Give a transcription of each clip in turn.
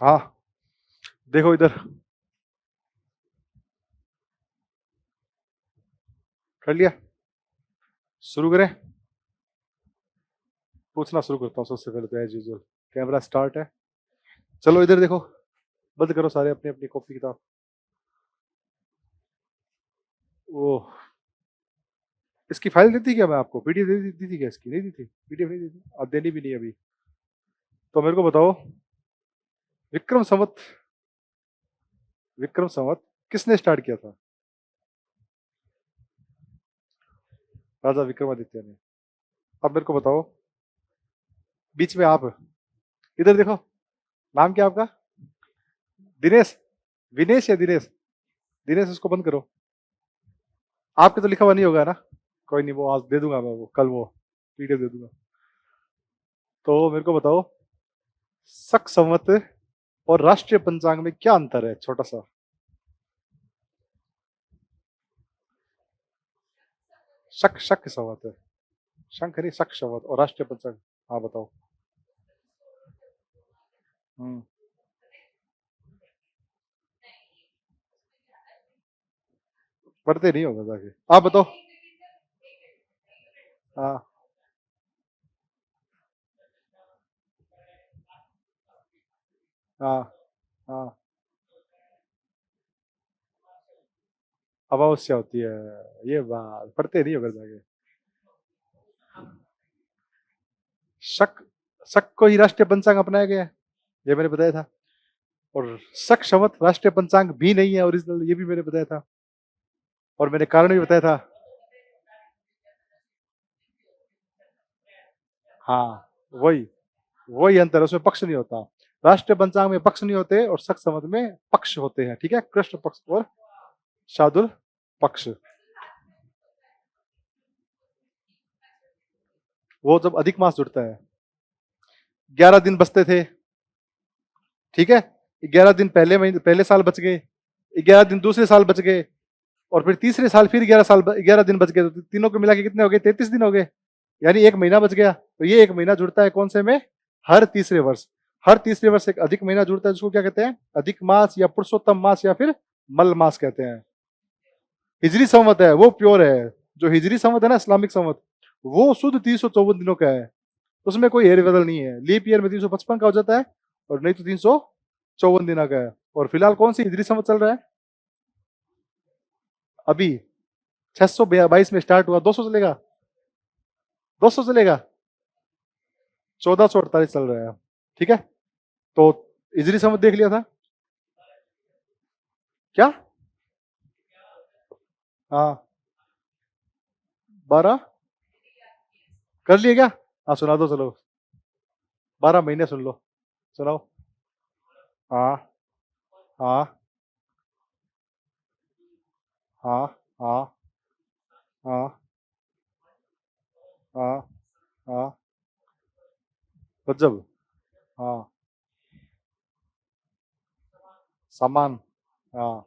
हाँ, देखो इधर। कर लिया? शुरू करें? पूछना शुरू करता हूँ सबसे पहले तो एज यूजुअल। कैमरा स्टार्ट है। चलो इधर देखो। बंद करो सारे अपनी अपनी कॉपी किताब। वो इसकी फाइल दी थी क्या मैं आपको? पीडीएफ दी थी क्या इसकी? नहीं दी थी? पीडीएफ नहीं दी थी? अब देनी भी नहीं अभी। तो मेरे को बताओ, विक्रम संवत, विक्रम संवत किसने स्टार्ट किया था? राजा विक्रमादित्य ने। अब मेरे को बताओ, बीच में आप, इधर देखो। नाम क्या आपका? दिनेश? विनेश या दिनेश? दिनेश, उसको बंद करो। आपके तो लिखा हुआ नहीं होगा ना? कोई नहीं, वो आज दे दूंगा मैं, वो कल वो पीडीएफ दे दूंगा। तो मेरे को बताओ, शक संवत और राष्ट्रीय पंचांग में क्या अंतर है, छोटा सा? शक शक संवत है। शंख नहीं, शक संवत और राष्ट्रीय पंचांग। हाँ बताओ। हम्म। पढ़ते नहीं होगा जाके, आप बताओ। हाँ हाँ हाँ। अमावस्या होती है। ये बात पढ़ते नहीं होगा जाके। शक, शक को ही राष्ट्रीय पंचांग अपनाया गया है, ये मैंने बताया था। और शक संवत राष्ट्रीय पंचांग भी नहीं है ओरिजिनल, ये भी मैंने बताया था। और मैंने कारण भी बताया था। हाँ, वही वही अंतर है, उसमें पक्ष नहीं होता। राष्ट्रीय पंचांग में पक्ष नहीं होते और शक संवत में पक्ष होते हैं, ठीक है? कृष्ण पक्ष और शार्दूल पक्ष। वो जब अधिक मास जुड़ता है, 11 दिन बचते थे, ठीक है? 11 दिन पहले महीने, पहले साल बच गए, 11 दिन दूसरे साल बच गए, और फिर तीसरे साल फिर 11 दिन बच गए, तो तीनों को मिला के कितने हो गए? 33 दिन हो गए। यानी एक महीना बच गया। तो ये एक महीना जुड़ता है कौन से में? हर तीसरे वर्ष। हर तीसरे वर्ष एक अधिक महीना जुड़ता है, जिसको क्या कहते हैं? अधिक मास या पुरुषोत्तम मास या फिर मल मास कहते हैं। हिजरी संवत है वो प्योर है। जो हिजरी संवत है ना, इस्लामिक संवत, वो शुद्ध 354 दिनों का है। उसमें कोई हेर बदल नहीं है। लीप ईयर में 355 का हो जाता है, और नहीं तो 354 दिनों का है। और फिलहाल कौन सी हिजरी संवत चल रहा है अभी? 622 में स्टार्ट हुआ, 200 चलेगा? 200 चलेगा? 1448 चल रहा है, ठीक है? तो हिजरी संवत देख लिया था क्या? हाँ, 12 कर लिए क्या? हाँ सुना दो चलो। 12 महीने सुन लो, सुनाओ। हाँ हाँ हाँ हाँ हाँ हाँ हाँ। रज्जब। हाँ। सामान। हाँ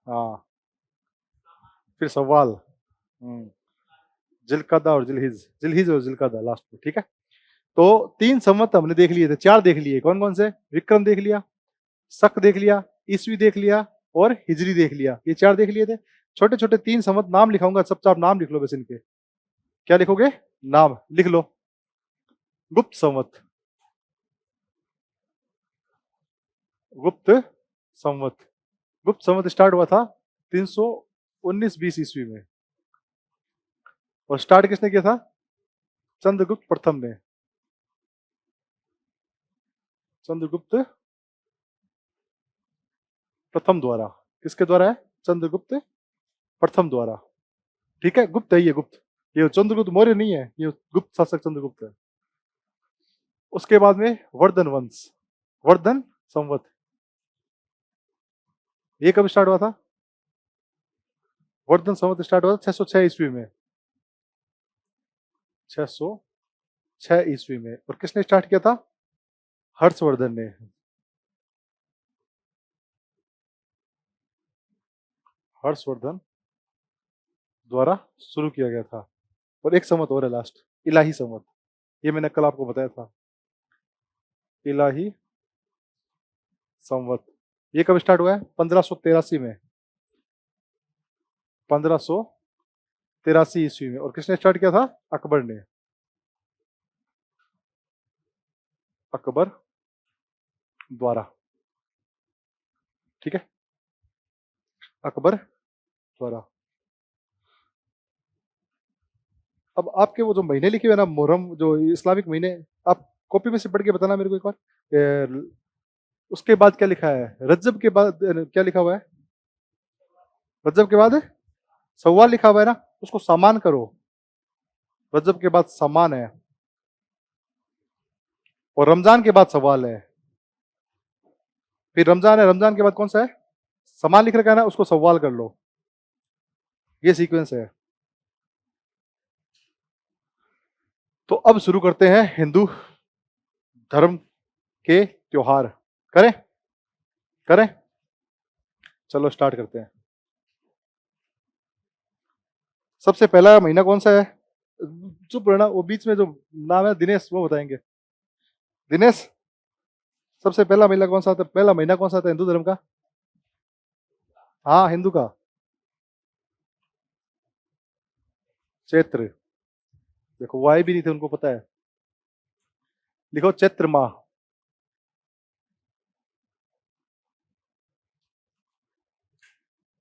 हाँ। फिर सवाल। जिलकदा और जिलहिज, जिलहिज और जिलकदा लास्ट में, ठीक है? तो 3 संवत हमने देख लिए थे, 4 देख लिए। कौन कौन से? विक्रम देख लिया, शक देख लिया, ईस्वी देख लिया, और हिजरी देख लिया। ये 4 देख लिए थे। छोटे छोटे 3 संवत नाम लिखाऊंगा, सब आप नाम लिख लो बस इनके। क्या लिखोगे? नाम लिख लो। गुप्त संवत, गुप्त संवत। गुप्त संवत स्टार्ट हुआ था 319-20 ईस्वी में। और स्टार्ट किसने किया था? चंद्रगुप्त प्रथम ने। चंद्रगुप्त प्रथम द्वारा। किसके द्वारा है? चंद्रगुप्त प्रथम द्वारा, ठीक है? गुप्त है ये, गुप्त। ये चंद्रगुप्त मौर्य नहीं है, ये गुप्त शासक चंद्रगुप्त है। उसके बाद में वर्धन वंश, वर्धन संवत। ये कब स्टार्ट हुआ था? वर्धन संवत स्टार्ट हुआ था 606 ईस्वी में। 606 ईस्वी में। और किसने स्टार्ट किया था? हर्षवर्धन ने। हर्षवर्धन द्वारा शुरू किया गया था। और एक संवत और है लास्ट, इलाही संवत। ये मैंने कल आपको बताया था। इलाही संवत। ये कब स्टार्ट हुआ है? 1583 में, 1583 ईस्वी में। और किसने स्टार्ट किया था? अकबर ने। अकबर द्वारा, ठीक है, अकबर द्वारा। अब आपके वो जो महीने लिखे हुए ना, मुहर्रम, जो इस्लामिक महीने, आप कॉपी में से पढ़ के बताना मेरे को एक बार। उसके बाद क्या लिखा है? रजब के बाद क्या लिखा हुआ है? रजब के बाद सवाल लिखा हुआ है ना, उसको सामान करो। रजब के बाद सामान है, और रमजान के बाद सवाल है, फिर रमजान है, रमजान के बाद कौन सा है? समान लिख रखा है ना, उसको सवाल कर लो। ये सीक्वेंस है। तो अब शुरू करते हैं हिंदू धर्म के त्योहार। करें? करें, चलो स्टार्ट करते हैं। सबसे पहला महीना कौन सा है? चुप रहना, वो बीच में जो नाम है दिनेश, वो बताएंगे। दिनेश, सबसे पहला महीना कौन सा था? पहला महीना कौन सा था हिंदू धर्म का? हाँ, हिंदू का। चैत्र। देखो, वो आए भी नहीं थे, उनको पता है। लिखो चैत्र माह।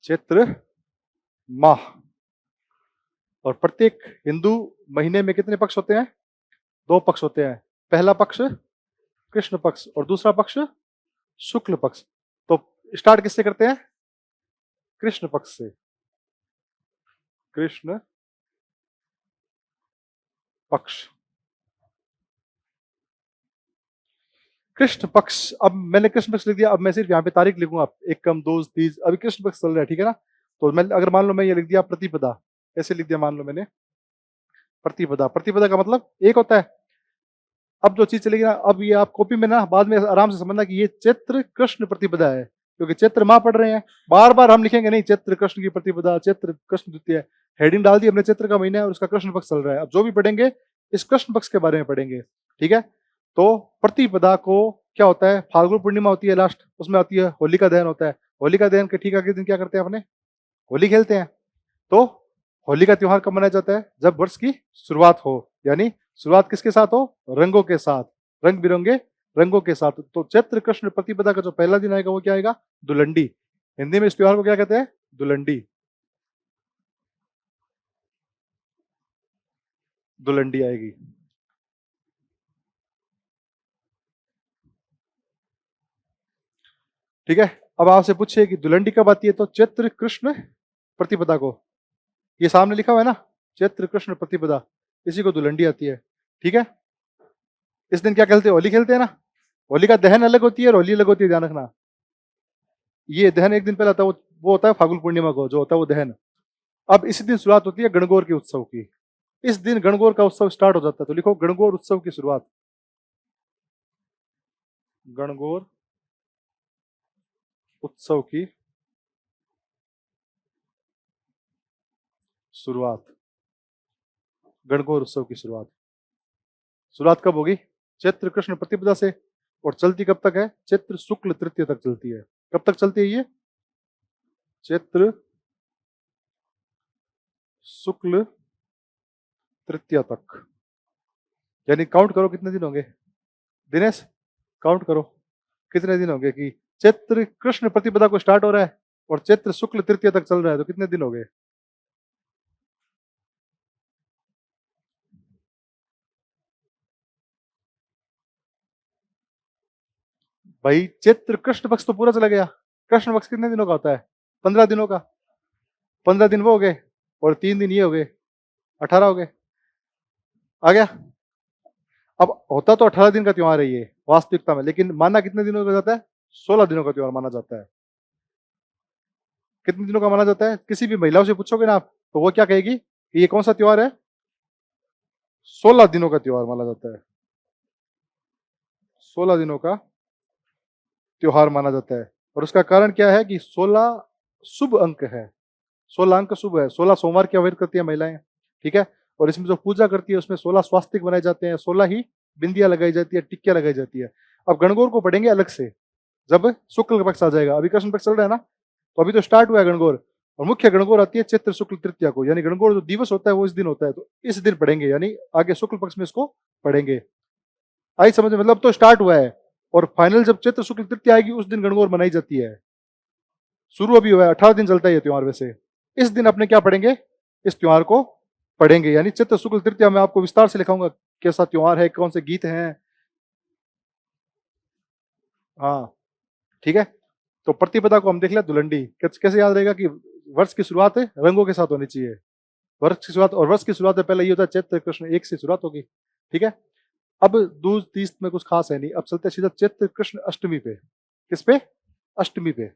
चैत्र माह। और प्रत्येक हिंदू महीने में कितने पक्ष होते हैं? 2 पक्ष होते हैं। पहला पक्ष कृष्ण पक्ष और दूसरा पक्ष शुक्ल पक्ष। तो स्टार्ट किससे करते हैं? कृष्ण पक्ष से। कृष्ण पक्ष। कृष्ण पक्ष। अब मैंने कृष्ण पक्ष लिख दिया, अब मैं सिर्फ यहाँ पे तारीख लिखूंगा, एकम, दूज, तीज। अभी कृष्ण पक्ष चल रहा है, ठीक है ना? तो मैं अगर मान लो मैं ये लिख दिया प्रतिपदा, ऐसे लिख दिया मान लो मैंने प्रतिपदा। प्रतिपदा का मतलब एक होता है। अब जो चीज चलेगी ना, अब ये आप कॉपी में ना बाद में आराम से समझना कि ये चैत्र कृष्ण प्रतिपदा है, क्योंकि चैत्र माह पढ़ रहे हैं। बार बार हम लिखेंगे नहीं चैत्र कृष्ण की प्रतिपदा, चैत्र कृष्ण द्वितीय। हेडिंग डाल दी हमने, चैत्र का महीना है और उसका कृष्ण पक्ष चल रहा है। अब जो भी पढ़ेंगे इस कृष्ण पक्ष के बारे में पढ़ेंगे, ठीक है? तो प्रतिपदा को क्या होता है? फाल्गुन पूर्णिमा होती है लास्ट, उसमें आती है होलिका दहन होता है। होलिका दहन के ठीक अगले दिन क्या करते हैं अपने? होली खेलते हैं। तो होली का त्योहार कब मनाया जाता है? जब वर्ष की शुरुआत हो, यानी शुरुआत किसके साथ हो? रंगों के साथ, रंग बिरंगे रंगों के साथ। तो चैत्र कृष्ण प्रतिपदा का जो पहला दिन आएगा वो क्या आएगा? दुलंडी। हिंदी में इस त्योहार को क्या कहते हैं? दुलंडी। दुलंडी आएगी। ठीक है? अब आपसे पूछे कि दुलंडी कब आती है, तो चैत्र कृष्ण प्रतिपदा को। ये सामने लिखा हुआ है ना, चैत्र कृष्ण प्रतिपदा, इसी को दुलंडी आती है। ठीक है? इस दिन क्या खेलते हैं? होली खेलते हैं ना। होली का दहन अलग होती है और होली अलग होती है, ध्यान रखना। ये दहन एक दिन पहले आता है, वो होता है फाल्गुन पूर्णिमा को, जो होता है वो दहन। अब इसी दिन शुरुआत होती है गणगौर के उत्सव की। इस दिन गणगौर का उत्सव स्टार्ट हो जाता है। तो लिखो गणगौर उत्सव की शुरुआत। गणगौर उत्सव की शुरुआत। गणगौर उत्सव की शुरुआत। शुरुआत कब होगी? चैत्र कृष्ण प्रतिपदा से। और चलती कब तक है? चैत्र शुक्ल तृतीय तक चलती है। कब तक चलती है ये? चैत्र शुक्ल तृतीया तक। यानी काउंट करो कितने दिन होंगे दिनेश, काउंट करो कितने दिन होंगे कि चैत्र कृष्ण प्रतिपदा को स्टार्ट हो रहा है और चैत्र शुक्ल तृतीया तक चल रहा है, तो कितने दिन हो गए? भाई चैत्र कृष्ण पक्ष तो पूरा चला गया। कृष्ण पक्ष कितने दिनों का होता है? 15 दिनों का। 15 दिन वो हो गए और 3 दिन ये हो गए, 18 हो गए। आ गया? अब होता तो 18 दिन का त्योहार है ये वास्तविकता में, लेकिन माना कितने दिनों का जाता है? 16 दिनों का त्योहार माना जाता है। कितने दिनों का माना जाता है? किसी भी महिलाओं से पूछोगे ना आप, तो वो क्या कहेगी कि ये कौन सा त्योहार है? 16 दिनों का त्योहार माना जाता है। 16 दिनों का त्योहार माना जाता है। और उसका कारण क्या है कि 16 शुभ अंक है। 16 अंक शुभ है। 16 सोमवार की व्रत करती है महिलाएं, ठीक है? और इसमें जो पूजा करती है उसमें 16 स्वास्तिक बनाए जाते हैं, 16 ही बिंदियां लगाई जाती है, टिक्कियां लगाई जाती है। अब गणगौर को पढ़ेंगे अलग से। जब शुक्ल पक्ष आ जाएगा। अभी कृष्ण पक्ष चल रहा है ना, तो अभी तो स्टार्ट हुआ है गणगौर, और मुख्य गणगौर आती है चैत्र शुक्ल तृतीया को, यानी गणगौर जो दिवस होता है वो इस दिन होता है, तो इस दिन पढ़ेंगे, यानी आगे शुक्ल पक्ष में इसको पढ़ेंगे। आई समझ में? मतलब तो स्टार्ट हुआ है, और फाइनल जब चैत्र शुक्ल तृतीया आएगी उस दिन गणगौर मनाई जाती है। शुरू अभी हुआ है, 18 दिन चलता है ये त्योहार। वैसे इस दिन अपने क्या पढ़ेंगे, इस त्योहार को पढ़ेंगे, यानी चैत्र शुक्ल तृतीया में आपको विस्तार से लिखाऊंगा कैसा त्योहार है, कौन से गीत हैं। हाँ ठीक है, तो प्रतिपदा को हम देख लिया, धुलंडी कैसे याद रहेगा कि वर्ष की शुरुआत है रंगों के साथ होनी चाहिए, वर्ष की शुरुआत, और वर्ष की शुरुआत पहले ये होता है चैत्र कृष्ण एक से शुरुआत होगी। ठीक है, अब दूज तीज में कुछ खास है नहीं, अब चलते सीधा चैत्र कृष्ण अष्टमी पे। किस पे? अष्टमी पे।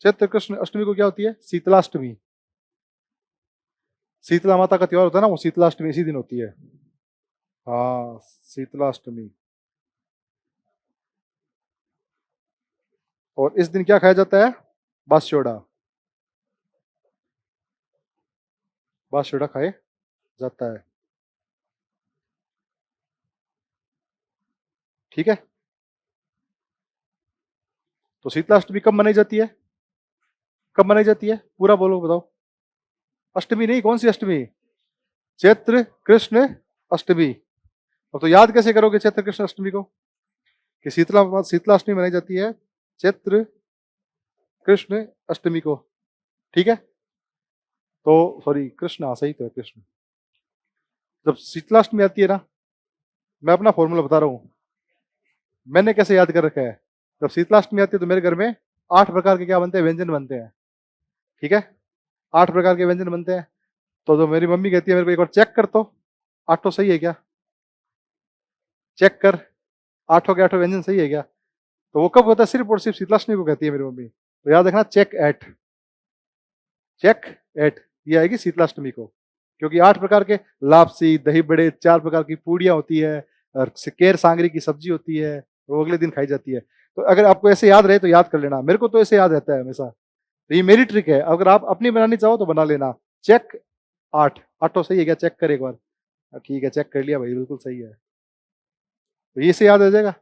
चैत्र कृष्ण अष्टमी को क्या होती है? शीतलाष्टमी। शीतला माता का त्योहार होता है ना, वो शीतलाष्टमी इसी दिन होती है। हाँ, शीतलाष्टमी। और इस दिन क्या खाया जाता है? बास्योड़ा। बास्योड़ा खाए जाता है। ठीक है, तो शीतलाष्टमी कब मनाई जाती है? कब मनाई जाती है? पूरा बोलो, बताओ। अष्टमी नहीं, कौन सी अष्टमी? चैत्र कृष्ण अष्टमी। अब तो याद कैसे करोगे चैत्र कृष्ण अष्टमी को, कि शीतलाष्टमी मनाई जाती है चैत्र कृष्ण अष्टमी को। ठीक है, तो सॉरी कृष्ण, हाँ सही तो है कृष्ण। जब शीतलाष्टमी आती है ना, मैं अपना फॉर्मूला बता रहा हूँ, मैंने कैसे याद कर रखा है। जब शीतलाष्टमी आती है तो मेरे घर में 8 प्रकार के क्या बनते हैं? व्यंजन बनते हैं। ठीक है, 8 प्रकार के व्यंजन बनते हैं। तो जो मेरी मम्मी कहती है मेरे को, एक बार चेक कर, तो आठों सही है क्या? चेक कर, आठों के आठों व्यंजन सही है क्या? तो वो कब होता है? सिर्फ और सिर्फ शीतलाष्टमी को कहती है मेरी मम्मी। तो याद रखना, चेक एट, चेक एट, ये आएगी शीतलाष्टमी को, क्योंकि 8 प्रकार के लापसी, दही बड़े, 4 प्रकार की पूड़ियां होती है, और केर सांगरी की सब्जी होती है, वो अगले दिन खाई जाती है। तो अगर आपको ऐसे याद रहे तो याद कर लेना, मेरे को तो ऐसे याद रहता है हमेशा। तो ये मेरी ट्रिक है, अगर आप अपनी बनानी चाहो तो बना लेना। चेक 8, आठों सही है क्या? चेक कर एक बार। ठीक है, चेक कर लिया भाई, बिल्कुल सही है। तो ये से याद रह जाएगा,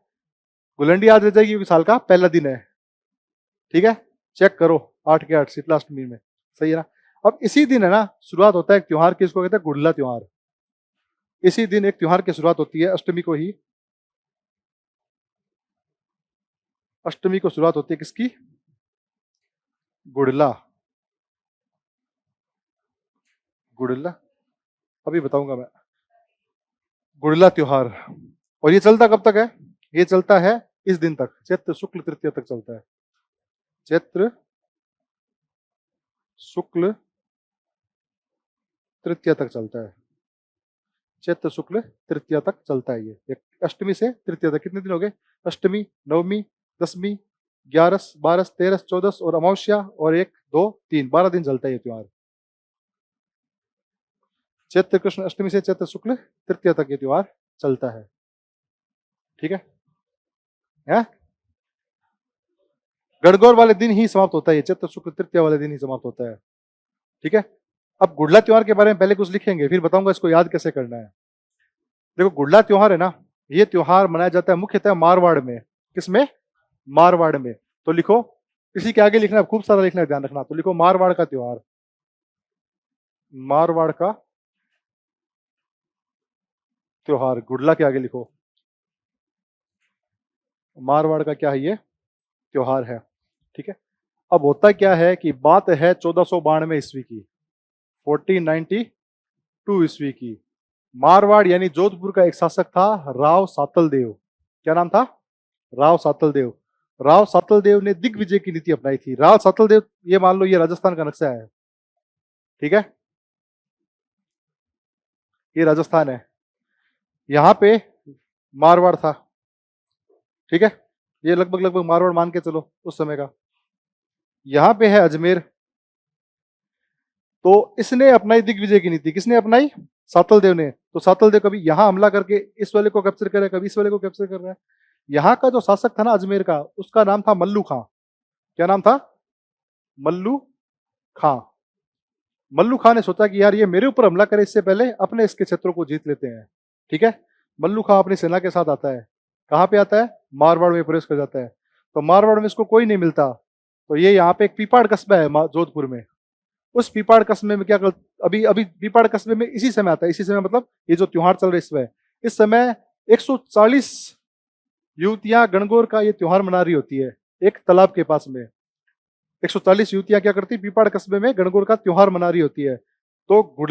गुलंडी याद रह जाएगी क्योंकि साल का पहला दिन है। ठीक है, चेक करो, 8 के 8 शीतलाष्टमी में, सही है ना। अब इसी दिन है ना शुरुआत होता है एक त्योहार की, इसको कहते हैं गुड़ला त्योहार। इसी दिन एक त्योहार की शुरुआत होती है, अष्टमी को ही। अष्टमी को शुरुआत होती है किसकी? गुड़ला। गुड़ला अभी बताऊंगा मैं। गुड़ला त्योहार, और ये चलता कब तक है? ये चलता है इस दिन तक, चैत्र शुक्ल तृतीया तक चलता है। चैत्र शुक्ल तृतीया तक चलता है। चैत्र शुक्ल तृतीया तक चलता है ये, अष्टमी से तृतीया तक। कितने दिन हो गए? अष्टमी, नवमी, दसवीं, 11, 12, 13, 14 और अमावस्या, और 1, 2, 3, 12 दिन चलता है ये त्योहार। चैत्र कृष्ण अष्टमी से चैत्र शुक्ल तृतीया तक ये त्योहार चलता है। ठीक है, गणगौर वाले दिन ही समाप्त होता है ये, चैत्र शुक्ल तृतीया वाले दिन ही समाप्त होता है। ठीक है, अब गुड़ला त्योहार के बारे में पहले कुछ लिखेंगे, फिर बताऊंगा इसको याद कैसे करना है। देखो, गुड़ला त्योहार है ना, ये त्योहार मनाया जाता है मुख्यतः मारवाड़ में। किसमें? मारवाड़ में। तो लिखो, इसी के आगे लिखना है, खूब सारा लिखना है, ध्यान रखना। तो लिखो मारवाड़ का त्योहार, मारवाड़ का त्योहार, गुड़ला के आगे लिखो मारवाड़ का क्या है ये त्योहार है। ठीक है, अब होता क्या है कि बात है 1492 ईस्वी की, 1492 ईस्वी की। मारवाड़ यानी जोधपुर का एक शासक था राव सातल देव। क्या नाम था? राव सातल देव। राव सातल देव ने दिग्विजय की नीति अपनाई थी। राव सातल देव, ये मान लो ये राजस्थान का नक्शा है। ठीक है, ये राजस्थान है, यहाँ पे मारवाड़ था। ठीक है, ये लगभग लगभग मारवाड़ मान के चलो उस समय का। यहाँ पे है अजमेर। तो इसने अपनाई दिग्विजय की नीति। किसने अपनाई? सातल देव ने। तो सातल देव कभी यहाँ हमला करके इस वाले को कैप्चर कर रहा है, कभी इस वाले को कैप्चर कर रहा है। यहाँ का जो शासक था ना अजमेर का, उसका नाम था मल्लू खां। क्या नाम था? मल्लू खां। मल्लू खां ने सोचा कि यार ये मेरे ऊपर हमला करे, इससे पहले अपने इसके क्षेत्रों को जीत लेते हैं। ठीक है, मल्लू खां अपनी सेना के साथ आता है। कहाँ पे आता है? मारवाड़ में प्रवेश कर जाता है। तो मारवाड़ में इसको कोई नहीं मिलता, तो ये यहाँ पे एक पीपाड़ कस्बा है जोधपुर में। उस पीपाड़ कस्बे में क्या कर, अभी अभी पीपाड़ कस्बे में इसी समय आता है, इसी समय मतलब ये जो त्योहार चल रहा है इस समय 140 युवतियां गणगौर का ये त्योहार मना रही होती है एक तालाब के पास में। 140 युवतियां क्या करती, पीपाड़ कस्बे में गणगौर का त्योहार मना रही होती है। तो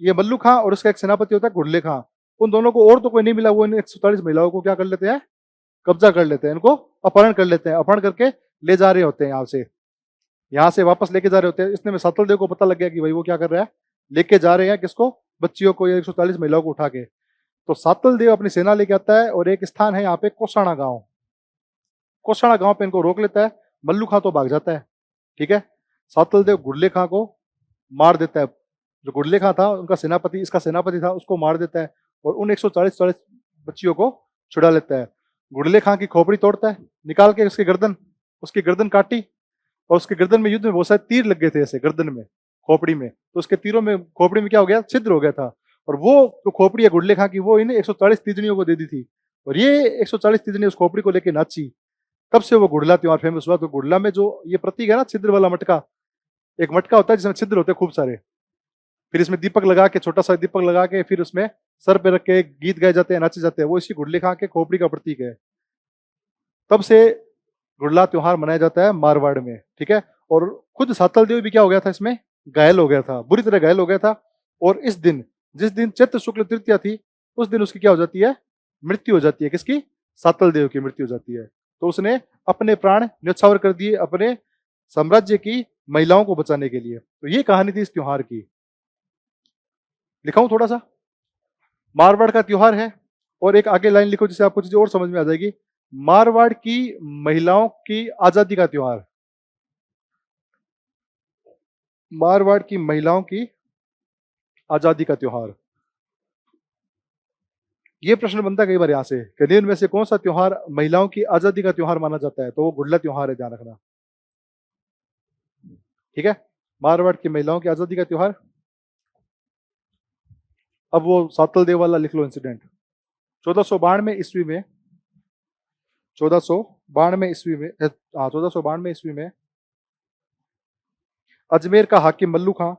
ये मल्लू खां और उसका एक सेनापति होता है गुड़ले खां, उन दोनों को और तो कोई नहीं मिला, वो इन 140 महिलाओं को क्या कर लेते हैं, कब्जा कर लेते हैं, इनको अपहरण कर लेते हैं, अपहरण करके ले जा रहे होते हैं यहाँ से वापस लेके जा रहे होते हैं। इसने में सातल देव को पता लग गया कि भाई वो क्या कर रहा है, लेके जा रहे हैं किसको, बच्चियों को, ये 140 महिलाओं को उठा के। तो सातल देव अपनी सेना लेके आता है और एक स्थान है यहाँ पे कोसाणा गांव, कोसाणा गांव पे इनको रोक लेता है। मल्लू खां तो भाग जाता है। ठीक है, सातल देव गुड़ले खां को मार देता है। जो गुड़ले खां था उनका सेनापति, इसका सेनापति था, उसको मार देता है और उन 140 बच्चियों को छुड़ा लेता है। गुड़ले खां की खोपड़ी तोड़ता है, निकाल के उसकी गर्दन काटी, और उसके गर्दन में युद्ध में बहुत सारे तीर लग गए थे ऐसे गर्दन में, खोपड़ी में। तो उसके तीरों में खोपड़ी में क्या हो गया, छिद्र हो गया था। और वो जो खोपड़ी है गुड़ले खां की, वो इन 140 तीजड़ियों को दे दी थी, और ये 140 तीजड़ी उस खोपड़ी को लेके नाची। तब से वो गुड़ला त्योहार फेमस हुआ। तो गुड़ला में जो ये प्रतीक है ना, छिद्र वाला मटका, एक मटका होता है जिसमें छिद्र होते हैं खूब सारे, फिर इसमें दीपक लगा के, छोटा सा दीपक लगा के, फिर उसमें सर पे रख के गीत गाए जाते हैं, नाचे जाते हैं, वो इसी गुड़ले खां के खोपड़ी का प्रतीक है। तब से गुड़ला त्योहार मनाया जाता है मारवाड़ में। ठीक है, और खुद सातल देव भी क्या हो गया था, इसमें घायल हो गया था, बुरी तरह घायल हो गया था। और इस दिन, जिस दिन चैत्र शुक्ल तृतीया थी, उस दिन उसकी क्या हो जाती है, मृत्यु हो जाती है। किसकी? सातल देव की मृत्यु हो जाती है। तो उसने अपने प्राण न्यौछावर कर दिए अपने साम्राज्य की महिलाओं को बचाने के लिए। तो ये कहानी थी इस त्योहार की। लिखाऊं थोड़ा सा, मारवाड़ का त्योहार है, और एक आगे लाइन लिखो जिससे आपको चीजें और समझ में आ जाएगी। मारवाड़ की महिलाओं की आजादी का त्योहार, मारवाड़ की महिलाओं की आजादी का त्योहार। ये प्रश्न बनता है कई बार यहाँ से, कि में से कौन सा त्योहार महिलाओं की आजादी का त्योहार माना जाता है, तो वो गुड़ला त्योहार है, ध्यान रखना। ठीक है, मारवाड़ की महिलाओं की आजादी का त्योहार। अब वो सातल देव वाला लिख लो इंसिडेंट। 1492 ईस्वी में, 1492 ईस्वी में, हाँ 1492 ईस्वी में अजमेर का हाकिम मल्लू खां,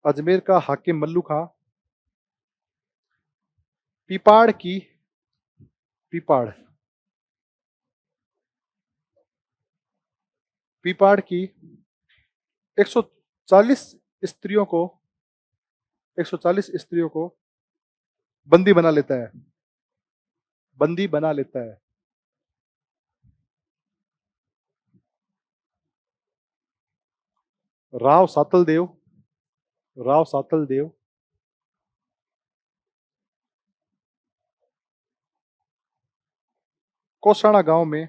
अजमेर का हाकिम मल्लू खां पीपाड़ की, पीपाड़, पीपाड़ की 140 स्त्रियों को, 140 स्त्रियों को बंदी बना लेता है, बंदी बना लेता है। राव सातल देव, राव सातल देव कोसाणा गांव में,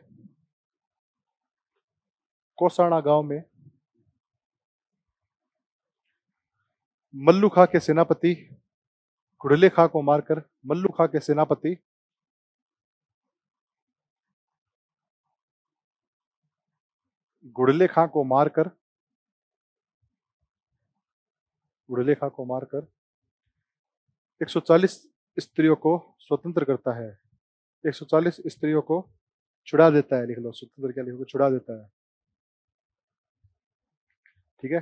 कोसाणा गांव में मल्लू खां के सेनापति गुड़ले खां को मारकर, मल्लू खां के सेनापति गुड़ले खां को मारकर, गुड़ले खां को मारकर 140 स्त्रियों को स्वतंत्र करता है, 140 स्त्रियों को छुड़ा देता है। लिख लो, स्वतंत्र क्या लिखोगे, छुड़ा देता है। ठीक है,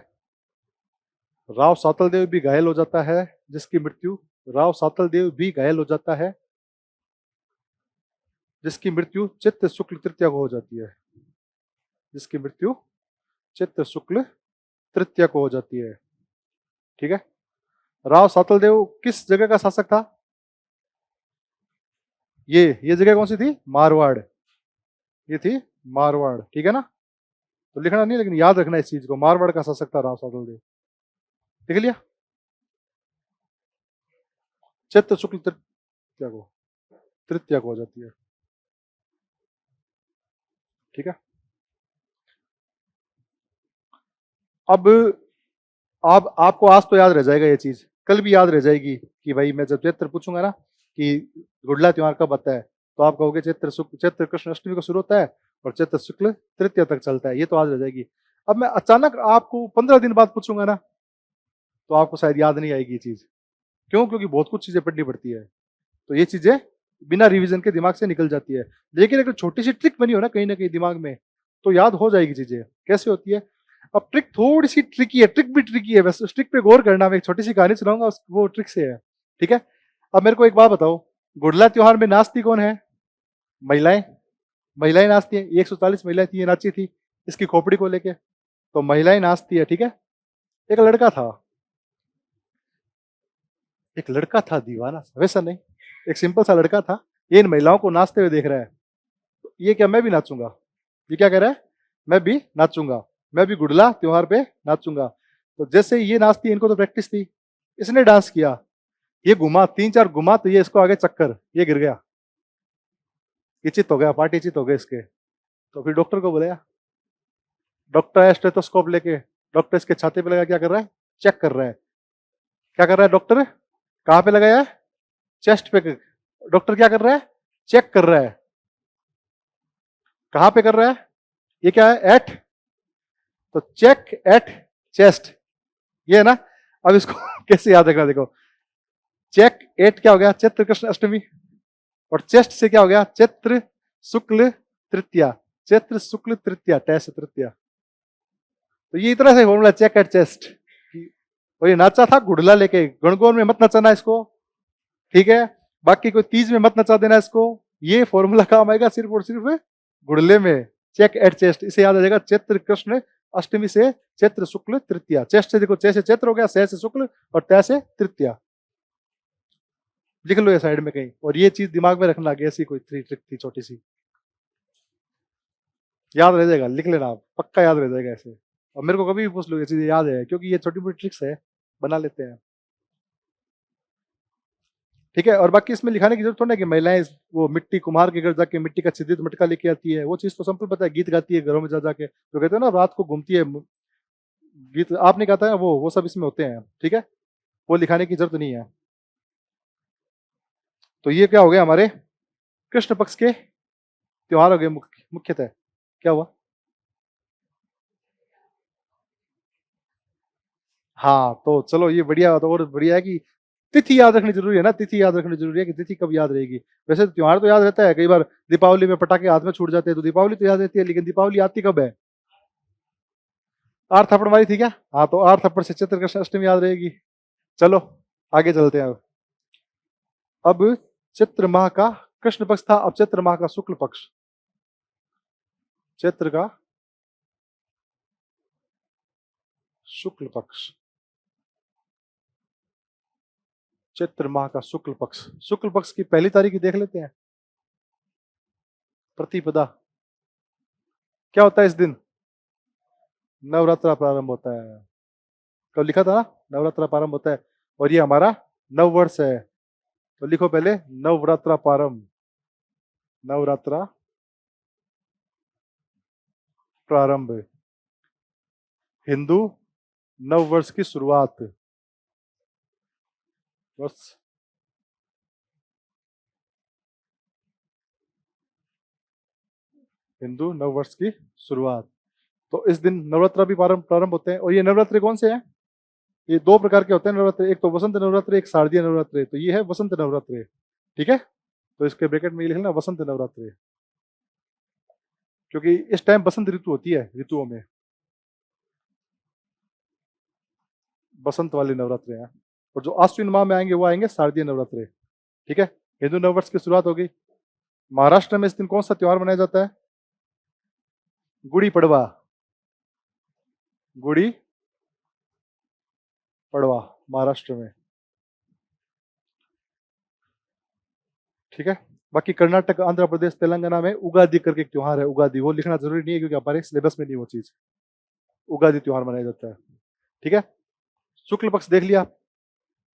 राव सातल देव भी घायल हो जाता है, जिसकी मृत्यु, राव सातल देव भी घायल हो जाता है, जिसकी मृत्यु चित्त शुक्ल तृतीया को हो जाती है, जिसकी मृत्यु चित्त शुक्ल तृतीया को हो जाती है। ठीक है, राव सातल देव किस जगह का शासक था? ये जगह कौन सी थी? मारवाड़, ये थी मारवाड़। ठीक है ना, तो लिखना नहीं, लेकिन याद रखना इस चीज को, मारवाड़ का शासक था राव सातल देव। लिख लिया, चित्त शुक्ल तृतीया को हो जाती है। ठीक है, अब आपको आज तो याद रह जाएगा ये चीज, कल भी याद रह जाएगी कि भाई मैं जब चैत्र पूछूंगा ना कि गुड़ला त्योहार कब आता है, तो आप कहोगे चैत्र कृष्ण अष्टमी को शुरू होता है और चैत्र शुक्ल तृतीया तक चलता है, ये तो आज रह जाएगी। अब मैं अचानक आपको 15 दिन बाद पूछूंगा ना, तो आपको शायद याद नहीं आएगी ये चीज। क्यों? क्योंकि बहुत कुछ चीजें पढ़नी पड़ती है, तो ये चीजें बिना रिवीजन के दिमाग से निकल जाती है। लेकिन अगर छोटी सी ट्रिक बनी हो ना कहीं ना कहीं दिमाग में, तो याद हो जाएगी चीजें। कैसे होती है? अब ट्रिक थोड़ी सी ट्रिकी है, ट्रिक भी ट्रिकी है, वैसे उस ट्रिक पे गौर करना। मैं एक छोटी सी कहानी सुनाऊंगा, वो ट्रिक से है, ठीक है? अब मेरे को एक बात बताओ, गुड़ला त्योहार में नाचती कौन है? महिलाएं। महिलाएं नाचती हैं, 144 महिलाएं थी, ये नाची थी इसकी खोपड़ी को लेके, तो महिलाएं नाचती है, ठीक है? एक लड़का था, एक लड़का था दीवाना सा, वैसा नहीं, एक सिंपल सा लड़का था, ये इन महिलाओं को नाचते हुए देख रहा है, तो ये क्या, मैं भी नाचूंगा? ये क्या कह रहा है? मैं भी नाचूंगा, मैं भी गुड़ला त्योहार पे नाचूंगा। तो जैसे ये नाचती, इनको तो प्रैक्टिस थी, इसने डांस किया, ये घुमा 3-4 घुमा, तो ये इसको आगे चक्कर, ये गिर गया, ये चित हो गया, पार्टी चित हो गए इसके। तो फिर डॉक्टर को बुलाया, डॉक्टर है स्टेथोस्कोप लेके, डॉक्टर इसके छाती पे लगा, क्या कर रहा है? चेक कर रहा है। क्या कर रहा है डॉक्टर? कहाँ पे लगाया है? चेस्ट पे। डॉक्टर क्या कर रहा है? चेक कर रहा है। कहाँ पे कर रहा है? ये क्या है? एट, तो चेक एट चेस्ट, ये है ना। अब इसको कैसे याद रखना, देखो, चेक एट क्या हो गया? चैत्र कृष्ण अष्टमी, और चेस्ट से क्या हो गया? चैत्र शुक्ल तृतीया, चैत्र शुक्ल तृतीया, टैस तृतीया। तो ये इतना से फॉर्मूला, चेक एट चेस्ट। और ये नाचा था गुड़ला लेके, गणगौर में मत नचाना इसको, ठीक है? बाकी कोई तीज में मत नचा देना इसको, ये फॉर्मूला काम आएगा सिर्फ और सिर्फ गुड़ले में, चेक एट चेस्ट। इसे याद आ जाएगा, चैत्र कृष्ण अष्टमी से चैत्र शुक्ल तृतीया। चेस्ट से देखो, चे से चैत्र हो गया, से शुक्ल, और तय से तृतीया। लिख लो ये साइड में कहीं, और ये चीज दिमाग में रखना कि ऐसी कोई ट्रिक थी छोटी सी, याद रह जाएगा, लिख लेना आप, पक्का याद रह जाएगा ऐसे। और मेरे को कभी भी पूछ लो ये चीजें याद है, क्योंकि ये छोटी मोटी ट्रिक्स है, बना लेते हैं, ठीक है? और बाकी इसमें लिखाने की जरूरत थोड़ी है कि महिलाएं वो मिट्टी, कुम्हार के घर जाके मिट्टी का छिद्रित मटका लेके आती है, वो चीज तो सिंपल पता है, गीत गाती है घरों में जा जाके, तो कहते हैं ना रात को घूमती है, गीत आपने कहा था, वो सब इसमें होते हैं, ठीक है? वो लिखाने की जरूरत नहीं है। तो ये क्या हो गया, हमारे कृष्ण पक्ष के त्योहार हो गए मुख्यतः। क्या हुआ? हाँ, तो चलो ये बढ़िया, तो और बढ़िया है कि तिथि याद रखनी जरूरी है ना, तिथि याद रखनी जरूरी है कि तिथि कब याद रहेगी। वैसे तो त्योहार तो याद रहता है, कई बार दीपावली में पटाखे हाथ में छूट जाते हैं, तो दीपावली तो याद रहती है, लेकिन दीपावली आती कब है? आठ थप्पड़ मारी थी क्या? हाँ, तो आठ थप्पड़ से चैत्र कृष्ण अष्टमी याद रहेगी। चलो आगे चलते हैं। अब चैत्र माह का कृष्ण पक्ष था, अब चैत्र माह का शुक्ल पक्ष, चैत्र का शुक्ल पक्ष, चैत्र माह का शुक्ल पक्ष। शुक्ल पक्ष की पहली तारीख देख लेते हैं, प्रतिपदा। क्या होता है इस दिन? नवरात्रा प्रारंभ होता है, कल लिखा था ना, नवरात्रा प्रारंभ होता है, और ये हमारा नव वर्ष है। तो लिखो पहले, नवरात्रा प्रारंभ, नवरात्रा प्रारंभ, हिंदू नव वर्ष की शुरुआत, वर्ष, हिंदू नव वर्ष की शुरुआत। तो इस दिन नवरात्रा भी प्रारंभ होते हैं। और ये नवरात्रि कौन से हैं? ये दो प्रकार के होते हैं नवरात्रि, एक तो वसंत नवरात्रि, एक शारदीय नवरात्रि। तो ये है वसंत नवरात्रि, ठीक है? तो इसके ब्रैकेट में ये लिखना, वसंत नवरात्रि, क्योंकि इस टाइम बसंत ऋतु होती है, ऋतुओं में बसंत वाले नवरात्रे हैं। और जो आश्विन माह में आएंगे वो आएंगे शारदीय नवरात्रे, ठीक है? हिंदू नववर्ष की शुरुआत होगी। महाराष्ट्र में इस दिन कौन सा त्योहार मनाया जाता है? गुड़ी पड़वा, गुड़ी पड़वा महाराष्ट्र में, ठीक है? बाकी कर्नाटक, आंध्र प्रदेश, तेलंगाना में उगादि करके एक त्योहार है, उगादि, वो लिखना जरूरी नहीं है क्योंकि हमारे सिलेबस में नहीं वो चीज, उगादि त्योहार मनाया जाता है, ठीक है? शुक्ल पक्ष देख लिया,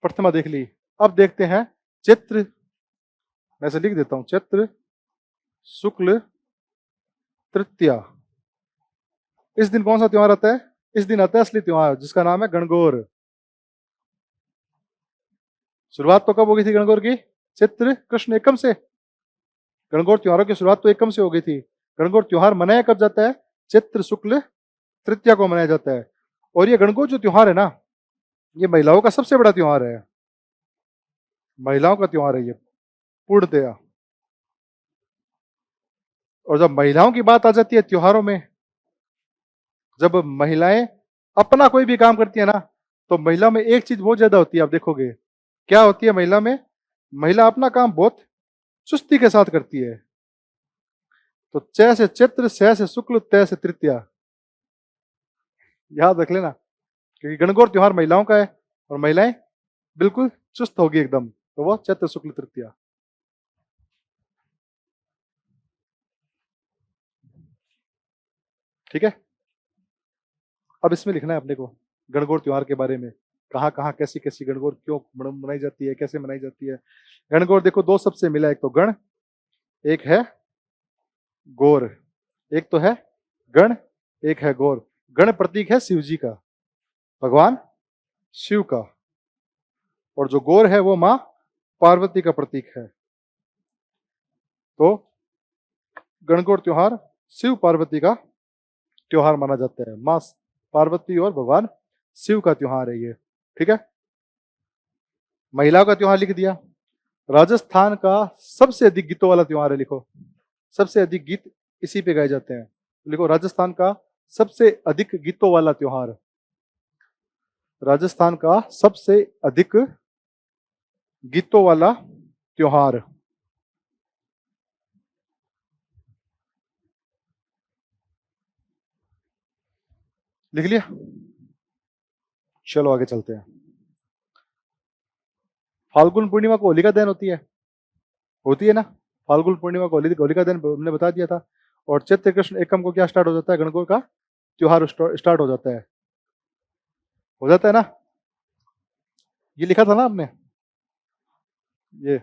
प्रथमा देख ली। अब देखते हैं चैत्र, मैं से लिख देता हूं, चैत्र शुक्ल तृतीया। इस दिन कौन सा त्योहार आता है? इस दिन आता है असली त्योहार, जिसका नाम है गणगौर। शुरुआत तो कब हो गई थी गणगौर की? चैत्र कृष्ण एकम से। गणगौर त्योहारों की शुरुआत तो एकम से हो गई थी। गणगौर त्योहार मनाया कब जाता है? चैत्र शुक्ल तृतीया को मनाया जाता है। और ये गणगौर जो त्योहार है ना, ये महिलाओं का सबसे बड़ा त्योहार है। महिलाओं का त्योहार है ये पूर्णतया। और जब महिलाओं की बात आ जाती है त्योहारों में, जब महिलाएं अपना कोई भी काम करती है ना, तो महिला में एक चीज बहुत ज्यादा होती है, आप देखोगे क्या होती है महिला में। महिला अपना काम बहुत चुस्ती के साथ करती है। तो च से चैत्र, स से शुक्ल, तय से तृतीया, याद रख लेना, क्योंकि गणगौर त्योहार महिलाओं का है और महिलाएं बिल्कुल चुस्त होगी एकदम, तो वो चैत्र शुक्ल तृतीया। ठीक है, अब इसमें लिखना है अपने को गणगौर त्योहार के बारे में, कहाँ कहाँ कैसी कैसी गणगौर क्यों मनाई जाती है, कैसे मनाई जाती है। गणगौर देखो दो शब्द से मिला, एक तो गण, एक है गौर। एक तो है गण, एक है गौर। गण प्रतीक है शिव जी का, भगवान शिव का, और जो गौर है वो मां पार्वती का प्रतीक है। तो गणगौर त्योहार शिव पार्वती का त्योहार माना जाता है। मां पार्वती और भगवान शिव का त्योहार है ये। ठीक है, महिलाओं का त्योहार लिख दिया। राजस्थान का सबसे अधिक गीतों वाला त्योहार है, लिखो सबसे अधिक गीत इसी पे गाए जाते हैं। लिखो राजस्थान का सबसे अधिक गीतों वाला त्योहार, राजस्थान का सबसे अधिक गीतों वाला त्योहार। लिख लिया, चलो आगे चलते हैं। फाल्गुन पूर्णिमा को होलिका दहन होती है ना, फाल्गुन पूर्णिमा को होलिका दहन हमने बता दिया था। और चैत्र कृष्ण एकम को क्या स्टार्ट हो जाता है, गणगौर का त्योहार स्टार्ट हो जाता है ना। ये लिखा था ना आपने, ये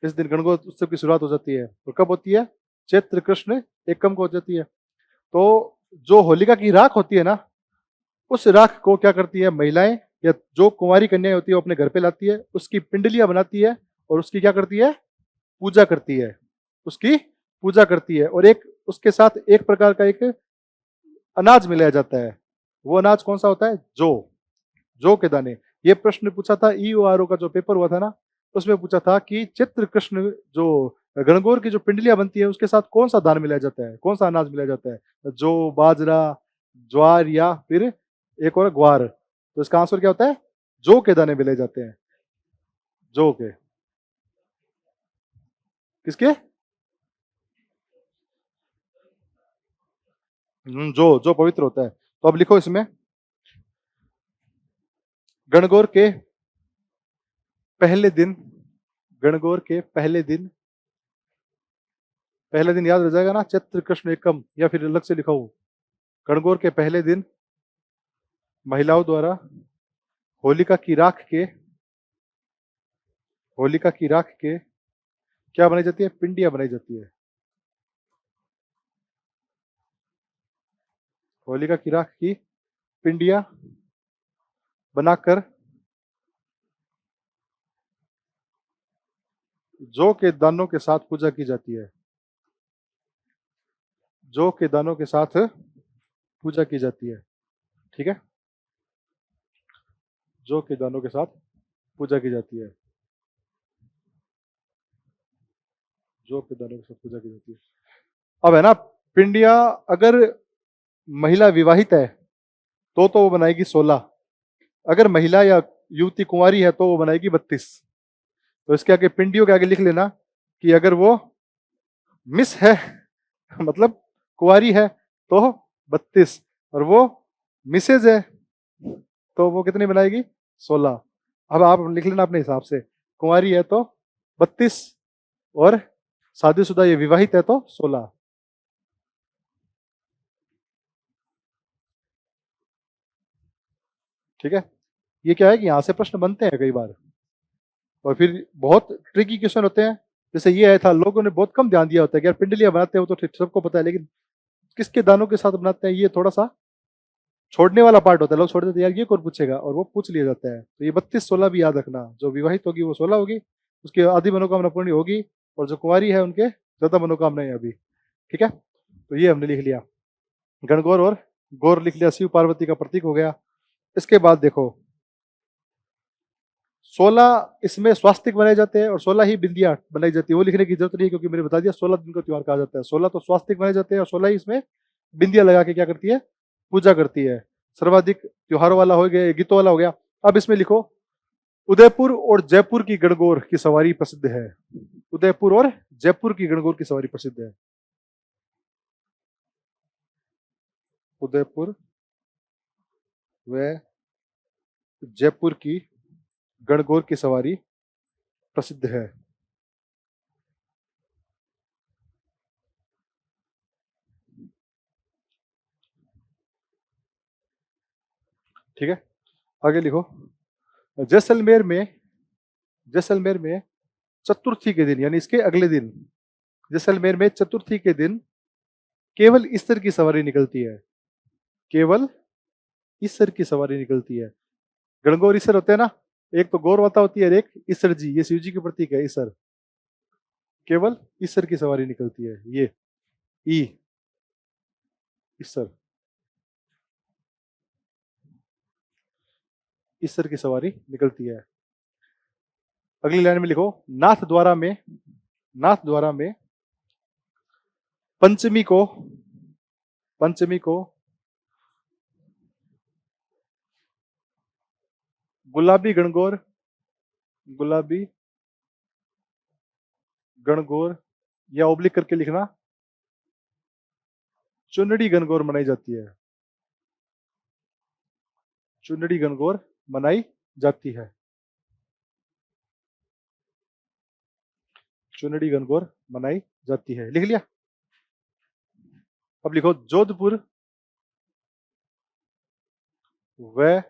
इस दिन गणगौर उत्सव की शुरुआत हो जाती है। और कब होती है, चैत्र कृष्ण एकम को हो जाती है। तो जो होलिका की राख होती है ना, उस राख को क्या करती है महिलाएं, या जो कुंवारी कन्याएं होती है वो अपने घर पे लाती है, उसकी पिंडलियां बनाती है और उसकी क्या करती है, पूजा करती है, उसकी पूजा करती है। और एक उसके साथ एक प्रकार का एक अनाज मिलाया जाता है। वो अनाज कौन सा होता है, जौ के दाने। ये प्रश्न पूछा था ईओआरओ का जो पेपर हुआ था ना, उसमें पूछा था कि चित्र कृष्ण जो गणगौर की जो पिंडलियां बनती है उसके साथ कौन सा दान मिलाया जाता है, कौन सा अनाज मिलाया जाता है, जो बाजरा, ज्वार या फिर एक और ग्वार। तो इसका आंसर क्या होता है, जौ के दाने मिलाए जाते हैं। जौ के, किसके, जो पवित्र होता है। तो अब लिखो इसमें, गणगौर के पहले दिन, गणगौर के पहले दिन याद रह जाएगा ना, चैत्र कृष्ण एकम, या फिर अलग से लिखा हो। गणगौर के पहले दिन महिलाओं द्वारा होलिका की राख के, होलिका की राख के क्या बनाई जाती है, पिंडियां बनाई जाती है। होलिका की राख की पिंडियां बनाकर जौ के दानों के साथ पूजा की जाती है। जौ के दानों के साथ पूजा की जाती है। ठीक है, जौ के दानों के साथ पूजा की जाती है। जौ के दानों के साथ पूजा की जाती है। अब है ना, पिंडिया अगर महिला विवाहित है तो वो बनाएगी 16, अगर महिला या युवती कुंवारी है तो वो बनाएगी 32। तो इसके आगे पिंडियों के आगे लिख लेना कि अगर वो मिस है मतलब कुंवारी है तो 32, और वो मिसेज है तो वो कितनी बनाएगी, 16। अब आप लिख लेना अपने हिसाब से, कुंवारी है तो 32 और शादीशुदा ये विवाहित है तो 16। ठीक है, ये क्या है कि यहां से प्रश्न बनते हैं कई बार, और फिर बहुत ट्रिकी क्वेश्चन होते हैं। जैसे ये आया था, लोगों ने बहुत कम ध्यान दिया होता है कि यार पिंडलियां बनाते हो तो सबको पता है, लेकिन किसके दानों के साथ बनाते हैं ये थोड़ा सा छोड़ने वाला पार्ट होता है। लोग छोड़ देते हैं यार ये कौन पूछेगा, और वो पूछ लिया जाता है। तो ये 32-16 भी याद रखना, जो विवाहित होगी वो 16 होगी, उसकी आधी मनोकामना पूर्ण होगी, और जो कुंवारी है उनके ज्यादा मनोकामनाएं अभी। ठीक है, तो ये हमने लिख लिया, गणगौर और गौर लिख लिया, शिव पार्वती का प्रतीक हो गया। इसके बाद देखो 16 इसमें स्वास्तिक बनाए जाते हैं और 16 ही बिंदियां बनाई जाती है। वो लिखने की जरूरत नहीं है क्योंकि मैंने बता दिया 16 दिन को त्योहार कहा जाता है। 16 तो स्वास्तिक बनाए जाते हैं और 16 ही इसमें बिंदिया लगा के क्या करती है, पूजा करती है। सर्वाधिक त्योहारों वाला हो गया, गीतों वाला हो गया। अब इसमें लिखो उदयपुर और जयपुर की गणगौर की सवारी प्रसिद्ध है। उदयपुर और जयपुर की गणगौर की सवारी प्रसिद्ध है। उदयपुर व जयपुर की गणगौर की सवारी प्रसिद्ध है। ठीक है, आगे लिखो जैसलमेर में चतुर्थी के दिन यानी इसके अगले दिन जैसलमेर में चतुर्थी के दिन केवल ईसर की सवारी निकलती है। केवल ईसर की सवारी निकलती है। गणगौर ईसर होते हैं ना, एक तो गौर माता होती है और एक ईसर जी, ये शिव जी की प्रतीक है ईसर। केवल ईसर की सवारी निकलती है, ये ई ईसर, ईसर की सवारी निकलती है। अगली लाइन में लिखो नाथ द्वारा में पंचमी को गुलाबी गणगौर या ओब्लिक करके लिखना चुनड़ी गणगौर मनाई जाती है। चुनड़ी गणगौर मनाई जाती है। चुनड़ी गणगौर मनाई जाती है, लिख लिया। अब लिखो जोधपुर व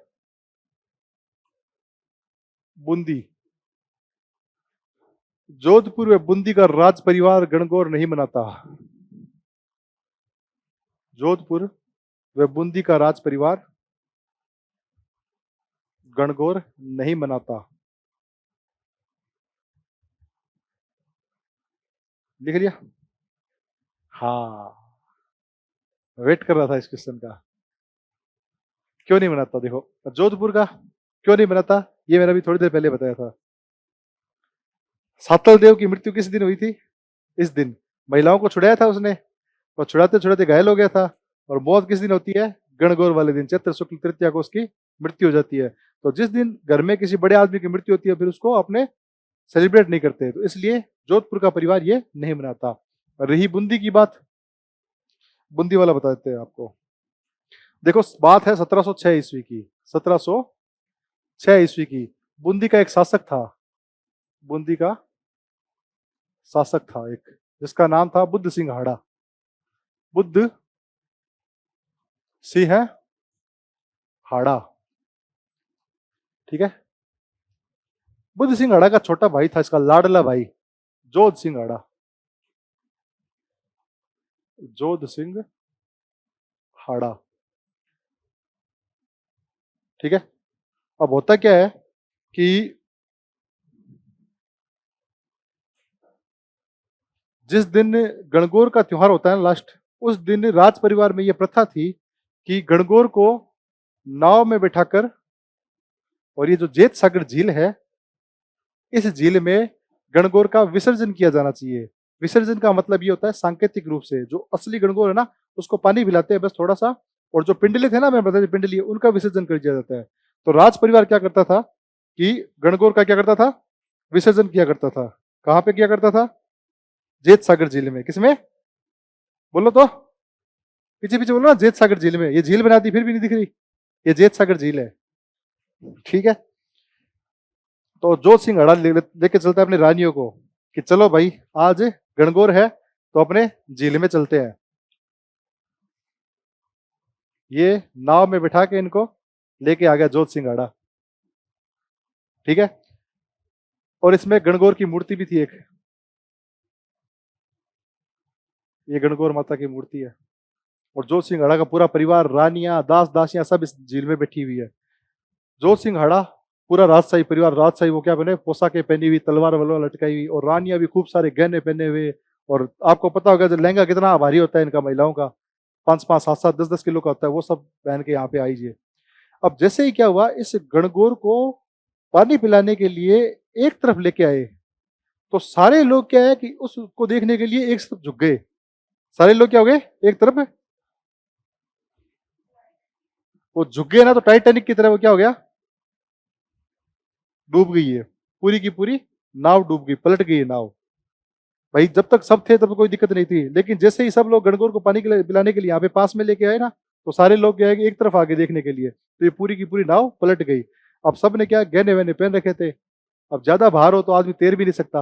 बूंदी। जोधपुर व बूंदी का राज परिवार गणगौर नहीं मनाता। जोधपुर व बूंदी का राज परिवार गणगौर नहीं मनाता, लिख लिया। हाँ, वेट कर रहा था इस क्वेश्चन का। क्यों नहीं मनाता, देखो जोधपुर का क्यों नहीं मनाता ये मैंने अभी थोड़ी देर पहले बताया था। सातल देव की मृत्यु किस दिन हुई थी? इस दिन। महिलाओं को छुड़ाया था उसने और छुड़ाते छुड़ाते घायल हो गया था। और मौत किस दिन होती है? गणगौर वाले दिन, चैत्र शुक्ल तृतीया को उसकी मृत्यु हो जाती है। तो जिस दिन घर में किसी बड़े आदमी की मृत्यु होती है फिर उसको अपने सेलिब्रेट नहीं करते, तो इसलिए जोधपुर का परिवार ये नहीं मनाता। और रही बूंदी की बात, बूंदी वाला बता देते हैं आपको। देखो बात है 1706 ईस्वी की, 1706 ईस्वी की। बूंदी का एक शासक था, बूंदी का शासक था एक, जिसका नाम था बुद्ध सिंह हाड़ा। बुद्ध सिंह हाड़ा, ठीक है। बुद्ध सिंह हाड़ा का छोटा भाई था इसका लाडला भाई जोध सिंह हाड़ा। जोध सिंह हाड़ा, ठीक है। अब होता क्या है कि जिस दिन गणगौर का त्योहार होता है लास्ट, उस दिन राज परिवार में यह प्रथा थी कि गणगौर को नाव में बैठाकर, और ये जो जेत सागर झील है, इस झील में गणगौर का विसर्जन किया जाना चाहिए। विसर्जन का मतलब ये होता है सांकेतिक रूप से जो असली गणगौर है ना उसको पानी पिलाते हैं बस थोड़ा सा, और जो पिंडली थे ना, मैं बताया पिंडली, उनका विसर्जन कर दिया जाता है। तो राज परिवार क्या करता था कि गणगौर का क्या करता था? विसर्जन किया करता था। कहां पे किया करता था? जेत सागर झील में। किसमें? बोलो तो, पीछे पीछे बोलो ना, जेत सागर झील में। ये झील बना दी फिर भी नहीं दिख रही, ये जेत सागर झील है, ठीक है। तो जोध सिंह हड़ा लेके चलता है अपनी रानियों को कि चलो भाई आज गणगौर है तो अपने झील में चलते हैं। ये नाव में बिठा के इनको लेके आ गया जोध सिंह हड़ा, ठीक है। और इसमें गणगौर की मूर्ति भी थी एक, ये गणगौर माता की मूर्ति है। और जोध सिंह हड़ा का पूरा परिवार, रानियां, दास दासियां सब इस झील में बैठी हुई है। जोध सिंह हड़ा पूरा राजशाही परिवार, राजशाही वो क्या बने, पोशाकें पहनी हुई, तलवार वलवार लटकाई हुई, और रानियां भी खूब सारे गहने पहने हुए। और आपको पता होगा जो लहंगा कितना भारी होता है इनका महिलाओं का, 5-5, 7-7, 10-10 किलो का होता है, वो सब पहन के यहाँ पे आइए। अब जैसे ही क्या हुआ, इस गणगौर को पानी पिलाने के लिए एक तरफ लेके आए, तो सारे लोग क्या है कि उसको देखने के लिए एक तरफ झुक गए। सारे लोग क्या हो गए, एक तरफ। वो झुक गए ना, तो टाइटैनिक की तरह वो क्या हो गया, डूब गई है पूरी की पूरी, नाव डूब गई, पलट गई नाव। भाई जब तक सब थे तब कोई दिक्कत नहीं थी, लेकिन जैसे ही सब लोग गणगौर को पानी के लिए पिलाने के लिए यहाँ पे पास में लेके आए ना, तो सारे लोग क्या है कि एक तरफ आगे देखने के लिए, तो ये पूरी की पूरी नाव पलट गई। अब सब ने क्या गहने वहने पहन रखे थे, अब ज्यादा भार हो तो आदमी तैर भी नहीं सकता।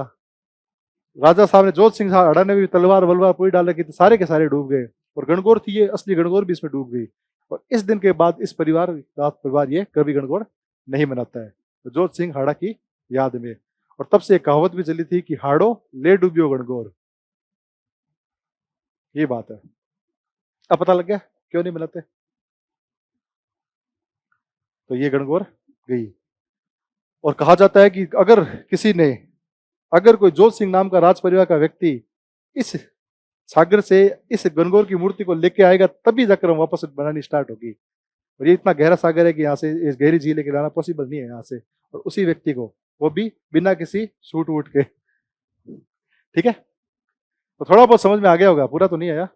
राजा साहब ने, जोत सिंह हाड़ा ने भी तलवार वलवार पूरी डाल रखी थी, सारे के सारे डूब गए। और गणगौर थी ये, असली गणगौर भी इसमें डूब गई। और इस दिन के बाद इस परिवार, रात परिवार ये कभी गणगौर नहीं मनाता है, तो जोत सिंह हाड़ा की याद में। और तब से एक कहावत भी चली थी कि हाड़ो ले डूबियो गणगौर। ये बात है। अब पता लग गया क्यों नहीं मनाते। तो ये गणगौर गई। और कहा जाता है कि अगर किसी ने, अगर कोई जोत सिंह नाम का राज परिवार का व्यक्ति इस सागर से इस गणगौर की मूर्ति को लेके आएगा, तभी जाकर हम वापस बनानी स्टार्ट होगी। और ये इतना गहरा सागर है कि यहाँ से इस गहरी झील लेके लाना पॉसिबल नहीं है यहाँ से। और उसी व्यक्ति को, वो भी बिना किसी सूट वूट के। ठीक है, तो थोड़ा बहुत समझ में आ गया होगा, पूरा तो नहीं आया।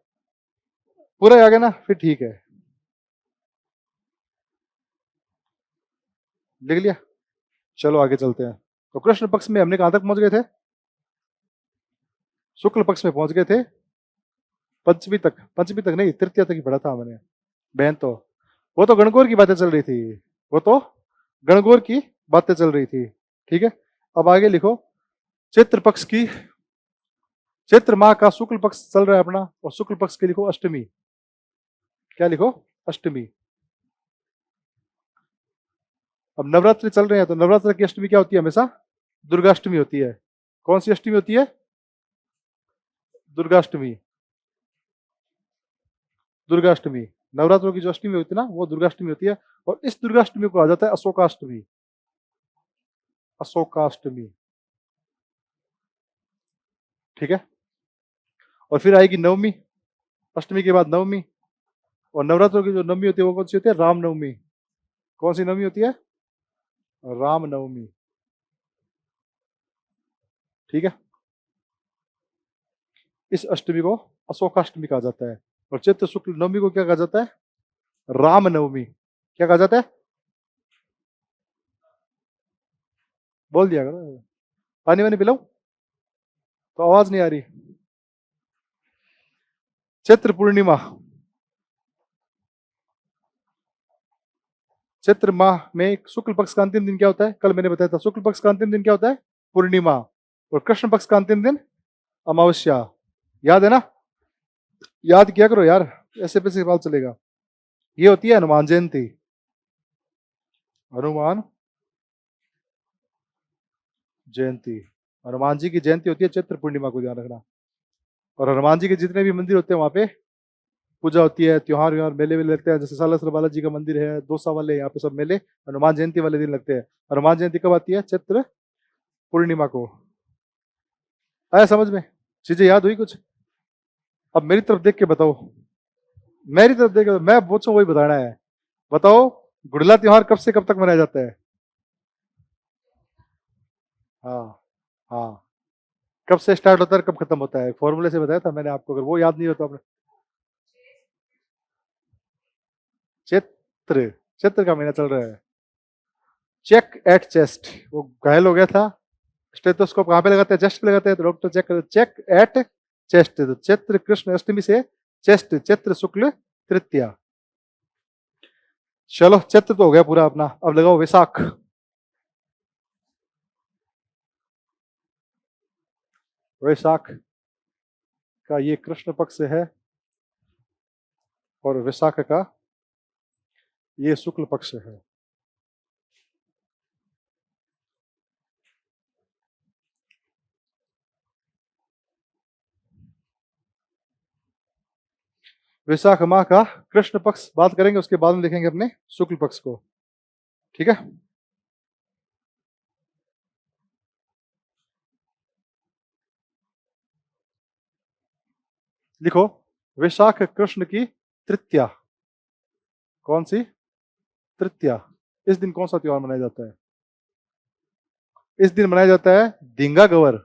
पूरा आ गया ना, फिर ठीक है, लिख लिया। चलो आगे चलते हैं। तो कृष्ण पक्ष में हमने कहां तक पहुंच गए थे, शुक्ल पक्ष में पहुंच गए थे, पंचमी तक। पंचमी तक नहीं, तृतीया तक ही पढ़ा था हमने। बहन तो, वो तो गणगौर की बातें चल रही थी, वो तो गणगौर की बातें चल रही थी। ठीक है, अब आगे लिखो। चैत्र पक्ष की, चैत्र माह का शुक्ल पक्ष चल रहा है अपना, और शुक्ल पक्ष की लिखो अष्टमी। क्या लिखो, अष्टमी। अब नवरात्रि चल रहे हैं, तो नवरात्र की अष्टमी क्या होती है, हमेशा दुर्गाष्टमी होती है। कौन सी अष्टमी होती है, दुर्गाष्टमी। दुर्गाष्टमी, नवरात्रों की जो अष्टमी होती है ना, वो दुर्गाष्टमी होती है। और इस दुर्गाष्टमी को आ जाता है अशोकाष्टमी। अशोकाष्टमी, ठीक है। और फिर आएगी नवमी, अष्टमी के बाद नवमी। और नवरात्रों की जो नवमी होती है वो कौन सी होती है, रामनवमी। कौन सी नवमी होती है, रामनवमी। ठीक है, इस अष्टमी को अशोकाष्टमी कहा जाता है। और चैत्र शुक्ल नवमी को क्या कहा जाता है, रामनवमी। क्या कहा जाता है, बोल दिया करो। पानी वानी पिलाऊं, तो आवाज नहीं आ रही। चैत्र पूर्णिमा, चैत्र माह में शुक्ल पक्ष का अंतिम दिन क्या होता है, कल मैंने बताया था। शुक्ल पक्ष का अंतिम दिन क्या होता है, पूर्णिमा। और कृष्ण पक्ष का अंतिम दिन अमावस्या। याद है ना, याद किया करो यार, ऐसे पैसे सवाल चलेगा। ये होती है हनुमान जयंती। हनुमान जयंती, हनुमान जी की जयंती होती है चैत्र पूर्णिमा को, ध्यान रखना। और हनुमान जी के जितने भी मंदिर होते हैं वहां पे पूजा होती है, त्योहार व्योहार मेले वेले लगते हैं। जैसे सालासर बालाजी का मंदिर है, दौसा वाले, यहाँ पे सब मेले हनुमान जयंती वाले दिन लगते हैं। हनुमान जयंती कब आती है, चैत्र पूर्णिमा को। आया समझ में, चीजें याद हुई कुछ। अब मेरी तरफ देख के बताओ, मेरी तरफ देख के, मैं पूछूं वही बताना है। बताओ, गुड़ला त्योहार कब से कब तक मनाया जाता है। हाँ, हाँ, कब से स्टार्ट होता है, कब खत्म होता है, फॉर्मूले से बताया था मैंने आपको, अगर वो याद नहीं हो तो आपने। चैत्र, चैत्र का महीना चल रहा है। चेक एट चेस्ट, वो घायल हो गया था, स्टेथोस्कोप कहाँ पे लगाते हैं, चेस्ट पे लगाते हैं, तो डॉक्टर चेक करते, चेक एट चेस्ट। तो चैत्र कृष्ण अष्टमी से चेस्ट, चैत्र शुक्ल तृतीया। चलो चैत्र तो हो गया पूरा अपना, अब लगाओ वैशाख। वैशाख का ये कृष्ण पक्ष है, और वैशाख का ये शुक्ल पक्ष है। वैशाख माह का कृष्ण पक्ष बात करेंगे, उसके बाद में देखेंगे अपने शुक्ल पक्ष को। ठीक है, लिखो, वैशाख कृष्ण की तृतीया। कौन सी? तृतीया। इस दिन कौन सा त्योहार मनाया जाता है? इस दिन मनाया जाता है धींगा गवर।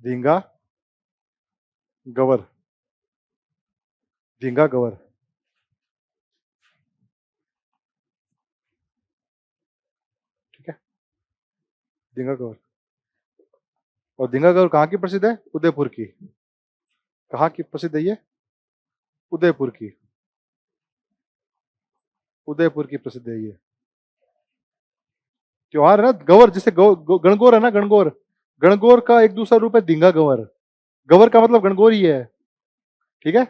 धींगा गवर। धींगा गवर। ठीक है, धींगा गवर। और धींगा गवर कहाँ की प्रसिद्ध है? उदयपुर की। कहाँ की प्रसिद्ध है ये? उदयपुर की। उदयपुर की प्रसिद्ध है ये त्योहार है ना। गवर जिसे गणगौर है ना, गणगौर। गणगौर का एक दूसरा रूप है धींगा गवर। गवर का मतलब गणगौर ही है। ठीक है,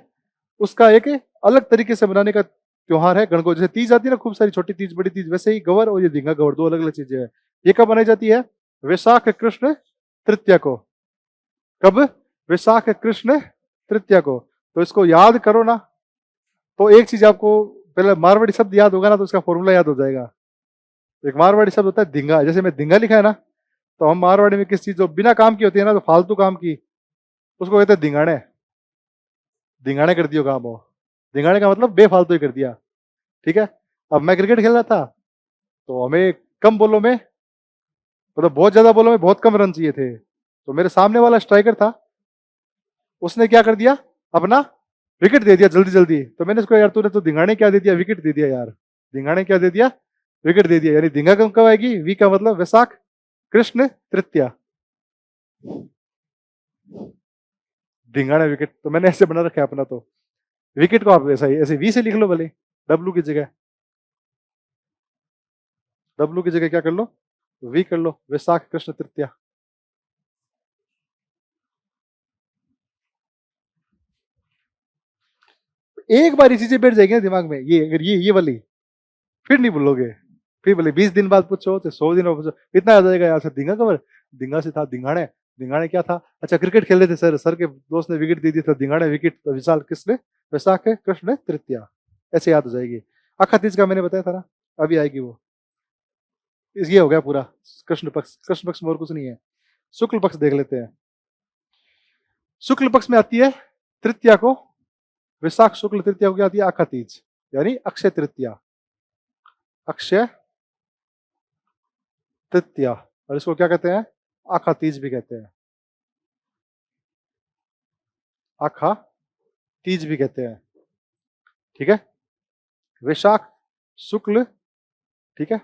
उसका एक अलग तरीके से मनाने का त्योहार है गणगौर। जैसे तीज आती है ना, खूब सारी छोटी तीज बड़ी तीज, वैसे ही गवर और ये धींगा गवर दो अलग अलग चीजें हैं। ये कब मनाई जाती है? वैशाख कृष्ण तृतीया को। कब? वैशाख कृष्ण तृतीया को। तो इसको याद करो ना, तो एक चीज आपको पहले मारवाड़ी शब्द याद होगा ना, तो उसका फॉर्मूला याद हो जाएगा। एक मारवाड़ी शब्द होता है धींगा। जैसे मैं धींगा लिखा है ना, तो हम मारवाड़ी में किस चीज जो बिना काम की होती है ना, तो फालतू काम की, उसको कहते हैं धिंगाणे। धिंगाणे कर दियो काम हो। धिंगाणे का मतलब बेफालतू ही कर दिया। ठीक है। अब मैं क्रिकेट खेल रहा था, तो हमें कम बॉलों में, मतलब बहुत ज्यादा बॉलों में बहुत कम रन चाहिए थे। तो मेरे सामने वाला स्ट्राइकर था, उसने क्या कर दिया, अपना विकेट दे दिया जल्दी जल्दी। तो मैंने उसको, यार तूने तो धिंगाणे क्या दे दिया, विकेट दे दिया यार। धिंगाणे क्या दे दिया, विकेट दे दिया। यानी धिंगा कब आएगी? वी का मतलब वैशाख कृष्ण तृतीया। धिंगाणे विकेट, तो मैंने ऐसे बना रखा है अपना। तो विकेट को आप ऐसा ही ऐसे वी से लिख लो भले, डब्लू की जगह। डब्लू की जगह क्या कर लो, वी कर लो, वैशाख कृष्ण तृतीया। एक बार ये चीजें बैठ जाएगी ना दिमाग में, ये अगर ये वाली, फिर नहीं भूलोगे। फिर बोले 20 दिन बाद पूछो, तो 100 दिन बाद पूछो, इतना आ जाएगा यार। सर धींगा कबर, धींगा से था धिंगाणे। धिंगाणे क्या था? अच्छा क्रिकेट खेल रहे थे सर, सर के दोस्त ने विकेट दे दी था, धिंगाणे विकेट। तो विशाल किसने? वैशाख कृष्ण तृतीया। ऐसे याद हो जाएगी। अखा तीज का मैंने बताया था ना, अभी आएगी वो। ये हो गया पूरा कृष्ण पक्ष। कृष्ण पक्ष में और कुछ नहीं है। शुक्ल पक्ष देख लेते हैं। शुक्ल पक्ष में आती है तृतीया को, वैशाख शुक्ल तृतीया को क्या आती है? अखा तीज, यानी अक्षय तृतीया। अक्षय तृतीया। और इसको क्या कहते हैं? आखा तीज भी कहते हैं। आखा तीज भी कहते हैं। ठीक है, वैशाख शुक्ल, ठीक है,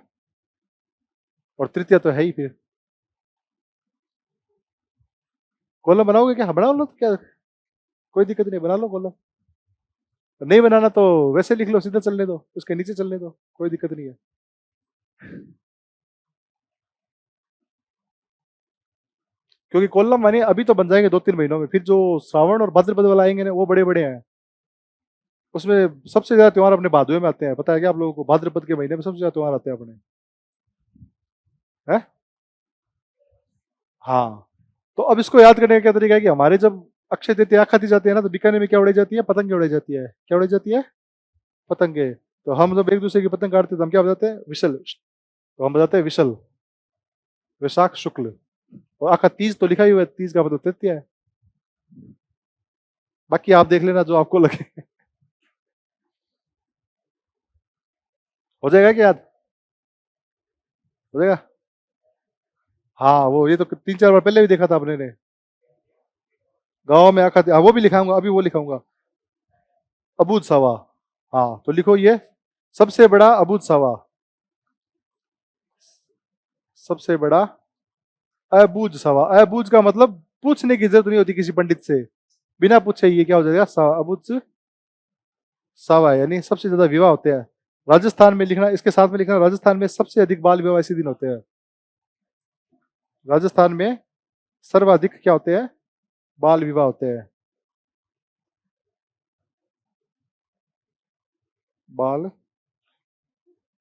और तृतीया तो है ही। फिर कॉलम बनाओगे क्या? बना लो, तो क्या, कोई दिक्कत नहीं, बना लो कॉलम। नहीं बनाना तो वैसे लिख लो, सीधा चलने दो, उसके नीचे चलने दो, कोई दिक्कत नहीं है। क्योंकि कॉलम माने अभी तो बन जाएंगे 2-3 महीनों में, फिर जो श्रावण और भाद्रपद वाला आएंगे ना, वो बड़े बड़े हैं। उसमें सबसे ज्यादा त्योहार अपने भादवे में आते हैं, पता है क्या आप लोगों को? भाद्रपद के महीने में सबसे ज्यादा त्योहार आते हैं अपने। है? हाँ। तो अब इसको याद करने का क्या तरीका है कि हमारे जब अक्षय तृतीया खाती जाती है ना, तो बीकानेर में क्या उड़ाई जाती है? पतंग उड़ाई जाती है। क्या उड़ाई जाती है? पतंगे। तो हम जब एक दूसरे की पतंग काटते हैं, तो हम क्या बजाते हैं? विशल। तो हम बजाते हैं विशल। वैशाख शुक्ल। और आखा तीज तो लिखा ही हुआ है, तीज का मतलब तृतीया है। बाकी आप देख लेना जो आपको लगे। हो जाएगा क्या याद? हो जाएगा। हाँ, वो ये तो 3-4 बार पहले भी देखा था अपने ने। गाँव में आखा, हाँ, वो भी लिखाऊंगा, अभी वो लिखाऊंगा। अबूझ सावा। हाँ, तो लिखो ये, सबसे बड़ा अबूझ सावा। सबसे बड़ा अबूझ सावा। अबूझ का मतलब पूछने की जरूरत नहीं होती किसी पंडित से, बिना पूछे ये क्या हो जाएगा? अबूझ सावा, यानी सबसे ज्यादा विवाह होते हैं राजस्थान में। लिखना इसके साथ में, लिखना राजस्थान में सबसे अधिक बाल विवाह इसी दिन होते हैं। राजस्थान में सर्वाधिक क्या होते हैं? बाल विवाह होते हैं। बाल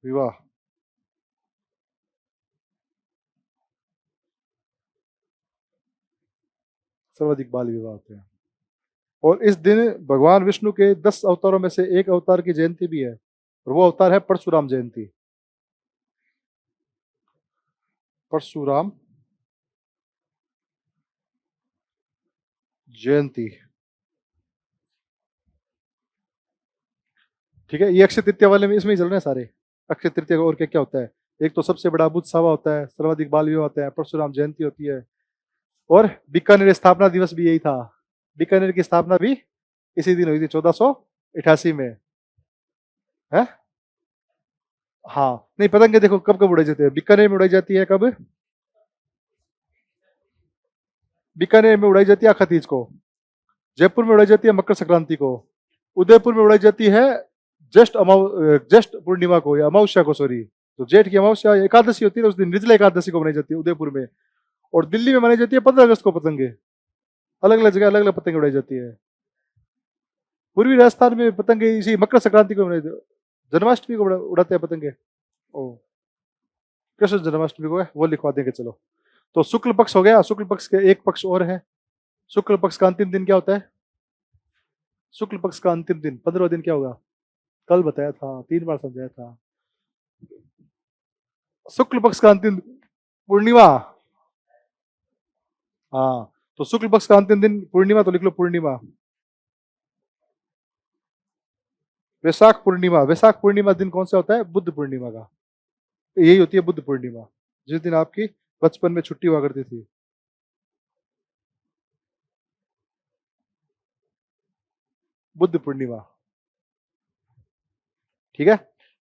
विवाह। सर्वाधिक बाल विवाह होते हैं। और इस दिन भगवान विष्णु के 10 अवतारों में से एक अवतार की जयंती भी है, और वो अवतार है परशुराम जयंती। परशुराम जयंती। ठीक है, ये अक्षय तृतीया वाले में इसमें ही चल रहे हैं सारे। अक्षय तृतीया और क्या क्या होता है? एक तो सबसे बड़ा बुद्ध सभा होता है, सर्वाधिक बाल विवाह होता है, परशुराम जयंती होती है, और बीकानेर स्थापना दिवस भी यही था। बीकानेर की स्थापना भी इसी दिन हुई थी, 1488 में। है हाँ, नहीं पतंगे देखो कब कब उड़ाई जाती है, बीकानेर में उड़ाई जाती है कब? बीकानेर में उड़ाई जाती है अखा तीज को, जयपुर में उड़ाई जाती है मकर संक्रांति को, उदयपुर में उड़ाई जाती है ज्येष्ठ पूर्णिमा को या अमावस्या को, सॉरी, तो जेठ की अमावस्या एकादशी होती है, उस दिन निर्जला एकादशी को मनाई जाती है उदयपुर में। और दिल्ली में मनाई जाती है 15 अगस्त को पतंगे। अलग अलग जगह अलग अलग पतंगे उड़ाई जाती है। पूर्वी राजस्थान में पतंगे इसी मकर संक्रांति को जन्माष्टमी को उड़ाते हैं पतंगे। ओ, कृष्ण जन्माष्टमी को है, वो लिखवा देंगे चलो। तो शुक्ल पक्ष हो गया, शुक्ल पक्ष के एक पक्ष और है। शुक्ल पक्ष का अंतिम दिन क्या होता है? शुक्ल पक्ष का अंतिम दिन 15वां दिन क्या होगा? कल बताया था, 3 बार समझाया था। शुक्ल पक्ष का अंतिम पूर्णिमा। हाँ, तो शुक्ल पक्ष का अंतिम दिन पूर्णिमा, तो लिख लो पूर्णिमा। वैशाख पूर्णिमा, वैशाख पूर्णिमा दिन कौन सा होता है? बुद्ध पूर्णिमा का। यही होती है बुद्ध पूर्णिमा, जिस दिन आपकी बचपन में छुट्टी हुआ करती थी। बुद्ध पूर्णिमा, ठीक है।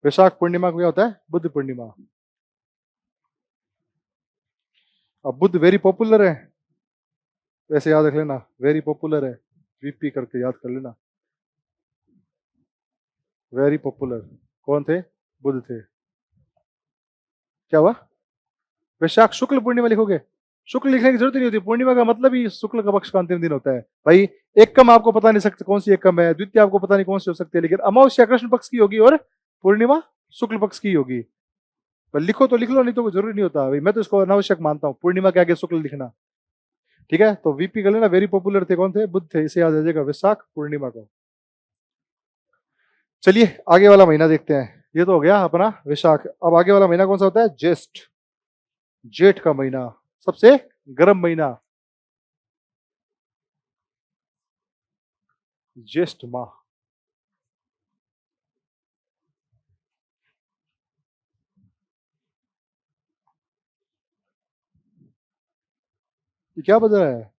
वैशाख पूर्णिमा को क्या होता है? बुद्ध पूर्णिमा। अब बुद्ध वेरी पॉपुलर है, वैसे याद रख लेना, वेरी पॉपुलर है, वीपी करके याद कर लेना। वेरी पॉपुलर कौन थे? बुद्ध थे। क्या हुआ? वैशाख शुक्ल पूर्णिमा लिखोगे? शुक्ल लिखने की जरूरत ही नहीं होती, पूर्णिमा का मतलब ही शुक्ल का पक्ष का अंतिम दिन होता है भाई। एकम आपको पता नहीं सकते कौन सी एकम है, द्वितीय आपको पता नहीं कौन सी हो सकती है, लेकिन अमावस्या कृष्ण पक्ष की होगी और पूर्णिमा शुक्ल पक्ष की होगी। पर लिखो तो लिख लो, नहीं तो जरूरी नहीं होता भाई, मैं तो इसको अनावश्यक मानता हूँ पूर्णिमा के आगे शुक्ल लिखना। ठीक है, तो वीपी कर लेना, वेरी पॉपुलर थे, कौन थे? बुद्ध थे, इसे याद आ जाएगा वैशाख पूर्णिमा को। चलिए आगे वाला महीना देखते हैं। ये तो हो गया अपना वैशाख। अब आगे वाला महीना कौन सा होता है? ज्येष्ठ, जेठ का महीना, सबसे गर्म महीना, ज्येष्ठ माह। ये क्या बज रहा है?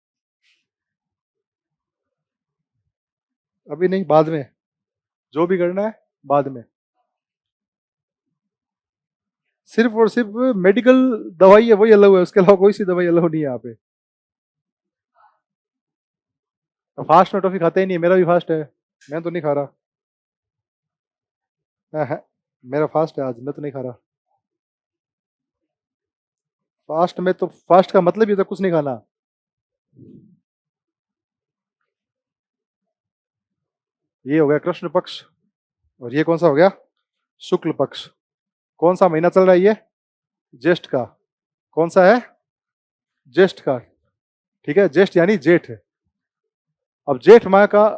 अभी नहीं, बाद में, जो भी करना है बाद में। सिर्फ और सिर्फ मेडिकल दवाई है वही अलग है, उसके अलावा कोई सी दवाई अलग नहीं है यहाँ पे। फास्ट में टॉफी खाते ही नहीं, मेरा भी फास्ट है, मैं तो नहीं खा रहा। मेरा फास्ट है आज, मैं तो नहीं खा रहा। फास्ट में तो, फास्ट का मतलब ही था कुछ नहीं खाना। ये हो गया कृष्ण पक्ष, और ये कौन सा हो गया? शुक्ल पक्ष। कौन सा महीना चल रहा है ये? ज्येष्ठ का। कौन सा है? ज्येष्ठ का, ठीक है, ज्येष्ठ यानी जेठ। अब जेठ माह का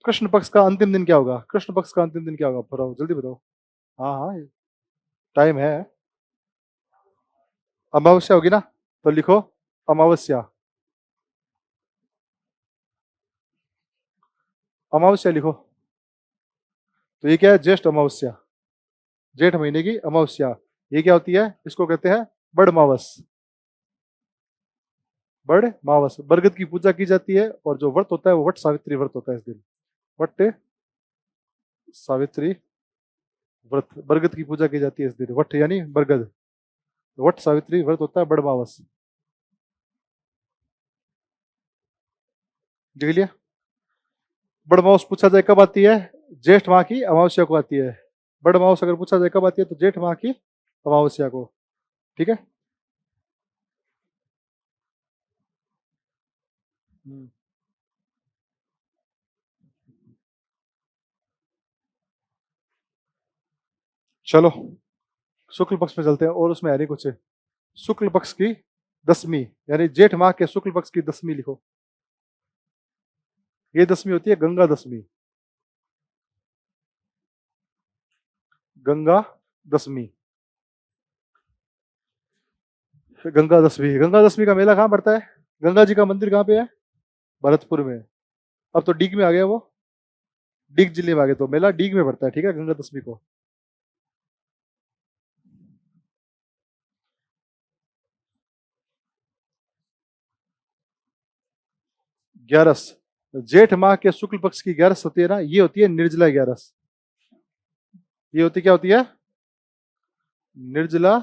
कृष्ण पक्ष का अंतिम दिन क्या होगा? कृष्ण पक्ष का अंतिम दिन क्या होगा? बताओ जल्दी बताओ। हाँ हाँ, टाइम है। अमावस्या होगी ना, तो लिखो अमावस्या। अमावस्या लिखो। तो ये क्या है? ज्येष्ठ अमावस्या, जेठ महीने की अमावस्या। ये क्या होती है? इसको कहते हैं बड़ मावस। बड़ मावस, बरगद की पूजा की जाती है, और जो व्रत होता है वो वट सावित्री व्रत होता है इस दिन। वट सावित्री व्रत, बरगद की पूजा की जाती है इस दिन, वट यानी बरगद, वट सावित्री व्रत होता है बड़ मावस। देख लिया? बड़ मावस पूछा जाए कब आती है? जेठ माह की अमावस्या को आती है। बड़ मावस अगर पूछा जाए कब आती है, तो जेठ माह की अमावस्या को। ठीक है। हम्म, चलो शुक्ल पक्ष में चलते हैं, और उसमें है नहीं कुछ। शुक्ल पक्ष की दसवीं, यानी जेठ माह के शुक्ल पक्ष की दसवीं लिखो। ये दसवीं होती है गंगा दशमी। गंगा दशमी, गंगा दशमी। गंगा दशमी का मेला कहाँ पड़ता है? गंगा जी का मंदिर कहाँ पे है? भरतपुर में। अब तो डीग में आ गया वो। डीग जिले में आ गए, तो मेला डीग में पड़ता है, ठीक है, गंगा दशमी को। ग्यारस, जेठ माह के शुक्ल पक्ष की ग्यारस होती है ना, ये होती है निर्जला ग्यारस। ये होती क्या होती है? निर्जला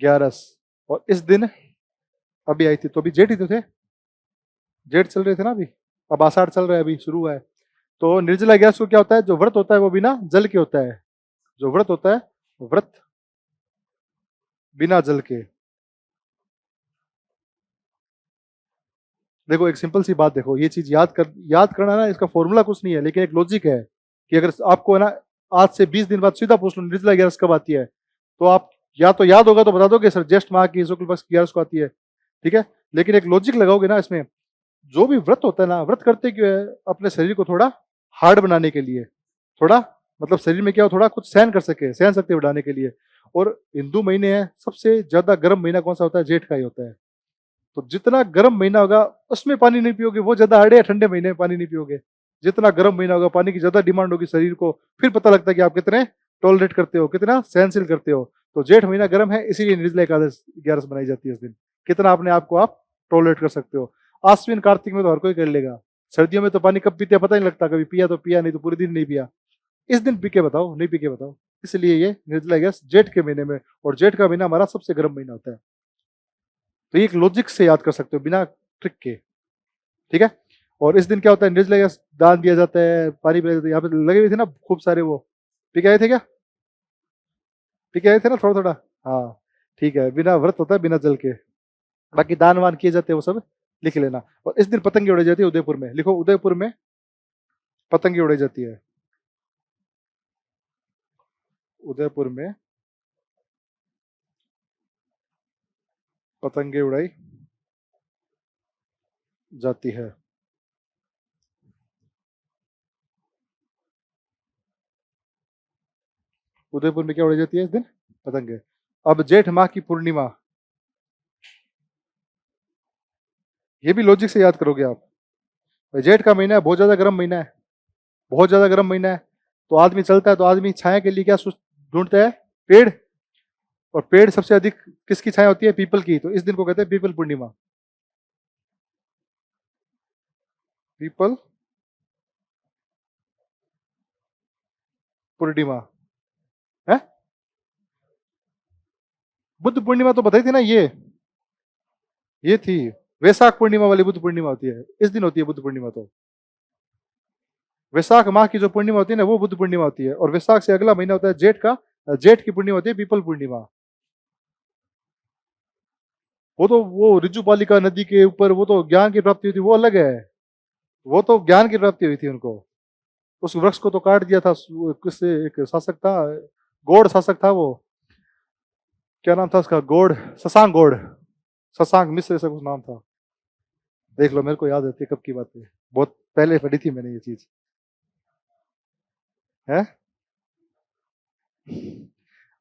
ग्यारस। और इस दिन अभी आई थी, तो अभी जेठ ही तो थे, जेठ चल रहे थे ना अभी, अब आषाढ़ चल रहा है, अभी शुरू हुआ है। तो निर्जला ग्यारस को क्या होता है, जो व्रत होता है वो बिना जल के होता है। जो व्रत होता है, व्रत बिना जल के। देखो एक सिंपल सी बात, देखो ये चीज याद करना ना, इसका फॉर्मूला कुछ नहीं है, लेकिन एक लॉजिक है कि अगर आपको है ना आज से 20 दिन बाद सीधा पूछ लो निर्जला ग्यारस कब आती है, तो आप या तो याद होगा तो बता दोगे सर ज्येष्ठ माह की शुक्ल पक्ष की ग्यारस को आती है, ठीक है। लेकिन एक लॉजिक लगाओगे ना इसमें, जो भी व्रत होता है ना, व्रत करते क्यों है? अपने शरीर को थोड़ा हार्ड बनाने के लिए, थोड़ा मतलब शरीर में क्या हो, थोड़ा कुछ सहन कर सके, सहन शक्ति बढ़ाने के लिए। और हिंदू महीने हैं, सबसे ज्यादा गर्म महीना कौन सा होता है? जेठ का ही होता है। तो जितना गर्म महीना होगा उसमें पानी नहीं पियोगे, वो ज्यादा हार्ड है, ठंडे महीने में पानी नहीं पियोगे। जितना गर्म महीना होगा पानी की ज्यादा डिमांड होगी शरीर को, फिर पता लगता है कि आप कितने टॉलरेट करते हो, कितना सहनशील करते हो। तो जेठ महीना गर्म है, इसीलिए निर्जला एकादश ग्यारस बनाई जाती है इस दिन। कितना अपने आप को आप टॉलरेट कर सकते हो। आश्विन कार्तिक में तो हर कोई कर लेगा, सर्दियों में तो पानी कब पीते हैं पता नहीं लगता, कभी पिया तो पिया, नहीं तो पूरे दिन नहीं पिया। इस दिन पी के बताओ, नहीं पी के बताओ। इसलिए ये निर्जला गैस जेठ के महीने में, और जेठ का महीना हमारा सबसे गर्म महीना होता है। तो ये एक लॉजिक से याद कर सकते हो, बिना ट्रिक के, ठीक है। और इस दिन क्या होता है, निर्जला गैस दान दिया जाता है, पानी पिलाया जाता है। यहाँ पे लगे हुए थे ना खूब सारे, वो पी के आए थे क्या? पी के आए थे ना थोड़ा थोड़ा? हाँ ठीक है, बिना व्रत होता है, बिना जल के। बाकी दान वान किए जाते हैं वो सब लिख लेना। और इस दिन पतंगे उड़ाई जाती है उदयपुर में, लिखो उदयपुर में पतंगे उड़ाई जाती है। उदयपुर में पतंगे उड़ाई जाती है। उदयपुर में क्या उड़ाई जाती है इस दिन? पतंगे। अब जेठ माह की पूर्णिमा, ये भी लॉजिक से याद करोगे आप। भाई जेठ का महीना है, बहुत ज्यादा गर्म महीना है, बहुत ज्यादा गर्म महीना है। तो आदमी चलता है तो आदमी छाया के लिए क्या ढूंढता है? पेड़। और पेड़ सबसे अधिक किसकी छाया होती है? पीपल की। तो इस दिन को कहते हैं पीपल पूर्णिमा। पीपल पूर्णिमा है। बुद्ध पूर्णिमा तो बताई थी ना ये थी वैशाख पूर्णिमा वाली बुद्ध पूर्णिमा होती है, इस दिन होती है बुद्ध पूर्णिमा। तो वैशाख माह की जो पूर्णिमा होती है ना, वो बुद्ध पूर्णिमा होती है। और वैशाख से अगला महीना होता है जेठ का, जेठ की पूर्णिमा होती है पीपल पूर्णिमा। वो तो वो रिजु बालिका नदी के ऊपर, वो तो ज्ञान की प्राप्ति हुई थी, वो अलग है। वो तो ज्ञान की प्राप्ति हुई थी उनको। उस वृक्ष को तो काट दिया था, किससे? एक शासक था, गौड़ शासक था वो, क्या नाम था उसका? गौड़, शशांक गौड़, शशांक मिश्र ऐसा कुछ नाम था। देख लो, मेरे को याद रहती है कब की बात है, बहुत पहले पढ़ी थी मैंने ये चीज, है।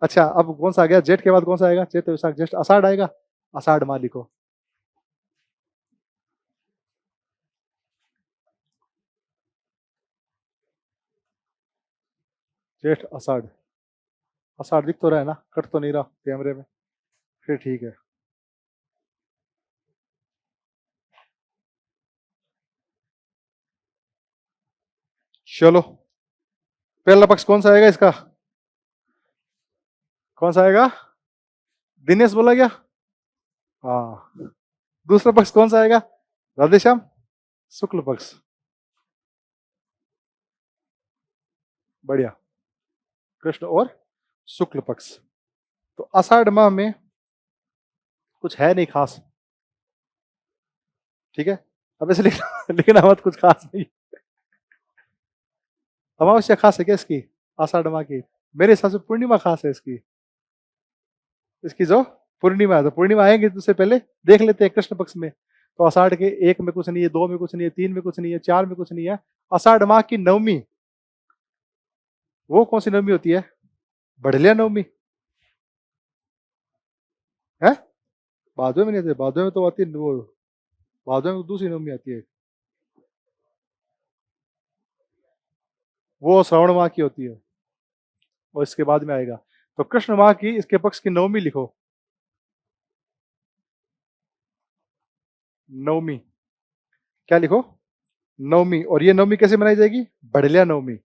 अच्छा अब कौन सा आ गया? जेठ के बाद कौन सा आएगा? चैत्र वैशाख ज्येष्ठ आषाढ़ आएगा। आषाढ़ माह लिखो। जेठ आषाढ़। आषाढ़ दिख तो रहा है ना, कट तो नहीं रहा कैमरे में, फिर ठीक है। चलो, पहला पक्ष कौन सा आएगा इसका? कौन सा आएगा? दिनेश बोला क्या? हाँ। दूसरा पक्ष कौन सा आएगा? राधेश्याम, शुक्ल पक्ष। बढ़िया, कृष्ण और शुक्ल पक्ष। तो आषाढ़ माह में कुछ है नहीं खास, ठीक है। अब ऐसे लिखना लिखना मत, कुछ खास नहीं। अमावस्या खास है क्या इसकी? आषाढ़ माह की मेरे हिसाब से पूर्णिमा खास है इसकी। इसकी जो पूर्णिमा है, तो पूर्णिमा आएंगे तो उससे पहले देख लेते हैं कृष्ण पक्ष में। तो आषाढ़ के एक में कुछ नहीं है, दो में कुछ नहीं है, तीन में कुछ नहीं है, चार में कुछ नहीं है। आषाढ़ माह की नवमी, वो कौन सी नवमी होती है? बढ़लिया नवमी है। भादवे में नहीं आती, भादवे में तो आती है वो, भादवे में दूसरी नवमी आती है। वो श्रावण माह की होती है, और इसके बाद में आएगा। तो कृष्ण माह की इसके पक्ष की नवमी लिखो, नवमी। क्या लिखो? नवमी। और ये नवमी कैसे मनाई जाएगी? बढ़लिया नवमी।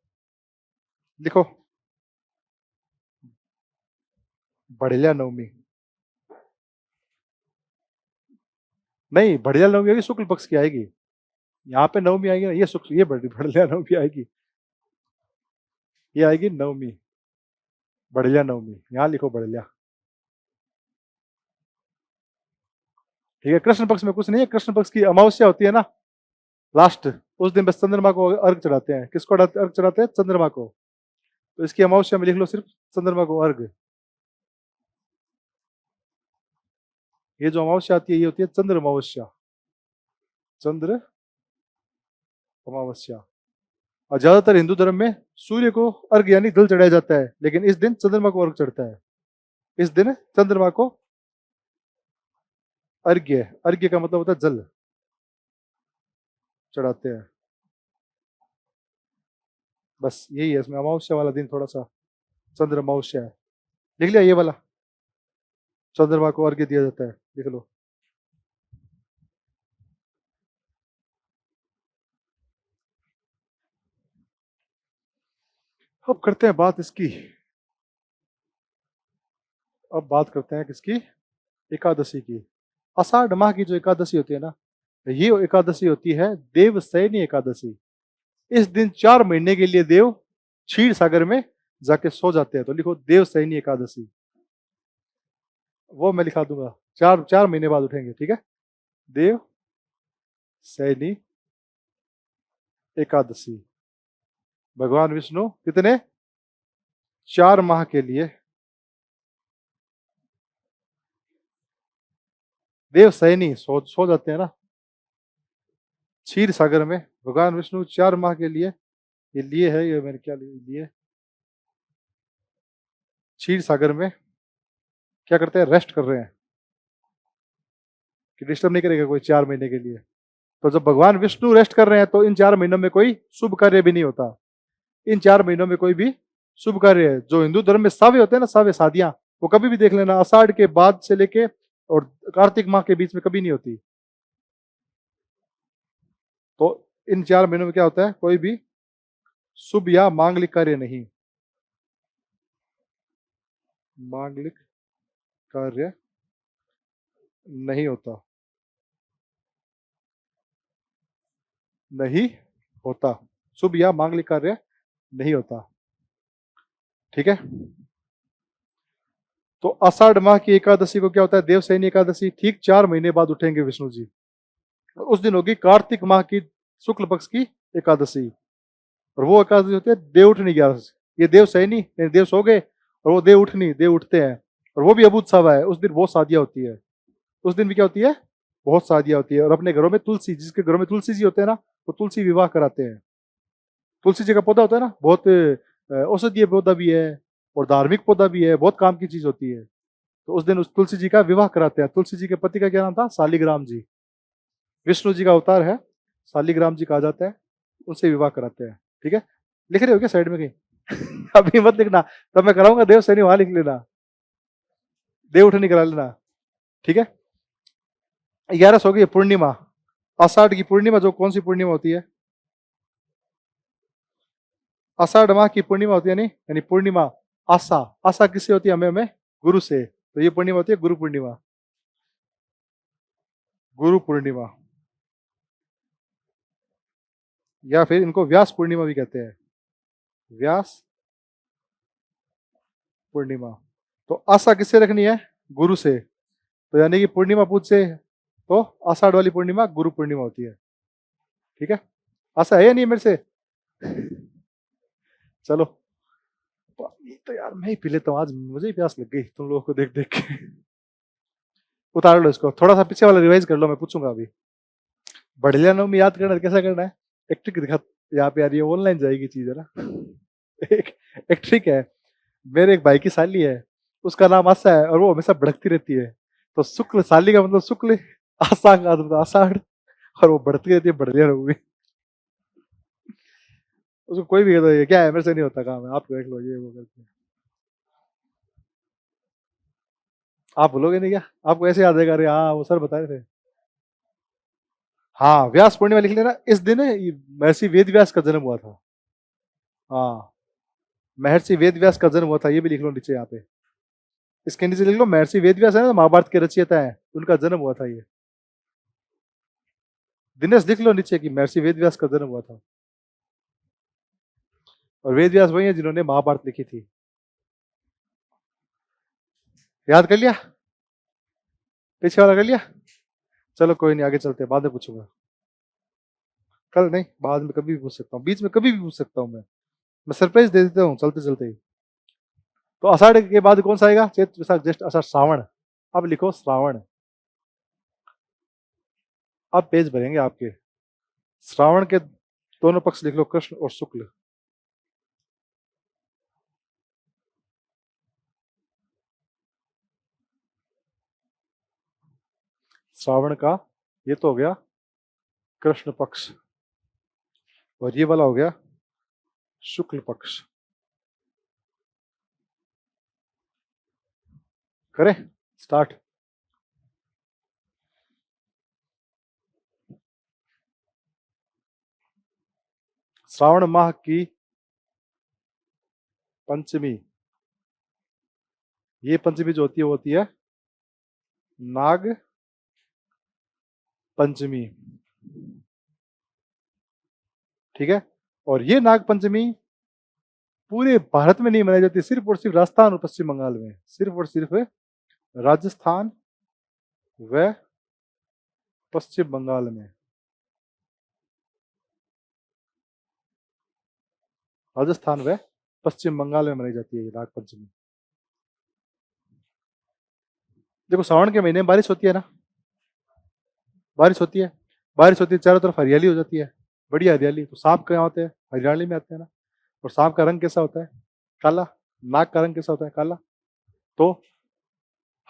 लिखो, बढ़लिया नवमी। नहीं, बढ़िया नवमी आएगी, शुक्ल पक्ष की आएगी। यहाँ पे नवमी आएगी ना, ये शुक्ल, ये बढ़िया नवमी आएगी, ये आएगी नवमी, बढ़िया नवमी। यहाँ लिखो बढ़िया। ठीक है, कृष्ण पक्ष में कुछ नहीं है। कृष्ण पक्ष की अमावस्या होती है ना, लास्ट, उस दिन बस चंद्रमा को अर्घ चढ़ाते हैं। किसको अर्घ चढ़ाते हैं? चंद्रमा को। तो इसकी अमावस्या में लिख लो सिर्फ चंद्रमा को अर्घ। ये जो अमावस्या आती है ये होती है चंद्र अमावस्या, चंद्र अमावस्या। और ज्यादातर हिंदू धर्म में सूर्य को अर्घ यानी जल चढ़ाया जाता है, लेकिन इस दिन चंद्रमा को अर्घ चढ़ता है। इस दिन चंद्रमा को अर्घ्य, अर्घ्य का मतलब होता है जल चढ़ाते हैं। बस यही है इसमें, अमावस्या वाला दिन थोड़ा सा चंद्र अमावस्या है। लिख लिया ये वाला, चंद्रमा को अर्घ्य दिया जाता है, लिख लो। अब करते हैं बात इसकी, अब बात करते हैं किसकी? एकादशी की। आषाढ़ माह की जो एकादशी होती है ना, ये एकादशी होती है देवशयनी एकादशी। इस दिन 4 महीने के लिए देव क्षीर सागर में जाके सो जाते हैं। तो लिखो देवशयनी एकादशी, वो मैं लिखा दूंगा, 4 महीने बाद उठेंगे। ठीक है, देव शयनी एकादशी। भगवान विष्णु कितने? 4 माह के लिए देव शयनी सो जाते हैं ना क्षीर सागर में। भगवान विष्णु 4 माह के लिए, ये लिए है, ये मैंने क्या लिए, क्षीर सागर में क्या करते हैं? रेस्ट कर रहे हैं, कि डिस्टर्ब नहीं करेगा कोई 4 महीने के लिए। तो जब भगवान विष्णु रेस्ट कर रहे हैं तो इन 4 महीनों में कोई शुभ कार्य भी नहीं होता। इन 4 महीनों में कोई भी शुभ कार्य है, जो हिंदू धर्म में सावे होते हैं ना, सावे शादियां, वो कभी भी देख लेना, आषाढ़ के बाद से लेके और कार्तिक माह के बीच में कभी नहीं होती। तो इन 4 महीनों में क्या होता है? कोई भी शुभ या मांगलिक कार्य नहीं, मांगलिक कार्य नहीं होता, नहीं होता, शुभ या मांगलिक कार्य नहीं होता। ठीक है, तो आषाढ़ माह की एकादशी को क्या होता है? देवशयनी एकादशी। ठीक 4 महीने बाद उठेंगे विष्णु जी, उस दिन होगी कार्तिक माह की शुक्ल पक्ष की एकादशी। और वो एकादशी होती है देवउठनी 11। ये देवशयनी, देव सो गए और वो देव उठनी, देव उठते हैं। और वो भी अबूझ सवा है, उस दिन बहुत शादियां होती है। उस दिन भी क्या होती है? बहुत शादियां होती है। और अपने घरों में तुलसी, जिसके घरों में तुलसी जी होते हैं ना, वो तुलसी विवाह कराते हैं। तुलसी जी का पौधा होता है ना, बहुत औषधीय पौधा भी है और धार्मिक पौधा भी है, बहुत काम की चीज होती है। तो उस दिन उस तुलसी जी का विवाह कराते हैं। तुलसी जी के पति का क्या नाम था? शालिग्राम जी। विष्णु जी का अवतार है, शालिग्राम जी कहा जाता है। उनसे विवाह कराते हैं। ठीक है, लिख रहे हो क्या साइड में कहीं? अभी मत लिखना, तब मैं कराऊंगा देव शनि, वहां लिख लेना, देव उठनी करा लेना। ठीक है, 11 हो गई पूर्णिमा। आषाढ़ की पूर्णिमा, जो कौन सी पूर्णिमा होती है? आषाढ़ माह की पूर्णिमा होती है नहीं, यानी पूर्णिमा। आशा, आशा किससे होती है? हमें हमें गुरु से। तो ये पूर्णिमा होती है गुरु पूर्णिमा, गुरु पूर्णिमा, या फिर इनको व्यास पूर्णिमा भी कहते हैं, व्यास पूर्णिमा। तो आशा किससे रखनी है? गुरु से। तो यानी कि पूर्णिमा पूज से, तो आषाढ़ वाली पूर्णिमा गुरु पूर्णिमा होती है। ठीक है, आशा है या नहीं मेरे से? चलो, पानी तो यार मैं ही पी लेता हूँ, आज मुझे ही प्यास लग गई तुम लोगों को देख देख के। उतार लो इसको, थोड़ा सा पीछे वाला रिवाइज कर लो, मैं पूछूंगा अभी। बढ़िया नाम याद करना है, कैसा करना है? एक ट्रिक दिखा, यहाँ पे आ रही है, ऑनलाइन जाएगी चीज है ना। एक एक ट्रिक है। मेरे एक भाई की साली है, उसका नाम आशा है, और वो हमेशा भड़कती रहती है। तो शुक्ल, साली का मतलब शुक्ल, आशा का मतलब आषाढ़, और वो बढ़ती रहती है बढ़िया रहूंगी। उसको कोई भी कहता है ये क्या है, मेरे से नहीं होता काम है, आप देख लो ये वो करके। आप बोलोगे नहीं क्या? आपको ऐसे याद आएगा, अरे हाँ वो सर बताए थे। हाँ, व्यास पूर्णिमा लिख लेना। इस दिन ये महर्षि वेद व्यास का जन्म हुआ था। हाँ, महर्षि वेद व्यास का जन्म हुआ था, ये भी लिख लो नीचे यहाँ पे। इसके नीचे लिख लो महर्षि वेद व्यास है ना, महाभारत के रचयिता है, उनका जन्म हुआ था ये। दिनेश लिख लो नीचे कि महर्षि वेद व्यास का जन्म हुआ था। और वेद व्यास वही है जिन्होंने महाभारत लिखी थी। याद कर लिया? पीछे वाला कर लिया? चलो कोई नहीं, आगे चलते हैं, बाद में पूछूंगा। कल नहीं, बाद में कभी भी पूछ सकता हूँ, बीच में कभी भी पूछ सकता हूँ मैं सरप्राइज दे देता हूँ चलते चलते ही। तो आषाढ़ के बाद कौन सा आएगा? चैत वैशाख ज्येष्ठ आषाढ़ श्रावण। अब लिखो श्रावण। अब पेज भरेंगे आपके। श्रावण के दोनों पक्ष लिख लो, कृष्ण और शुक्ल। श्रावण का ये तो हो गया कृष्ण पक्ष, और ये वाला हो गया शुक्ल पक्ष। करें स्टार्ट? श्रावण माह की पंचमी, ये पंचमी जो होती है वो होती है नाग पंचमी। ठीक है, और ये नाग पंचमी पूरे भारत में नहीं मनाई जाती, सिर्फ और सिर्फ राजस्थान और पश्चिम बंगाल में, सिर्फ और सिर्फ राजस्थान व पश्चिम बंगाल में। राजस्थान व पश्चिम बंगाल में मनाई जाती है ये नाग पंचमी। देखो श्रावण के महीने में बारिश होती है ना, बारिश होती है, बारिश होती है, चारों तरफ हरियाली हो जाती है, बढ़िया हरियाली। तो सांप कहाँ होते हैं? हरियाली में आते हैं ना। और सांप का रंग कैसा होता है? काला। नाग का रंग कैसा होता है? काला। तो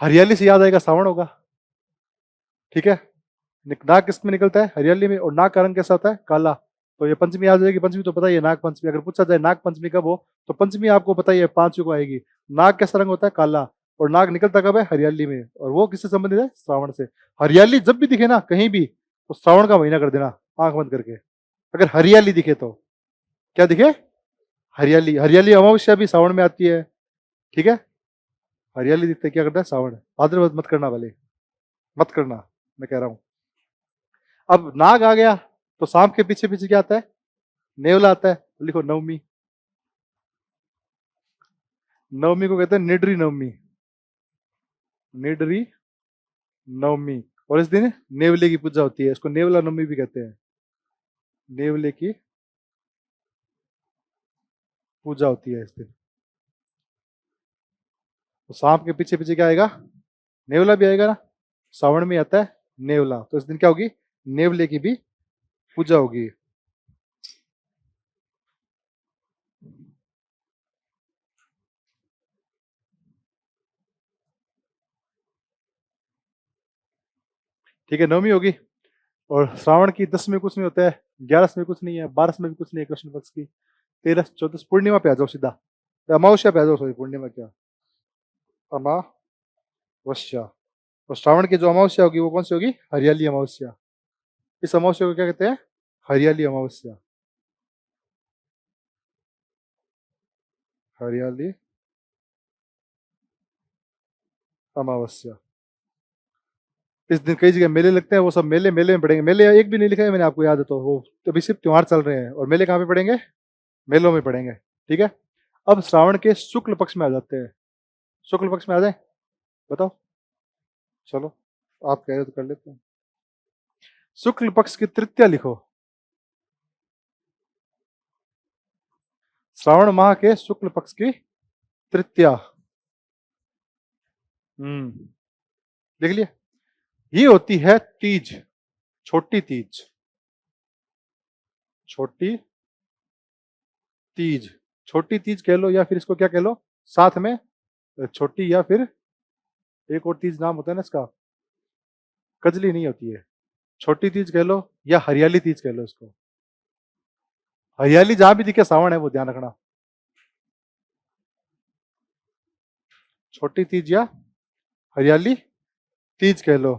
हरियाली से याद आएगा श्रावण होगा। ठीक है, नाग किस में निकलता है? हरियाली में। और नाग का रंग कैसा होता है? काला। तो ये पंचमी आ जाएगी। पंचमी तो पता ही है, नाग पंचमी। अगर पूछा जाए नाग पंचमी कब हो, तो पंचमी आपको पता ही है, 5 को आएगी। नाग कैसा रंग होता है? काला। और नाग निकलता कब है? हरियाली में। और वो किससे संबंधित है? श्रावण से। हरियाली जब भी दिखे ना कहीं भी, तो श्रावण का महीना कर देना आंख बंद करके। अगर हरियाली दिखे तो क्या दिखे? हरियाली। हरियाली अमावस्या भी श्रावण में आती है। ठीक है, हरियाली दिखते क्या करता है? श्रावण। भाद्रपद मत करना वाले, मत करना, मैं कह रहा हूं। अब नाग आ गया तो सांप के पीछे पीछे क्या आता है? नेवला आता है। तो लिखो नवमी। नवमी को कहते हैं निडरी नवमी। निडरी नवमी। और इस दिन नेवले की पूजा होती है, इसको नेवला नवमी भी कहते हैं। नेवले की पूजा होती है इस दिन। तो सांप के पीछे पीछे क्या आएगा? नेवला भी आएगा ना। श्रावण में आता है नेवला, तो इस दिन क्या होगी? नेवले की भी पूजा होगी। ठीक है, नवमी होगी। और श्रावण की 10 में कुछ नहीं होता है, 11 में कुछ नहीं है, 12 में भी कुछ नहीं है कृष्ण पक्ष की। 13, 14 पूर्णिमा पे आ जाओ सीधा, अमावस्या पे आ जाओ, सॉरी पूर्णिमा क्या, अमावस्या। और श्रावण की जो अमावस्या होगी वो कौन सी होगी? हरियाली अमावस्या। इस अमावस्या को क्या कहते हैं? हरियाली अमावस्या। हरियाली अमावस्या। इस दिन कई जगह मेले लगते हैं, वो सब मेले मेले में पड़ेंगे। मेले एक भी नहीं लिखा है मैंने, आपको याद है तो। वो तो अभी सिर्फ त्योहार चल रहे हैं, और मेले कहाँ पे पड़ेंगे? मेलों में पड़ेंगे। ठीक है, अब श्रावण के शुक्ल पक्ष में आ जाते हैं। शुक्ल पक्ष में आ जाए, बताओ। चलो, आप कह रहे हो तो कर लेते हैं। शुक्ल पक्ष की तृतीया लिखो। श्रावण माह के शुक्ल पक्ष की तृतीया। देख लिया? ये होती है तीज, छोटी तीज। छोटी तीज, छोटी तीज कह लो, या फिर इसको क्या कह लो साथ में, छोटी, या फिर एक और तीज नाम होता है ना इसका, कजली नहीं होती है, छोटी तीज कह लो या हरियाली तीज कह लो इसको। हरियाली जहां भी दिखे सावन है, वो ध्यान रखना। छोटी तीज या हरियाली तीज कह लो।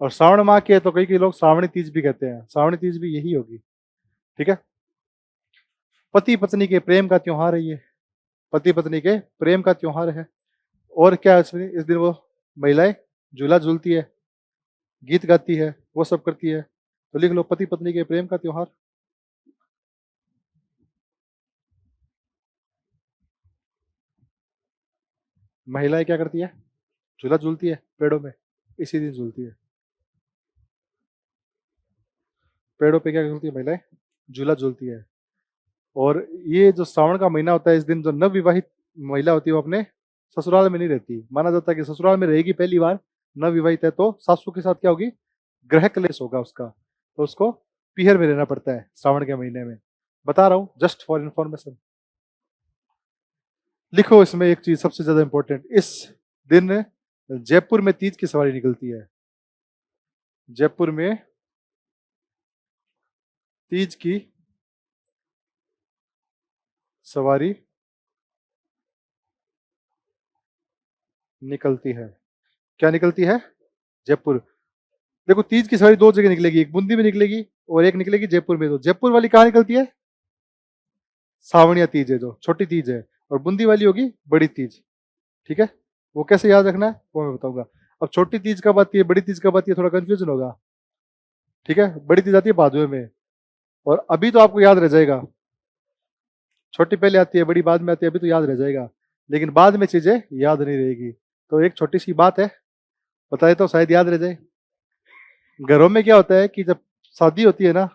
और श्रावण माह की है तो कई कई लोग श्रावणी तीज भी कहते हैं, श्रावणी तीज भी यही होगी। ठीक है। पति पत्नी के प्रेम का त्योहार है ये, पति पत्नी के प्रेम का त्योहार है। और क्या इस दिन वो महिलाएं झूला झूलती है, गीत गाती है, वो सब करती है। तो लिख लो पति पत्नी के प्रेम का त्योहार। महिलाएं क्या करती है? झूला झूलती है पेड़ों में, इसी दिन झूलती है। पेड़ों पे क्या करती है महिलाएं? झूला झूलती है। और ये जो श्रावण का महीना होता है, इस दिन जो नवविवाहित महिला होती है वो अपने ससुराल में नहीं रहती। माना जाता है कि ससुराल में रहेगी पहली बार, नवविवाहित है तो सासू के साथ क्या होगी? ग्रह क्लेश होगा उसका, तो उसको पीहर में रहना पड़ता है श्रावण के महीने में। बता रहा हूं जस्ट फॉर इंफॉर्मेशन। लिखो इसमें एक चीज सबसे ज्यादा इंपॉर्टेंट, इस दिन जयपुर में तीज की सवारी निकलती है। जयपुर में तीज की सवारी निकलती है। क्या निकलती है? जयपुर। देखो तीज की सवारी दो जगह निकलेगी, एक बूंदी में निकलेगी और एक निकलेगी जयपुर में। तो जयपुर वाली कहाँ निकलती है? सावनिया तीज है जो छोटी तीज है, और बूंदी वाली होगी बड़ी तीज। ठीक है। वो कैसे याद रखना है वो मैं बताऊंगा। अब छोटी तीज कब आती है, बड़ी तीज कब आती है, थोड़ा कंफ्यूजन होगा। ठीक है। बड़ी तीज आती है भादवे में, और अभी तो आपको याद रह जाएगा। छोटी पहले आती है, बड़ी बाद में आती है, अभी तो याद रह जाएगा। लेकिन बाद में चीजें याद नहीं रहेगी। तो एक छोटी सी बात है, बताए तो शायद याद रह जाए। घरों में क्या होता है कि जब शादी होती है ना,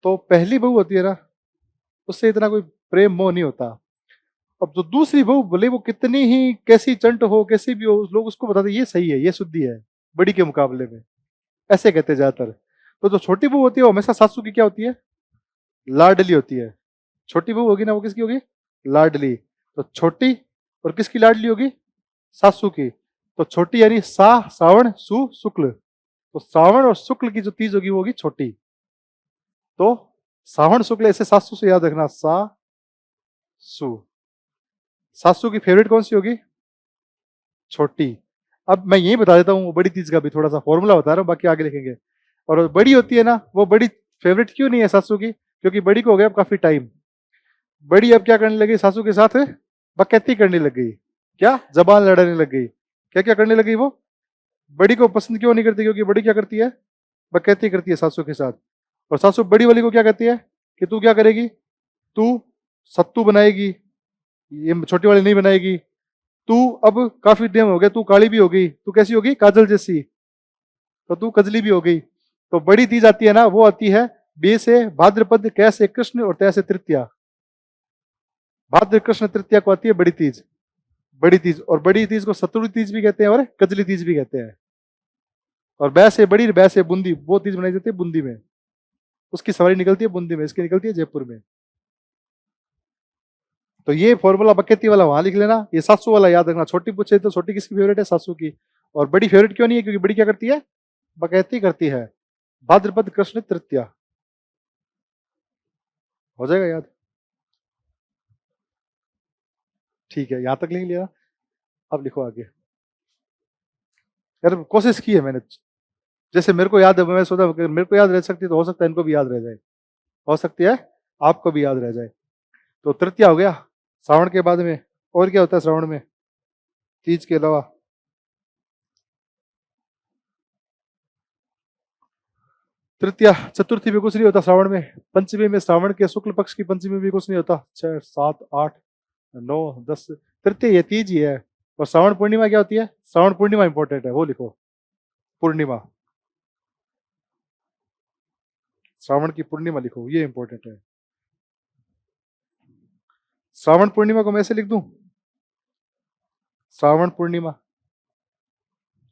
तो पहली बहू होती है ना, उससे इतना कोई प्रेम मोह नहीं होता। अब जो दूसरी बहू, भले वो कितनी ही कैसी चंट हो, कैसी भी हो, लोग उसको बताते ये सही है, ये शुद्धि है बड़ी के मुकाबले में, ऐसे कहते हैं ज्यादातर। तो जो छोटी बहू होती है वो हमेशा सासू की क्या होती है? लाडली होती है। छोटी बहू होगी ना, वो किसकी होगी? लाडली। तो छोटी और किसकी लाडली होगी? सासू की। तो छोटी यानी सा, सावण, सु, शुक्ल। तो सावण और शुक्ल की जो तीज होगी वो होगी छोटी। तो सावण शुक्ल ऐसे सासू से याद रखना, सा सु। सासू की फेवरेट कौन सी होगी? छोटी। अब मैं यही बता देता हूँ बड़ी तीज का भी थोड़ा सा फॉर्मूला बता रहा हूँ, बाकी आगे लिखेंगे। और बड़ी होती है ना, वो बड़ी फेवरेट क्यों नहीं है सासू की? क्योंकि बड़ी को हो गया अब काफी टाइम। बड़ी अब क्या करने लगी? सासू के साथ बकैती करने लग गई। क्या? जबान लड़ाने लग गई। क्या क्या करने लगी वो? बड़ी को पसंद क्यों नहीं करती? क्योंकि बड़ी क्या करती है? बकैती करती है सासू के साथ। और सासू बड़ी वाली को क्या कहती है कि तू क्या करेगी? तू सत्तू बनाएगी, ये छोटी वाली नहीं बनाएगी। तू अब काफी दिन हो गया, तू काली भी हो गई, तू कैसी होगी? काजल जैसी, तो तू कजली भी हो गई। तो बड़ी तीज आती है ना, वो आती है बे से भाद्रपद, कै से कृष्ण और तय से तृतीया। भाद्र कृष्ण तृतीया को आती है बड़ी तीज। बड़ी तीज, और बड़ी तीज को सतुड़ी तीज भी कहते हैं और कजली तीज भी कहते हैं। और बै से बड़ी, बै से बूंदी, वो तीज मनाई जाती है बूंदी में। उसकी सवारी निकलती है बूंदी में, इसकी निकलती है जयपुर में। तो ये फॉर्मूला बकेती वाला वहां लिख लेना, ये सासू वाला याद रखना। छोटी पूछे तो छोटी किसकी फेवरेट है? सासू की। और बड़ी फेवरेट क्यों नहीं है? क्योंकि बड़ी क्या करती है? बकैती करती है। भाद्रपद कृष्ण तृतीया। हो जाएगा याद? ठीक है, यहां तक लिख लिया। अब लिखो आगे। यार कोशिश की है मैंने, जैसे मेरे को याद है, मैं सोचा मेरे को याद रह सकती है तो हो सकता है इनको भी याद रह जाए, हो सकती है आपको भी याद रह जाए। तो तृतीया हो गया श्रावण के बाद में। और क्या होता है श्रावण में तीज के अलावा? तृतीया, चतुर्थी भी कुछ नहीं होता श्रावण में। पंचमी में, श्रावण के शुक्ल पक्ष की पंचमी में भी कुछ नहीं होता। 6, 7, 8, 9, 10। तृतीय ये तीज ही है। और श्रावण पूर्णिमा क्या होती है? श्रावण पूर्णिमा इंपॉर्टेंट है, वो लिखो। पूर्णिमा, श्रावण की पूर्णिमा लिखो, ये इंपॉर्टेंट है। श्रावण पूर्णिमा को मैं ऐसे लिख दूं, श्रावण पूर्णिमा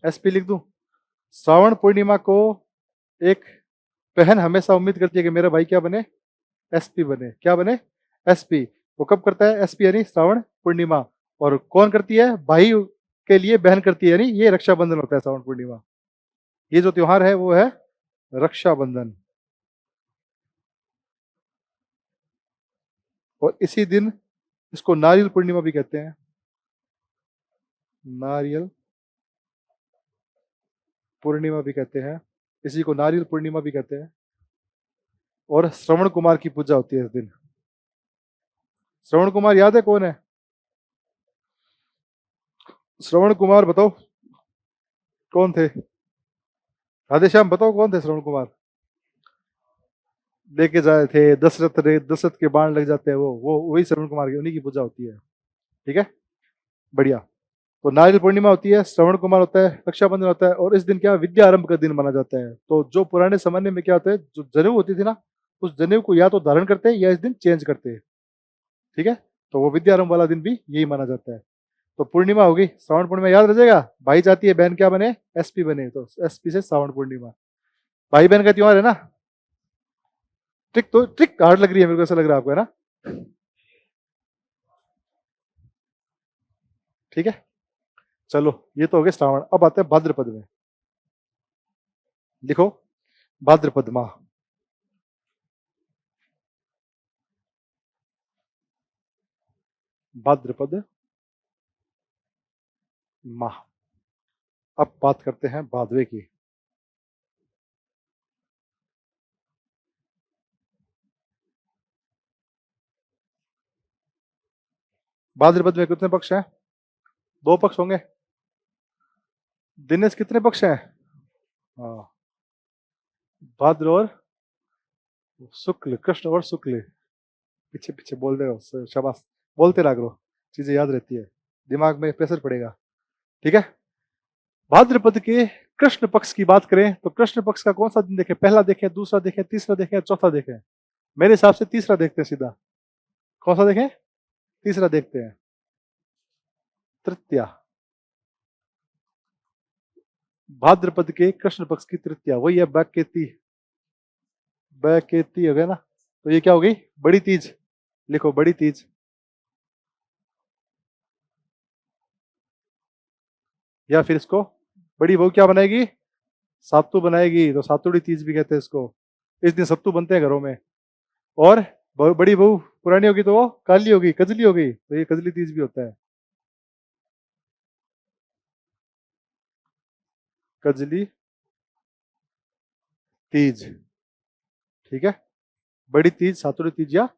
एसपी लिख दूं। श्रावण पूर्णिमा को एक बहन हमेशा उम्मीद करती है कि मेरा भाई क्या बने? एसपी बने। क्या बने? एसपी। वो कब करता है एसपी? यानी श्रावण पूर्णिमा। और कौन करती है? भाई के लिए बहन करती है, यानी ये रक्षाबंधन होता है श्रावण पूर्णिमा। ये जो त्योहार है वो है रक्षाबंधन। और इसी दिन इसको नारियल पूर्णिमा भी कहते हैं। नारियल पूर्णिमा भी कहते हैं, इसी को नारियल पूर्णिमा भी कहते हैं। और श्रवण कुमार की पूजा होती है इस दिन। श्रवण कुमार याद है कौन है? श्रवण कुमार बताओ कौन थे? राधेश्याम बताओ कौन थे श्रवण कुमार? लेके जाए थे दशरथ के बाण लग जाते हैं, वो वही श्रवण कुमार की, उन्हीं की पूजा होती है। ठीक है, बढ़िया। तो नारियल पूर्णिमा होती है, श्रवण कुमार होता है, रक्षाबंधन होता है, और इस दिन क्या विद्या आरंभ का दिन माना जाता है। तो जो पुराने जमाने में क्या होता है, जो जनेऊ होती थी ना, उस जनेऊ को या तो धारण करते हैं या इस दिन चेंज करते हैं। ठीक है, तो वो विद्या आरंभ वाला दिन भी यही माना जाता है। तो पूर्णिमा होगी, श्रावण पूर्णिमा याद रह भाई चाहती है बहन क्या बने, एसपी बने, तो एसपी से श्रावण पूर्णिमा। भाई बहन का त्योहार है ना। ट्रिक हार्ड लग रही है मेरे को, ऐसा लग रहा है आपको, है ना? ठीक है, चलो ये तो हो गया श्रावण। अब आते हैं भाद्रपद में। लिखो भाद्रपद माह। भाद्रपद माह। अब बात करते हैं भादवे की। भाद्रपद में कितने पक्ष हैं? 2 पक्ष होंगे। दिनेश कितने पक्ष हैं? हाँ, भाद्र और शुक्ल, कृष्ण और शुक्ल। पीछे पीछे बोल रहे हो, शाबाश, बोलते रहा करो, चीजें याद रहती है, दिमाग में प्रेशर पड़ेगा। ठीक है, भाद्रपद के कृष्ण पक्ष की बात करें तो कृष्ण पक्ष का कौन सा दिन देखें? पहला देखें, दूसरा देखें, तीसरा देखें, चौथा देखें? मेरे हिसाब से तीसरा देखते हैं सीधा। कौन सा देखें? तीसरा देखते हैं, तृतीया। भाद्रपद के कृष्ण पक्ष की तृतीया वही है बैकेती। बैकेती हो गया ना, तो ये क्या हो गई? बड़ी तीज। लिखो बड़ी तीज। या फिर इसको बड़ी बहू क्या बनाएगी? सातू बनाएगी, तो सातुड़ी तीज भी कहते हैं इसको। इस दिन सत्तू बनते हैं घरों में। और बड़ी बहू पुरानी होगी तो वो काली होगी, कजली होगी, तो ये कजली तीज भी होता है। कजली तीज। ठीक है, बड़ी तीज, सातुड़ी तीज या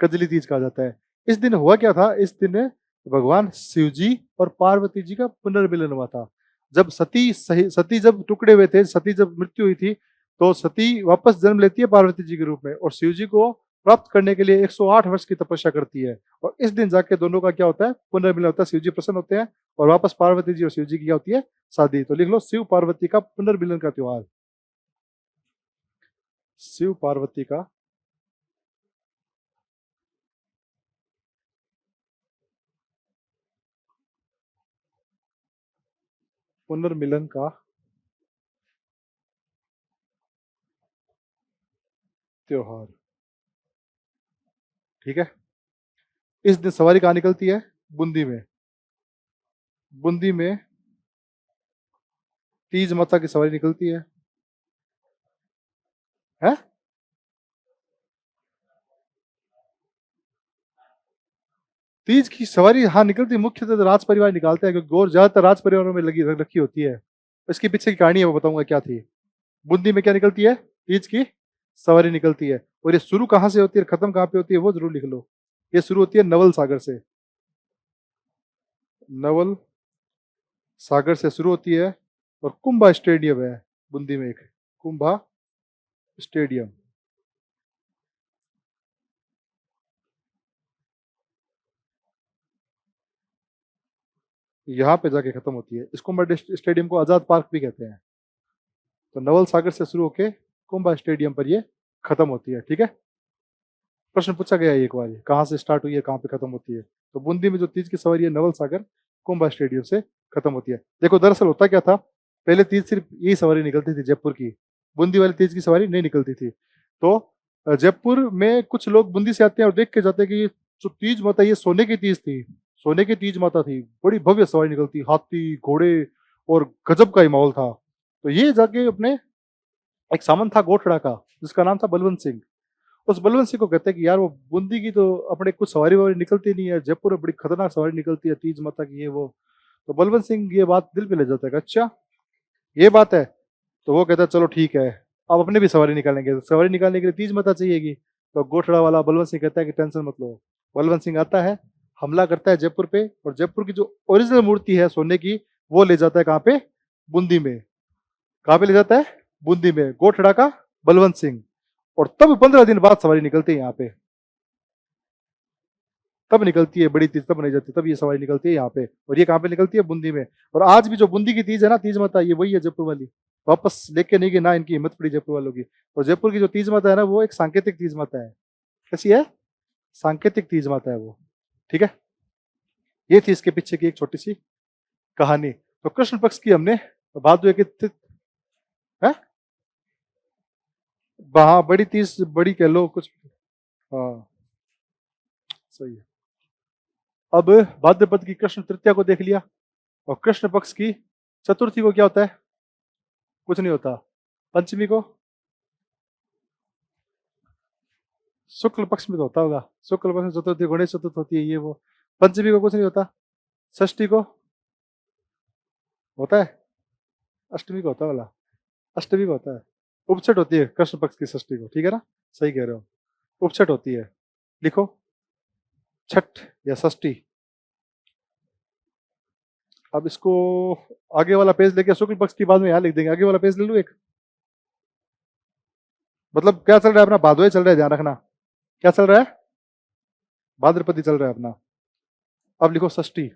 कजली तीज कहा जाता है। इस दिन हुआ क्या था? इस दिन भगवान शिव जी और पार्वती जी का पुनर्मिलन हुआ था। जब सती जब टुकड़े हुए थे, सती जब मृत्यु हुई थी, तो सती वापस जन्म लेती है पार्वती जी के रूप में, और शिव जी को प्राप्त करने के लिए 108 वर्ष की तपस्या करती है। और इस दिन जाके दोनों का क्या होता है? पुनर्मिलन होता है। शिव जी प्रसन्न होते हैं और वापस पार्वती जी और शिव जी की क्या होती है? शादी। तो लिख लो शिव पार्वती का पुनर्मिलन का त्योहार। शिव पार्वती का पुनर्मिलन का त्योहार। ठीक है, इस दिन सवारी कहाँ निकलती है? बूंदी में। बूंदी में तीज माता की सवारी निकलती है। हैं? तीज की सवारी हाँ निकलती है, मुख्यतः तो राज परिवार निकालते हैं, क्योंकि गौर ज्यादातर राज परिवारों में लगी रखी होती है। इसके पीछे की कहानी है वो बताऊंगा क्या थी। बूंदी में क्या निकलती है? तीज की सवारी निकलती है। और ये शुरू कहाँ से होती है, खत्म कहाँ पे होती है, वो जरूर लिख लो। ये शुरू होती है नवल सागर से। नवल सागर से शुरू होती है, और कुंभा स्टेडियम है बूंदी में, एक कुंभा स्टेडियम, यहाँ पे जाके खत्म होती है। इस कुंभा स्टेडियम को आजाद पार्क भी कहते हैं। तो नवल सागर से शुरू होके कुंभा स्टेडियम पर ये खत्म होती है। ठीक है, प्रश्न पूछा गया है एक बार, कहाँ से स्टार्ट हुई है, कहाँ पे खत्म होती है। तो बूंदी में जो तीज की सवारी है नवल सागर कुंभा स्टेडियम से खत्म होती है। देखो दरअसल होता क्या था, पहले तीज सिर्फ यही सवारी निकलती थी जयपुर की, बूंदी वाली तीज की सवारी नहीं निकलती थी। तो जयपुर में कुछ लोग बूंदी से आते हैं और देख के जाते हैं कि ये जो तीज माता, ये सोने की तीज थी, सोने की तीज माता थी, बड़ी भव्य सवारी निकलती, हाथी घोड़े और गजब का ही माहौल था। तो ये जाके अपने एक सामंत था गोठड़ा का, जिसका नाम था बलवंत सिंह, उस बलवंत सिंह को कहते हैं कि यार वो बूंदी की तो अपने कुछ सवारी ववारी निकलती नहीं है, जयपुर में बड़ी खतरनाक सवारी निकलती है तीज माता की, ये वो। तो बलवंत सिंह ये बात दिल पे ले जाता है कि अच्छा ये बात है। तो वो कहता है चलो ठीक है, अब अपने भी सवारी निकालेंगे। सवारी निकालने के लिए तीज माता चाहिएगी। तो गोठड़ा वाला बलवंत सिंह कहता है कि टेंशन मत लो। बलवंत सिंह आता है, हमला करता है जयपुर पे, और जयपुर की जो ओरिजिनल मूर्ति है सोने की, वो ले जाता है कहाँ पे? बूंदी में। कहाँ पे ले जाता है? बूंदी में। गोठड़ा का बलवंत सिंह। और तब 15 दिन बाद सवारी निकलती है यहाँ पे। तब निकलती है बड़ी तीज, तब नहीं जाती, तब ये सवारी निकलती है यहाँ पे। और ये कहाँ पे निकलती है? बूंदी में। और आज भी जो बूंदी की तीज है ना, तीज माता, ये वही है जयपुर वाली। वापस लेके नहीं गए ना, इनकी हिम्मत पड़ी जयपुर वालों की। और जयपुर की जो तीज माता है ना, वो एक सांकेतिक तीज माता है। कैसी है? सांकेतिक तीज माता है वो। ठीक है, ये थी इसके पीछे की एक छोटी सी कहानी। तो कृष्ण पक्ष की हमने बात हुई कि है, हाँ बड़ी तीज, बड़ी कह लो कुछ। हाँ सही है। अब भाद्रपद की कृष्ण तृतीया को देख लिया। और कृष्ण पक्ष की चतुर्थी को क्या होता है? कुछ नहीं होता। पंचमी को, शुक्ल पक्ष में तो होता होगा। शुक्ल पक्ष में चतुर्थी, गणेश चतुर्थी होती है, ये वो। पंचमी को कुछ नहीं होता। षष्ठी को होता है। अष्टमी को होता वाला, अष्टमी को होता है। उपछट होती है कृष्ण पक्ष की षष्ठी को, ठीक है ना? सही कह रहे हो, उपछट होती है। लिखो छठ या षष्ठी। अब इसको आगे वाला पेज लेके शुक्ल पक्ष की बाद में यहाँ लिख देंगे। आगे वाला पेज ले लूँ एक। मतलब क्या चल रहा है अपना? भादवे चल रहा है, ध्यान रखना। क्या चल रहा है? भाद्रपति चल रहा है अपना। अब लिखो षष्ठी।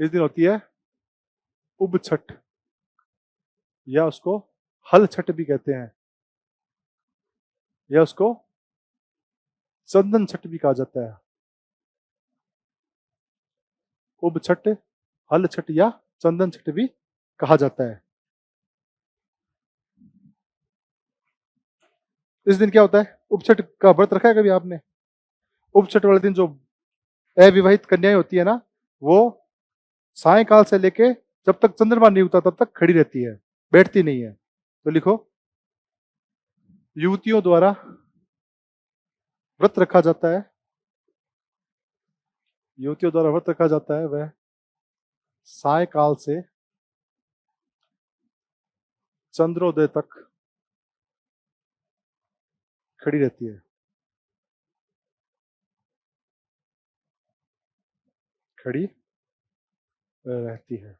इस दिन होती है उब छठ, या उसको हल छठ भी कहते हैं, या उसको चंदन छठ भी कहा जाता है। उब छठ, हल छठ या चंदन छठ भी कहा जाता है। इस दिन क्या होता है? उपछठ का व्रत रखा है कभी आपने? उपछठ वाले दिन जो अविवाहित कन्याएं होती है ना, वो सायकाल से लेके जब तक चंद्रमा नहीं उगता तब तक खड़ी रहती है, बैठती नहीं है। तो लिखो युवतियों द्वारा व्रत रखा जाता है, युवतियों द्वारा व्रत रखा जाता है, वह सायकाल से चंद्रोदय तक खड़ी रहती है। खड़ी रहती है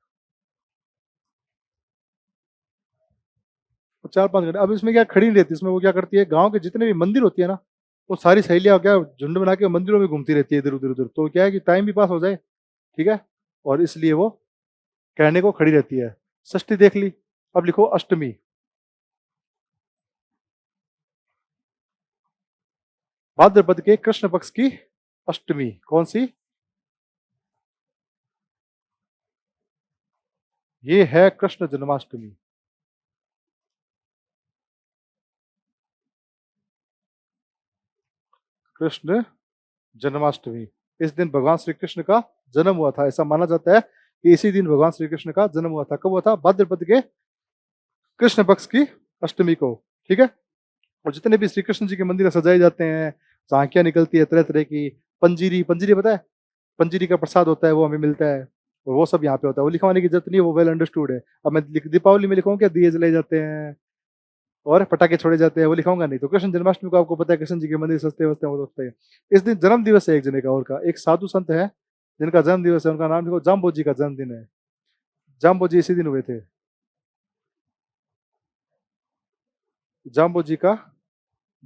4-5 घंटे। अब इसमें क्या खड़ी नहीं रहती, इसमें वो क्या करती है, गांव के जितने भी मंदिर होती है ना, वो सारी सहेलियां क्या झुंड बना के मंदिरों में घूमती रहती है इधर उधर उधर। तो क्या है कि टाइम भी पास हो जाए, ठीक है, और इसलिए वो कहने को खड़ी रहती है। षष्ठी देख ली। अब लिखो अष्टमी। भाद्रपद के कृष्ण पक्ष की अष्टमी कौन सी? ये है कृष्ण जन्माष्टमी। कृष्ण जन्माष्टमी। इस दिन भगवान श्री कृष्ण का जन्म हुआ था। ऐसा माना जाता है कि इसी दिन भगवान श्री कृष्ण का जन्म हुआ था। कब हुआ था? भाद्रपद के कृष्ण पक्ष की अष्टमी को, ठीक है। और जितने भी श्री कृष्ण जी के मंदिर सजाए जाते हैं, झांकियां निकलती है तरह तरह की, पंजीरी, पंजीरी पता है? पंजीरी का प्रसाद होता है, वो हमें मिलता है। और वो सब यहाँ पे होता है, वो लिखवाने की जरूरत नहीं है, वो वेल अंडरस्टूड है। अब मैं दीपावली में लिखूँ क्या दिए जलाए जाते हैं और पटाखे छोड़े जाते हैं, वो लिखाऊंगा नहीं। तो कृष्ण जन्माष्टमी को आपको पता है कृष्ण जी के मंदिर सस्ते वस्ते वो सस्ते हैं। इस दिन जन्म दिवस है एक जने का, और का एक साधु संत है जिनका जन्म दिवस है, उनका नाम लिखो जाम्बो जी का जन्मदिन है। जाम्बो जी इसी दिन हुए थे। जाम्बो जी का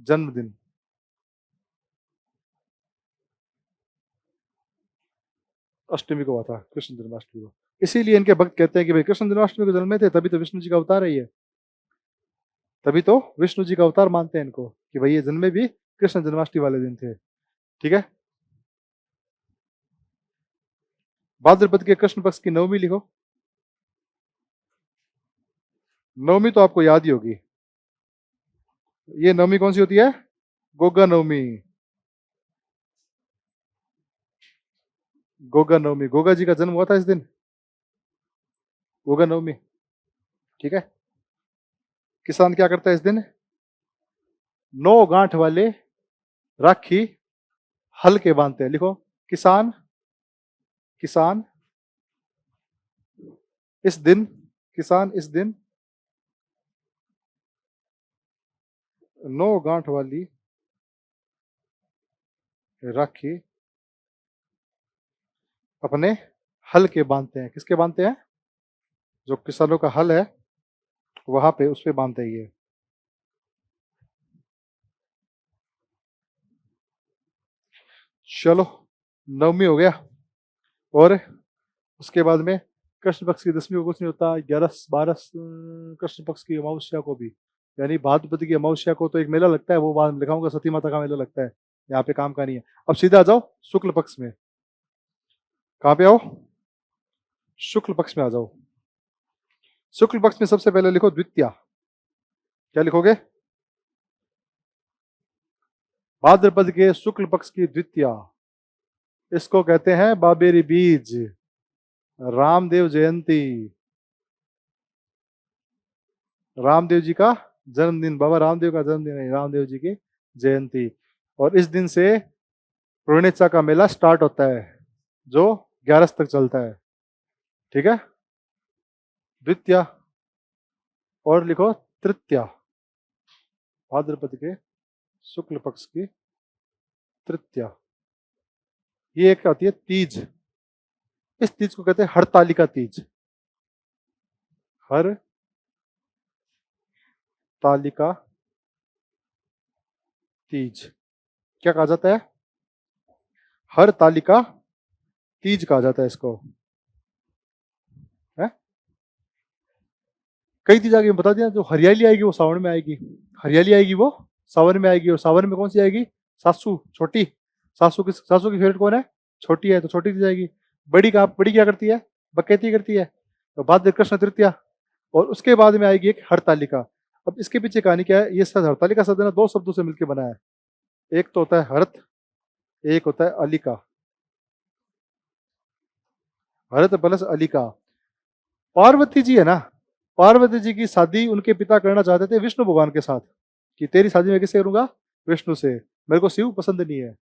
जन्मदिन अष्टमी को हुआ था, कृष्ण जन्माष्टमी को। इसीलिए इनके भक्त कहते हैं कि भाई कृष्ण जन्माष्टमी को जन्मे थे, तभी तो विष्णु जी का अवतार है ये। तभी तो विष्णु जी का अवतार मानते हैं इनको, कि भाई ये जन्मे भी कृष्ण जन्माष्टमी वाले दिन थे, ठीक है। भाद्रपद के कृष्ण पक्ष की नवमी लिखो। नवमी तो आपको याद ही होगी। ये नवमी कौन सी होती है? गोगा नवमी। गोगा नवमी, गोगा जी का जन्म हुआ था इस दिन। वो गया नवमी। ठीक है, किसान क्या करता है इस दिन? 9 गांठ वाले राखी हल के बांधते हैं। लिखो, किसान, किसान इस दिन, किसान इस दिन 9 गांठ वाली राखी अपने हल के बांधते हैं। किसके बांधते हैं? जो किसानों का हल है वहां पे, उस पे बांधते हैं ये। चलो, नवमी हो गया। और उसके बाद में कृष्ण पक्ष की दसवीं को कुछ नहीं होता। 11-12 कृष्ण पक्ष की अमावस्या को भी, यानी भाद्रपद की अमावस्या को तो एक मेला लगता है, वो बाद में लिखाऊंगा, सती माता का मेला लगता है, यहाँ पे काम का नहीं है। अब सीधा आ जाओ शुक्ल पक्ष में। कहाँ पे आओ? शुक्ल पक्ष में आ जाओ। शुक्ल पक्ष में सबसे पहले लिखो द्वितीया। क्या लिखोगे? भाद्रपद के शुक्ल पक्ष की द्वितीया, इसको कहते हैं बाबेरी बीज, रामदेव जयंती, रामदेव जी का जन्मदिन। बाबा रामदेव का जन्मदिन है, रामदेव जी की जयंती। और इस दिन से रोहिणीचा का मेला स्टार्ट होता है, जो 11 तक चलता है। ठीक है, द्वितीया। और लिखो तृतीया, भाद्रपद के शुक्ल पक्ष की तृतीया। ये एक आती है तीज। इस तीज को कहते हैं हरतालिका तीज। हर तालिका तीज क्या कहा जाता है? हर तालिका तीज कहा जाता है इसको, है? कई तीज आगे बता दिया। जो हरियाली आएगी वो सावन में आएगी, हरियाली आएगी वो सावन में आएगी। और सावन में कौन सी आएगी? सासू, छोटी सासू। सासू की फेवरेट कौन है? छोटी है, तो छोटी तीज आएगी। बड़ी क्या करती है? बकैती करती है। तो बाद कृष्ण तृतीया, और उसके बाद में आएगी एक हरतालिका। अब इसके पीछे कहानी क्या है? ये हरतालिका शब्द ना 2 शब्दों से मिलकर बना है। एक तो होता है हरत, एक होता है अलिका। हरत प्लस अलिका। पार्वती जी है ना, पार्वती जी की शादी उनके पिता करना चाहते थे विष्णु भगवान के साथ, कि तेरी शादी मैं किससे करूंगा? विष्णु से। मेरे को शिव पसंद नहीं है,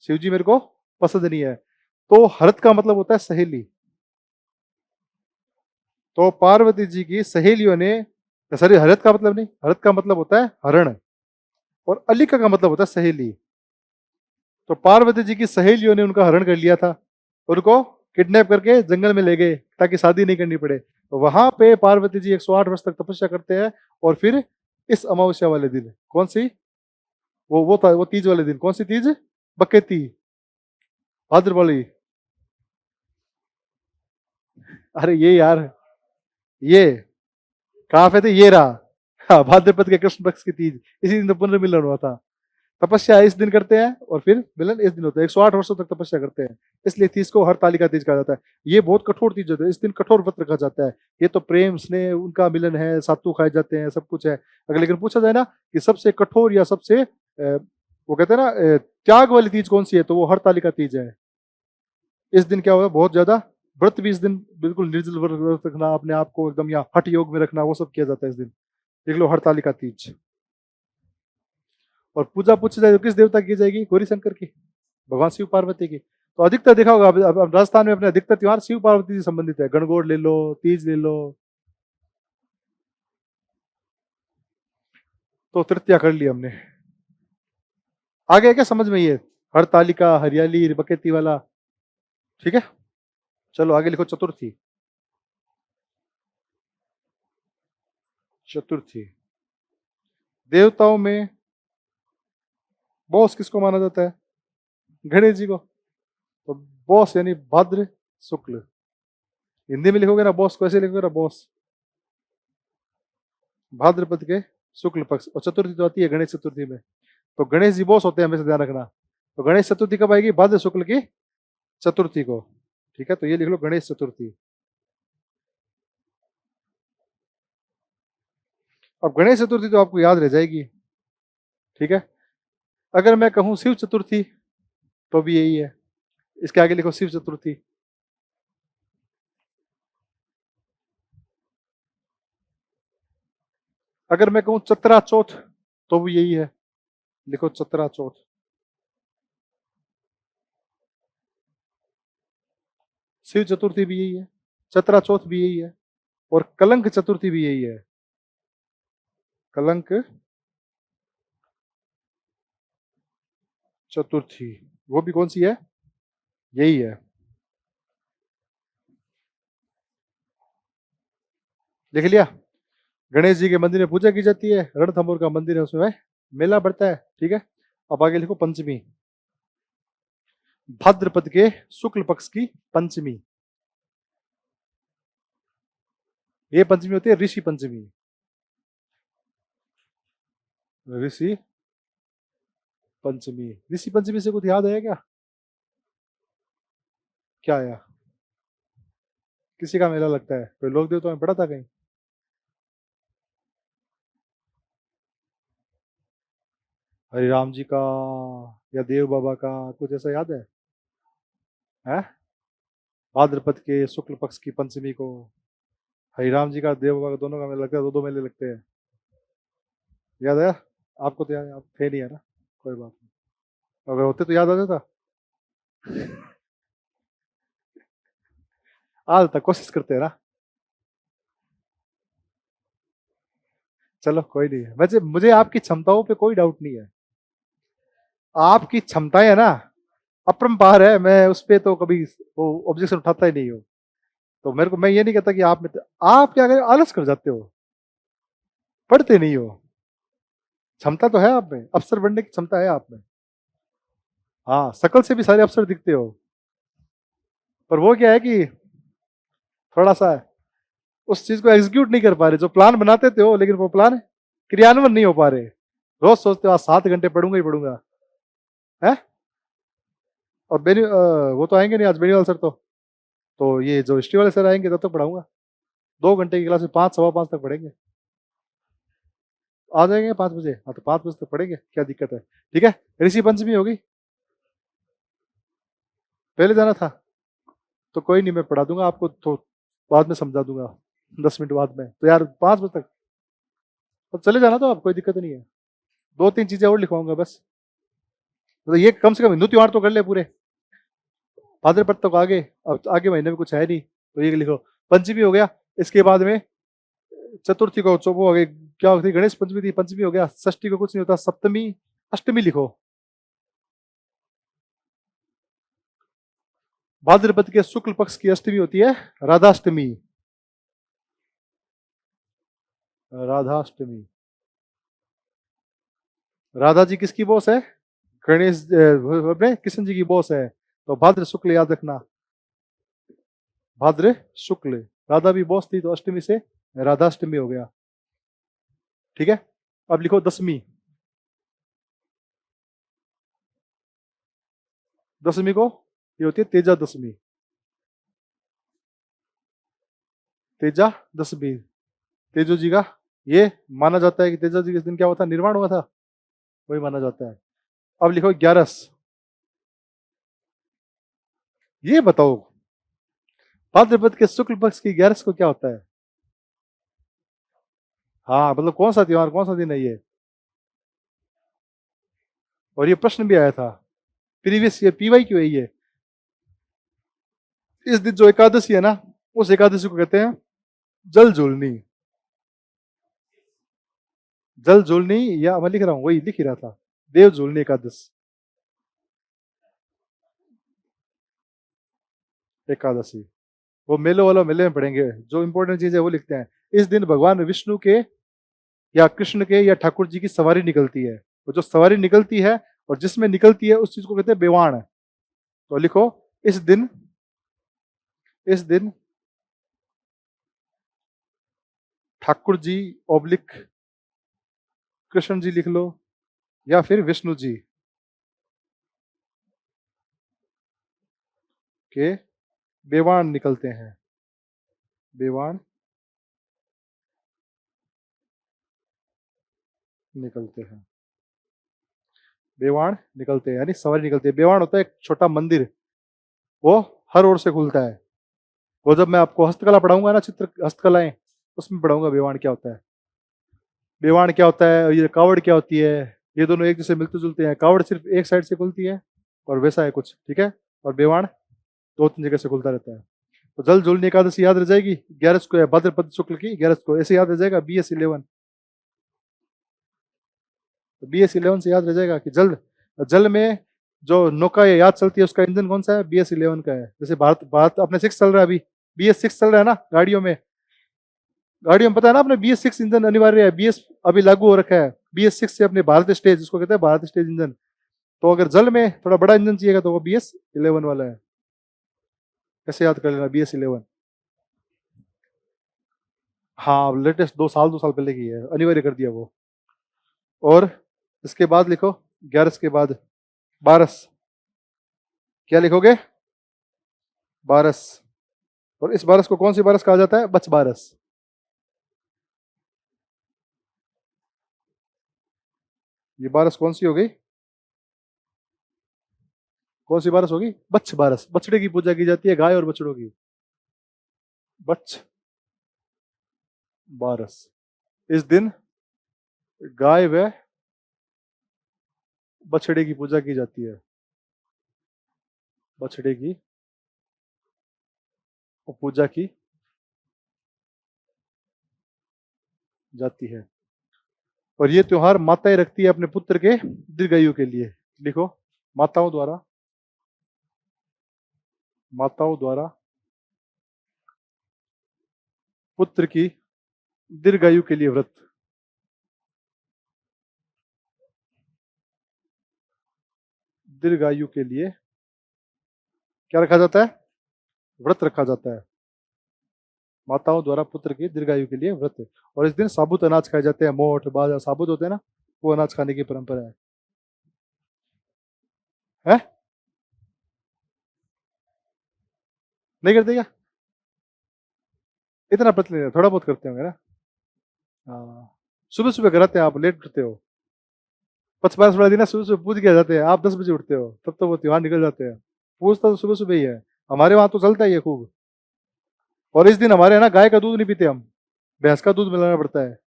शिव जी मेरे को पसंद नहीं है। तो हरत का मतलब होता है सहेली। तो पार्वती जी की सहेलियों ने, सॉरी, हरत का मतलब नहीं, हरत का मतलब होता है हरण, और अलिका का मतलब होता है सहेली। तो पार्वती जी की सहेलियों ने उनका हरण कर लिया था, उनको किडनैप करके जंगल में ले गए ताकि शादी नहीं करनी पड़े। तो वहां पे पार्वती जी 108 वर्ष तक तपस्या करते हैं। और फिर इस अमावस्या वाले दिन, कौन सी? वो तीज वाले दिन। कौन सी तीज? बकेती, भाद्र वाली। अरे ये यार, ये कहाँ पे थे? ये रहा, हाँ, भाद्रपद के कृष्ण पक्ष की तीज। इसी दिन तो पुनर्मिलन हुआ था। तपस्या इस दिन करते हैं और फिर मिलन इस दिन होता है। 108 वर्षों तक तपस्या करते हैं, इसलिए तीज को हरतालिका तीज कहा जाता है। ये बहुत कठोर तीज होता है, इस दिन कठोर व्रत रखा जाता है। ये तो प्रेम स्नेह उनका मिलन है, सातू खाए जाते हैं, सब कुछ है। अगर लेकिन पूछा जाए ना कि सबसे कठोर या सबसे वो कहते हैं ना त्याग वाली तीज कौन सी है, तो वो हरतालिका तीज है। इस दिन क्या होगा? बहुत ज्यादा व्रत भी इस दिन, बिल्कुल निर्जल व्रत रखना, अपने आप को एकदम या हठ योग में रखना, वो सब किया जाता है इस दिन। देख लो, हरतालिका तीज। और पूजा पूछी जाए तो किस देवता की जाएगी? गौरी शंकर की, भगवान शिव पार्वती की। तो अधिकतर देखा होगा, अब राजस्थान में अपने अधिकतर त्योहार शिव पार्वती से संबंधित है। गणगौर ले लो, तीज ले लो। तो तृतीया कर लिया हमने। आगे क्या समझ में? ये हरतालिका, हरियाली, बकेती वाला। ठीक है, चलो आगे लिखो चतुर्थी। चतुर्थी, देवताओं में बॉस किसको माना जाता है? गणेश जी को। तो बॉस यानी भाद्र शुक्ल। हिंदी में लिखोगे ना बॉस को, ऐसे लिखोगे ना बॉस, भाद्रपद के शुक्ल पक्ष। और चतुर्थी तो आती है गणेश चतुर्थी में। तो गणेश जी बॉस होते हैं, हमेशा ध्यान रखना। तो गणेश चतुर्थी कब आएगी? भाद्र शुक्ल की चतुर्थी को। ठीक है, तो ये लिख लो गणेश चतुर्थी। अब गणेश चतुर्थी तो आपको याद रह जाएगी। ठीक है, अगर मैं कहूं शिव चतुर्थी तो भी यही है। इसके आगे लिखो शिव चतुर्थी। अगर मैं कहूं चतरा चौथ तो भी यही है, लिखो चतरा चौथ। शिव चतुर्थी भी यही है, चतरा चौथ भी यही है, और कलंक चतुर्थी भी यही है। कलंक चतुर्थी वो भी कौन सी है? यही है। लिख लिया? गणेश जी के मंदिर में पूजा की जाती है, रणथंभौर का मंदिर है उसमें मेला बढ़ता है। ठीक है, अब आगे लिखो पंचमी। भाद्रपद के शुक्ल पक्ष की पंचमी, ये पंचमी होती है ऋषि पंचमी। ऋषि पंचमी, ऋषि पंचमी से कुछ याद है क्या? क्या आया? किसी का मेला लगता है? कोई लोक देवता में पढ़ा था कहीं? हरि राम जी का या देव बाबा का, कुछ ऐसा याद है? भाद्रपद के शुक्ल पक्ष की पंचमी को हरि राम जी का देव बाबा का दोनों का मेला लगता है, दो दो मेले लगते हैं। याद है आपको? तो याद, आप थे नहीं है ना, कोई बात नहीं, अगर होते तो याद आ जाता। आज तक कोशिश करते हैं ना। चलो कोई नहीं है, वैसे मुझे आपकी क्षमताओं पे कोई डाउट नहीं है। आपकी क्षमताएं है ना अपरंपार है, मैं उस पर तो कभी वो ऑब्जेक्शन उठाता ही नहीं हूँ। तो मेरे को, मैं ये नहीं कहता कि आप में आप क्या करें, आलस कर जाते हो, पढ़ते नहीं हो। क्षमता तो है आप में, अफसर बनने की क्षमता है आप में। हाँ, शकल से भी सारे अफसर दिखते हो, पर वो क्या है कि थोड़ा सा उस चीज को एग्जीक्यूट नहीं कर पा रहे, जो प्लान बनाते थे हो, लेकिन वो प्लान क्रियान्वयन नहीं हो पा रहे। रोज सोचते हो आज 7 घंटे पढ़ूंगा ही पढ़ूंगा, है? और वो तो आएंगे नहीं आज, बेनीवाल सर तो ये जो हिस्ट्री वाले सर आएंगे तब तक पढ़ाऊंगा। 2 घंटे की क्लास में 5 सवा 5 तक पढ़ेंगे। आ जाएंगे 5 बजे, हाँ तो 5 बजे तक पढ़ेंगे, क्या दिक्कत है? ठीक है, ऋषि पंचमी होगी, पहले जाना था तो कोई नहीं, मैं पढ़ा दूंगा आपको, तो बाद में समझा दूंगा 10 मिनट बाद में, तो यार 5 बजे तक तो चले जाना, तो आप कोई दिक्कत नहीं है। 2-3 चीजें और लिखवाऊंगा बस, तो ये कम से कम हिंदू त्योहार तो कर ले पूरे। भाद्रपद तक आगे, अब आगे महीने में कुछ है नहीं, तो ये लिखो पंचमी हो गया। इसके बाद में चतुर्थी को वो हो गई, क्या होती गणेश पंचमी थी, पंचमी हो गया। षष्ठी को कुछ नहीं होता, सप्तमी अष्टमी लिखो। भाद्रपद के शुक्ल पक्ष की अष्टमी होती है राधाष्टमी। राधाष्टमी, राधा जी किसकी बॉस है? गणेश अपने कृष्ण जी की बॉस है, तो भाद्र शुक्ल याद रखना, भाद्र शुक्ल। राधा भी बॉस थी, तो अष्टमी से राधाष्टमी हो गया। ठीक है, अब लिखो दशमी। दशमी को ये होती है तेजा दशमी। तेजा दशमी, तेजो जी का ये माना जाता है कि तेजा जी के दिन क्या हुआ था, निर्वाण हुआ था, वही माना जाता है। अब लिखो 11। ये बताओ भाद्रपद के शुक्ल पक्ष की 11 को क्या होता है? हाँ, मतलब कौन सा त्योहार, कौन सा दिन है ये? और ये प्रश्न भी आया था प्रीवियस ईयर, पीवाई क्यों है ये? इस दिन जो एकादशी है ना, उस एकादशी को कहते हैं जल झूलनी। जल झूलनी, या मैं लिख रहा हूँ, वही लिख ही रहा था, देव झूलनी एकादश, एकादशी। वो मेलों वाला मेले में पढ़ेंगे, जो इंपॉर्टेंट चीज है वो लिखते हैं। इस दिन भगवान विष्णु के या कृष्ण के या ठाकुर जी की सवारी निकलती है, वो जो सवारी निकलती है और जिसमें निकलती है उस चीज को कहते हैं बेवाण। तो लिखो इस दिन, इस दिन ठाकुर जी ऑब्लिक कृष्ण जी लिख लो, या फिर विष्णु जी के बेवाण निकलते हैं, बेवाण निकलते हैं, बेवाण निकलते हैं, यानी सवारी निकलती है। बेवाण होता है एक छोटा मंदिर, वो हर ओर से खुलता है। वो जब मैं आपको हस्तकला पढ़ाऊंगा ना, चित्र हस्तकलाएं, उसमें पढ़ाऊंगा बेवाण क्या होता है। बेवाण क्या होता है, ये कावड़ क्या होती है, ये दोनों एक जैसे मिलते जुलते हैं। कावड़ सिर्फ एक साइड से खुलती है और वैसा है कुछ, ठीक है। और बेवाण दो तीन जगह से खुलता रहता है। तो जल झूलनी एकादशी याद रह जाएगी, 11 को है, भाद्रपद शुक्ल की 11 को, ऐसे याद रह जाएगा BS11। तो BS11 से याद रह जाएगा कि जल जल में जो नौका या याद चलती है उसका इंजन कौन सा है, BS11 का है। जैसे भारत भारत अपने 6 चल रहा है अभी, BS6 चल रहा है ना गाड़ियों में। गाड़ियों में पता है ना अपने BS6 इंजन अनिवार्य है, BS अभी लागू हो रखा है। BS6 से अपने भारत स्टेज, जिसको कहते हैं भारत स्टेज इंजन। तो अगर जल में थोड़ा बड़ा इंजन चाहिएगा तो वो BS11 वाला है। कैसे याद कर लेना, BS11। हाँ, लेटेस्ट 2 साल पहले की है, अनिवार्य कर दिया वो। और इसके बाद लिखो 11 के बाद बारस। क्या लिखोगे, बारस। और इस बारस को कौन सी बारस कहा जाता है, बच बारस। ये बारस कौन सी हो गई, कौन सी बारस होगी, बच्छ बारस। बछड़े की पूजा की जाती है, गाय और बछड़ों की। बच्छ बारस। इस दिन गाय व बछड़े की पूजा की जाती है, बछड़े की पूजा की जाती है। और ये त्योहार माताएं रखती है अपने पुत्र के दीर्घायु के लिए। लिखो, माताओं द्वारा, माताओं द्वारा पुत्र की दीर्घायु के लिए व्रत। दीर्घायु के लिए क्या रखा जाता है, व्रत रखा जाता है। माताओं द्वारा पुत्र की दीर्घायु के लिए व्रत। और इस दिन साबुत अनाज खाए जाते हैं, मोठ बाजरा साबुत होते हैं ना, वो अनाज खाने की परंपरा है? नहीं करते क्या, इतना पतले नहीं, थोड़ा बहुत करते होंगे ना। हाँ, सुबह सुबह कराते हैं, आप लेट उठते हो। 5-12 वाला दिन ना सुबह सुबह पूज के आ जाते हैं, आप 10 बजे उठते हो, तब तो वो त्योहार निकल जाते हैं। पूजता तो सुबह सुबह ही है, हमारे वहां तो चलता ही है खूब। और इस दिन हमारे यहाँ ना गाय का दूध नहीं पीते हम, भैंस का दूध मिलाना पड़ता है।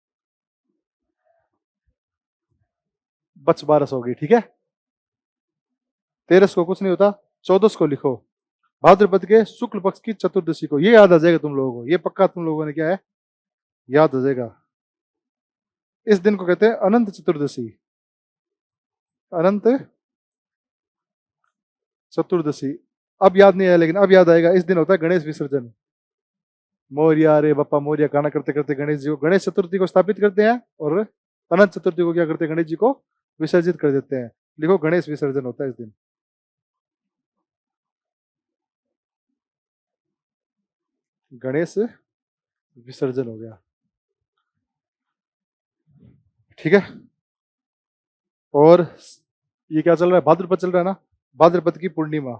बच बारस हो गई, ठीक है। 13 को कुछ नहीं होता। 14 को लिखो, भाद्रपद के शुक्ल पक्ष की चतुर्दशी को। ये याद आ जाएगा तुम लोगों को, ये पक्का तुम लोगों ने क्या है, याद आ जाएगा। इस दिन को कहते हैं अनंत चतुर्दशी। अनंत चतुर्दशी। अब याद नहीं आया, लेकिन अब याद आएगा। इस दिन होता है गणेश विसर्जन। मोरिया रे बप्पा मोरिया गाना करते करते गणेश जी को, गणेश चतुर्थी को स्थापित करते हैं, और अनंत चतुर्थी को क्या करते हैं, गणेश जी को विसर्जित कर देते हैं। लिखो, गणेश विसर्जन होता है इस दिन। गणेश विसर्जन हो गया, ठीक है। और ये क्या चल रहा है, भाद्रपद चल रहा है ना, भाद्रपद की पूर्णिमा।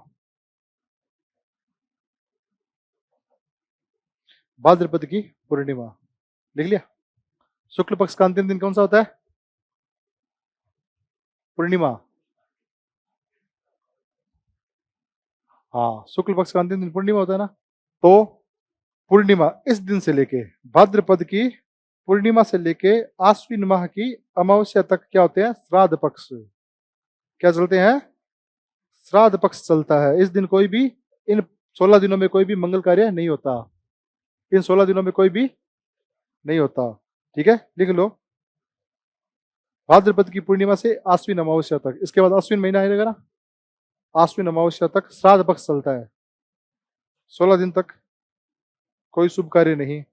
भाद्रपद की पूर्णिमा लिख लिया। शुक्ल पक्ष का अंतिम दिन कौन सा होता है, पूर्णिमा। हाँ, शुक्ल पक्ष का अंतिम दिन पूर्णिमा होता है ना। तो पूर्णिमा इस दिन से लेके, भाद्रपद की पूर्णिमा से लेके आश्विन माह की अमावस्या तक क्या होते हैं, श्राद्ध पक्ष। क्या चलते हैं, श्राद्ध पक्ष चलता है। इस दिन कोई भी, इन 16 दिनों में कोई भी मंगल कार्य नहीं होता। इन 16 दिनों में कोई भी नहीं होता, ठीक है। लिख लो, भाद्रपद की पूर्णिमा से आश्विन अमावस्या तक। इसके बाद आश्विन महीना आएगा ना, आश्विन अमावस्या तक श्राद्ध पक्ष चलता है। 16 दिन तक कोई शुभ कार्य नहीं।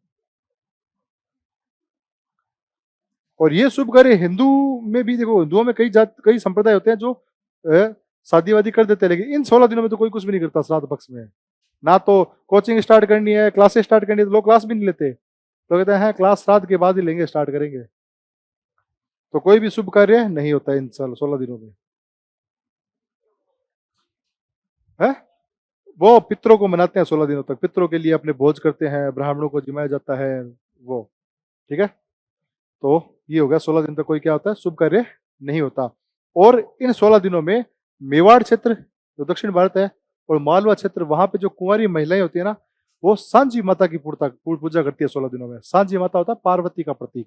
और ये शुभ कार्य हिंदू में भी, देखो हिंदुओं में कई संप्रदाय होते हैं जो शादी वादी कर देते हैं, लेकिन इन 16 दिनों में तो कोई कुछ भी नहीं करता श्राद्ध पक्ष में। ना तो कोचिंग स्टार्ट करनी है, क्लासेस स्टार्ट करनी है, तो लोग क्लास भी नहीं लेते, तो कहते हैं क्लास श्राद्ध के बाद ही लेंगे, स्टार्ट करेंगे। तो कोई भी शुभ कार्य नहीं होता इन 16 दिनों में, है। वो पितरों को मनाते हैं 16 दिनों तक, पितरों के लिए अपने भोज करते हैं, ब्राह्मणों को जिमाया जाता है वो, ठीक है। तो ये हो गया, 16 दिन तक कोई क्या होता है, शुभ कार्य नहीं होता। और इन 16 दिनों में मेवाड़ क्षेत्र जो दक्षिण भारत है, और मालवा क्षेत्र, वहां पे जो कुंवारी महिलाएं होती है ना, वो सांझी माता की पूजा करती है 16 दिनों में। सांझी माता होता है पार्वती का प्रतीक,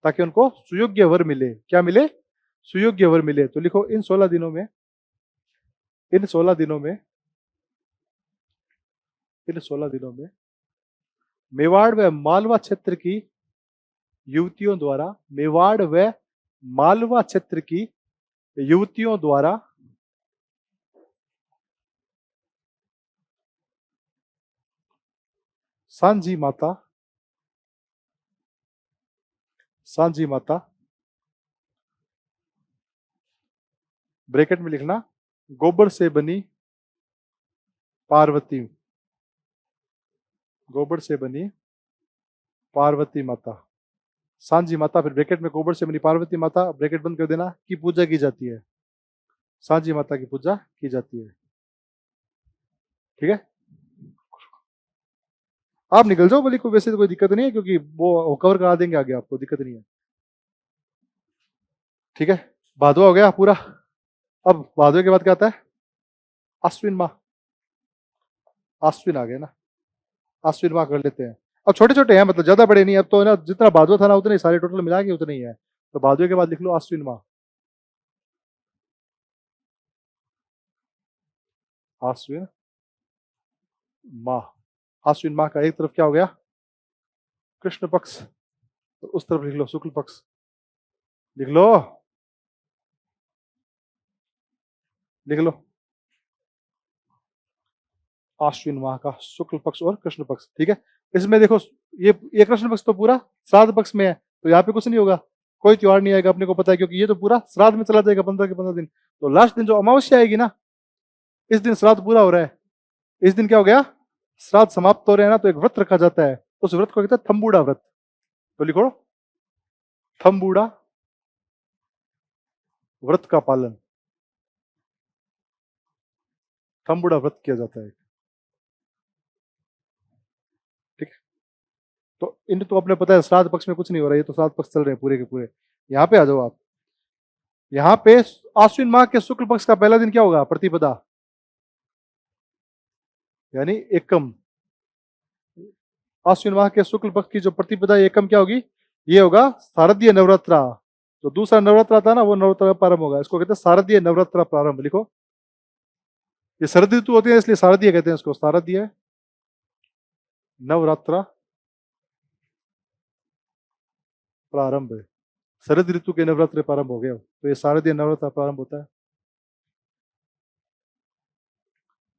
ताकि उनको सुयोग्य वर मिले। क्या मिले? सुयोग्य वर मिले। तो लिखो इन 16 दिनों में, इन 16 दिनों में, इन 16 दिनों में मेवाड़ व मालवा क्षेत्र की युवतियों द्वारा, मेवाड़ व मालवा क्षेत्र की युवतियों द्वारा सांझी माता, सांझी माता, ब्रैकेट में लिखना, गोबर से बनी पार्वती, गोबर से बनी पार्वती माता, सांझी माता, फिर ब्रैकेट में गोबर से बनी पार्वती माता, ब्रैकेट बंद कर देना, की पूजा की जाती है। सांझी माता की पूजा की जाती है। ठीक है, आप निकल जाओ बोली को, वैसे तो कोई दिक्कत नहीं है, क्योंकि वो कवर करा देंगे आगे, आपको दिक्कत नहीं है। ठीक है, भादवा हो गया पूरा। अब भादवे के बाद क्या आता है? अश्विन माह, अश्विन आ गया ना, अश्विन माह कर लेते हैं। अब छोटे छोटे हैं, मतलब ज्यादा बड़े नहीं, अब तो ना जितना भादवा था ना उतने सारे टोटल मिला के उतने ही है। तो भादवे के बाद लिख लो अश्विन माह, अश्विन माह। अश्विन माह का एक तरफ क्या हो गया? कृष्ण पक्ष, तो उस तरफ लिख लो शुक्ल पक्ष, लिख लो, लिख लो अश्विन माह का शुक्ल पक्ष और कृष्ण पक्ष। ठीक है, इसमें देखो ये कृष्ण पक्ष तो पूरा श्राद्ध पक्ष में है, तो यहाँ पे कुछ नहीं होगा, कोई त्योहार नहीं आएगा, अपने को पता है, क्योंकि ये तो पूरा श्राद्ध में चला जाएगा 15 के 15 दिन। तो लास्ट दिन जो अमावस्या आएगी ना, इस दिन श्राद्ध पूरा हो रहा है, इस दिन क्या हो गया? श्राद्ध समाप्त हो रहे हैं ना, तो एक व्रत रखा जाता है, उस व्रत को कहते हैं थम्बूड़ा व्रत। तो लिखो थम्बूड़ा व्रत का पालन, थम्बूड़ा व्रत किया जाता है। ठीक है, तो इन तो अपने पता है श्राद्ध पक्ष में कुछ नहीं हो रहा है, ये तो श्राद्ध पक्ष चल रहे हैं पूरे के पूरे। यहाँ पे आ जाओ आप, यहाँ पे आश्विन माह के शुक्ल पक्ष का पहला दिन क्या होगा? प्रतिपदा, यानी एकम। आश्विन माह के शुक्ल पक्ष की जो प्रतिपदा एकम क्या होगी? ये होगा शारदीय नवरात्रा। तो दूसरा नवरात्रा था ना, वो नवरात्रा प्रारंभ होगा, इसको कहते हैं शारदीय नवरात्रा प्रारंभ। लिखो, ये शरद ऋतु होती है इसलिए शारदीय कहते हैं इसको, शारदीय नवरात्रा प्रारंभ। शरद ऋतु के नवरात्र प्रारंभ हो गए, तो ये शारदीय नवरात्रा प्रारंभ होता है।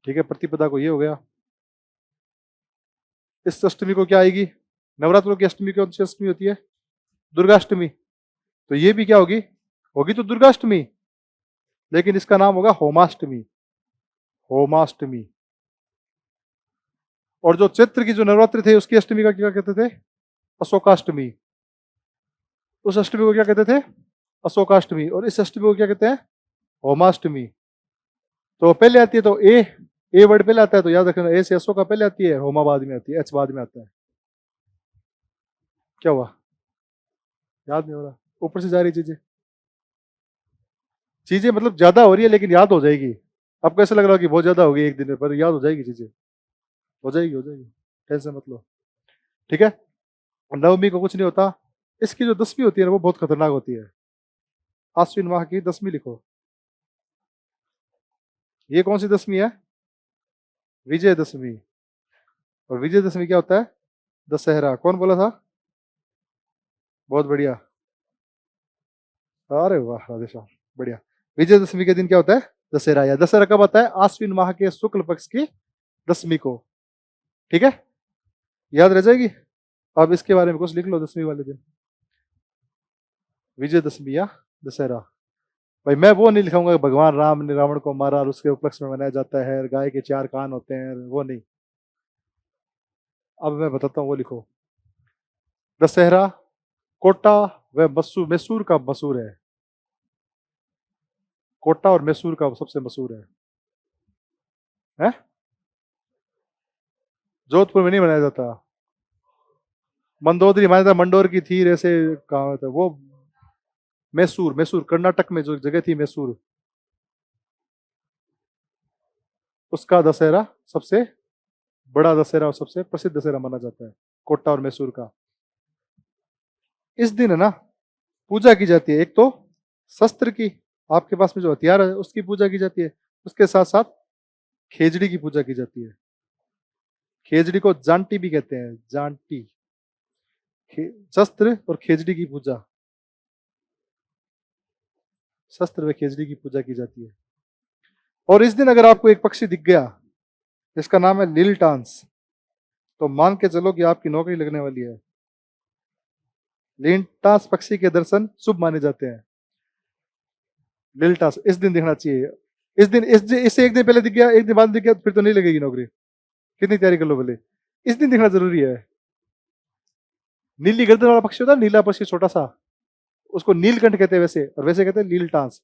ठीक है, प्रतिपदा को ये हो गया। इस अष्टमी को क्या आएगी? नवरात्रों की अष्टमी कौन सी अष्टमी होती है? दुर्गाष्टमी। तो ये भी क्या होगी? होगी तो दुर्गाष्टमी, लेकिन इसका नाम होगा होमाष्टमी, होमाष्टमी। और जो चैत्र की जो नवरात्रि थे उसकी अष्टमी का क्या कहते थे? अशोकाष्टमी। उस अष्टमी को क्या कहते थे? अशोकाष्टमी। और इस अष्टमी को क्या कहते हैं? होमाष्टमी। तो पहले आती है तो ए वर्ड पहले आता है, तो याद रखना, ए से अशोका पहले आती है, होमा बाद में आती है, एच बाद में आता है। क्या हुआ? याद नहीं हो रहा? ऊपर से जा रही चीजें, चीजें मतलब ज्यादा हो रही है, लेकिन याद हो जाएगी। आपको ऐसा लग रहा है कि बहुत ज्यादा होगी एक दिन में, पर याद हो जाएगी चीजें, हो जाएगी, हो जाएगी, टेंशन मत लो। ठीक है, नवमी को कुछ नहीं होता। इसकी जो दसवीं होती है ना, वो बहुत खतरनाक होती है। आश्विन माह की दसवीं लिखो, ये कौन सी दसवीं है? विजयदशमी। और विजयदशमी क्या होता है? दशहरा। कौन बोला था? बहुत बढ़िया, अरे वाह राधे श्याम, बढ़िया। विजयदशमी के दिन क्या होता है? दशहरा। या दशहरा कब आता है? आश्विन माह के शुक्ल पक्ष की दसवीं को। ठीक है, याद रह जाएगी। अब इसके बारे में कुछ लिख लो, दसवीं वाले दिन, विजयदशमी या दशहरा। भाई मैं वो नहीं लिखाऊंगा भगवान राम ने रावण को मारा और उसके उपलक्ष्य में मनाया जाता है, गाय के 4 कान होते हैं, वो नहीं। अब मैं बताता हूँ, वो लिखो, दशहरा कोटा व मसूर, मैसूर का मसूर है, कोटा और मैसूर का सबसे मशहूर है? जोधपुर में नहीं मनाया जाता, मंदोदरी मान्यता मंडोर की थी, ऐसे कहा था वो। मैसूर, मैसूर कर्नाटक में जो जगह थी मैसूर, उसका दशहरा सबसे बड़ा दशहरा और सबसे प्रसिद्ध दशहरा माना जाता है, कोटा और मैसूर का। इस दिन है ना, पूजा की जाती है। एक तो शस्त्र की, आपके पास में जो हथियार है उसकी पूजा की जाती है, उसके साथ साथ खेजड़ी की पूजा की जाती है। खेजड़ी को जांटी भी कहते हैं, जांटी। शस्त्र और खेजड़ी की पूजा, शस्त्र व खेजड़ी की पूजा की जाती है। और इस दिन अगर आपको एक पक्षी दिख गया जिसका नाम है लील टांस, तो मान के चलो कि आपकी नौकरी लगने वाली है। लील टांस पक्षी के दर्शन शुभ माने जाते हैं। लील टांस इस दिन दिखना चाहिए। इस दिन इससे एक दिन पहले दिख गया, एक दिन बाद दिख गया, फिर तो नहीं लगेगी नौकरी, कितनी तैयारी कर लो भले। इस दिन दिखना जरूरी है। नीली गर्दन वाला पक्षी होता है, नीला पक्षी छोटा सा, उसको नीलकंठ कहते हैं वैसे, और वैसे कहते हैं लील टांस।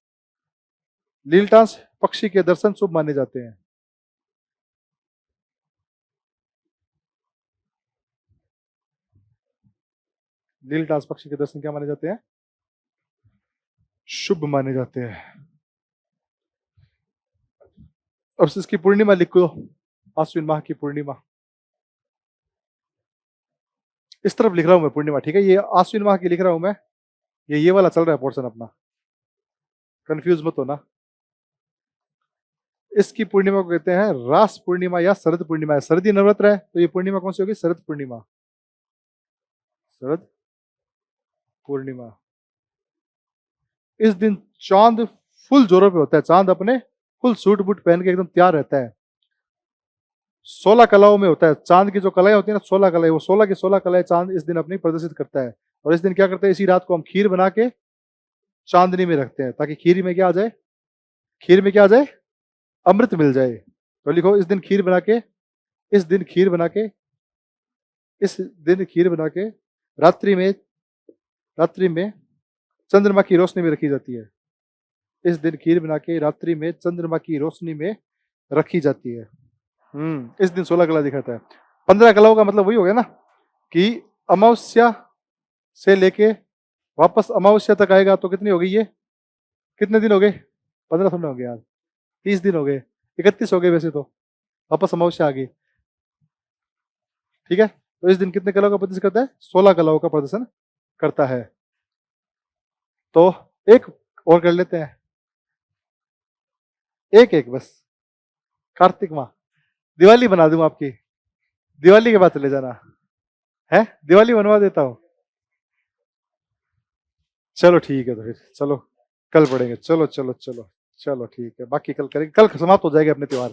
लील टांस पक्षी के दर्शन शुभ माने जाते हैं। लील टांस पक्षी के दर्शन क्या माने जाते हैं? शुभ माने जाते हैं। और इसकी पूर्णिमा लिखो, आश्विन माह की पूर्णिमा। इस तरफ लिख रहा हूं मैं पूर्णिमा, ठीक है, ये आश्विन माह की लिख रहा हूं मैं, ये वाला चल रहा है पोर्शन अपना, कंफ्यूज मत होना। इसकी पूर्णिमा को कहते हैं रास पूर्णिमा या शरद पूर्णिमा। सर्दी नवरात्र है तो ये पूर्णिमा कौन सी होगी? शरद पूर्णिमा। शरद पूर्णिमा। इस दिन चांद फुल जोरों पे होता है, चांद अपने फुल सूट बूट पहन के एकदम तैयार रहता है। 16 कलाओं में होता है, चांद की जो कलाएं होती है ना, 16 कलाएं, वो 16 की 16 कलाएं चांद इस दिन अपनी प्रदर्शित करता है। और इस दिन क्या करते हैं, इसी रात को हम खीर बना के चांदनी में रखते हैं, ताकि खीर में क्या आ जाए, खीर में क्या आ जाए, अमृत मिल जाए। तो लिखो, इस दिन खीर बना के, इस दिन खीर बना के, इस दिन खीर बना के रात्रि में, रात्रि में चंद्रमा की रोशनी में रखी जाती है। इस दिन खीर बना के रात्रि में चंद्रमा की रोशनी में रखी जाती है। इस दिन 16 कला दिखाता है। 15 कलाओं का मतलब वही हो गया ना, कि अमावस्या से लेके वापस अमावस्या तक आएगा तो कितनी हो गई ये, कितने दिन हो गए? 15 थोड़ा हो गए यार, 30 दिन हो गए, 31 हो गए वैसे तो, वापस अमावस्या आ गई, ठीक है। तो इस दिन कितने कलाओं का प्रदर्शन करता है? 16 कलाओं का प्रदर्शन करता है। तो एक और कर लेते हैं, एक एक बस। कार्तिक माह, दिवाली बना दूं आपकी, दिवाली के बाद चले जाना है, दिवाली बनवा देता हूं। चलो ठीक है, तो फिर चलो कल पढ़ेंगे, चलो चलो चलो चलो ठीक है, बाकी कल करेंगे, कल समाप्त हो जाएगा अपने त्योहार।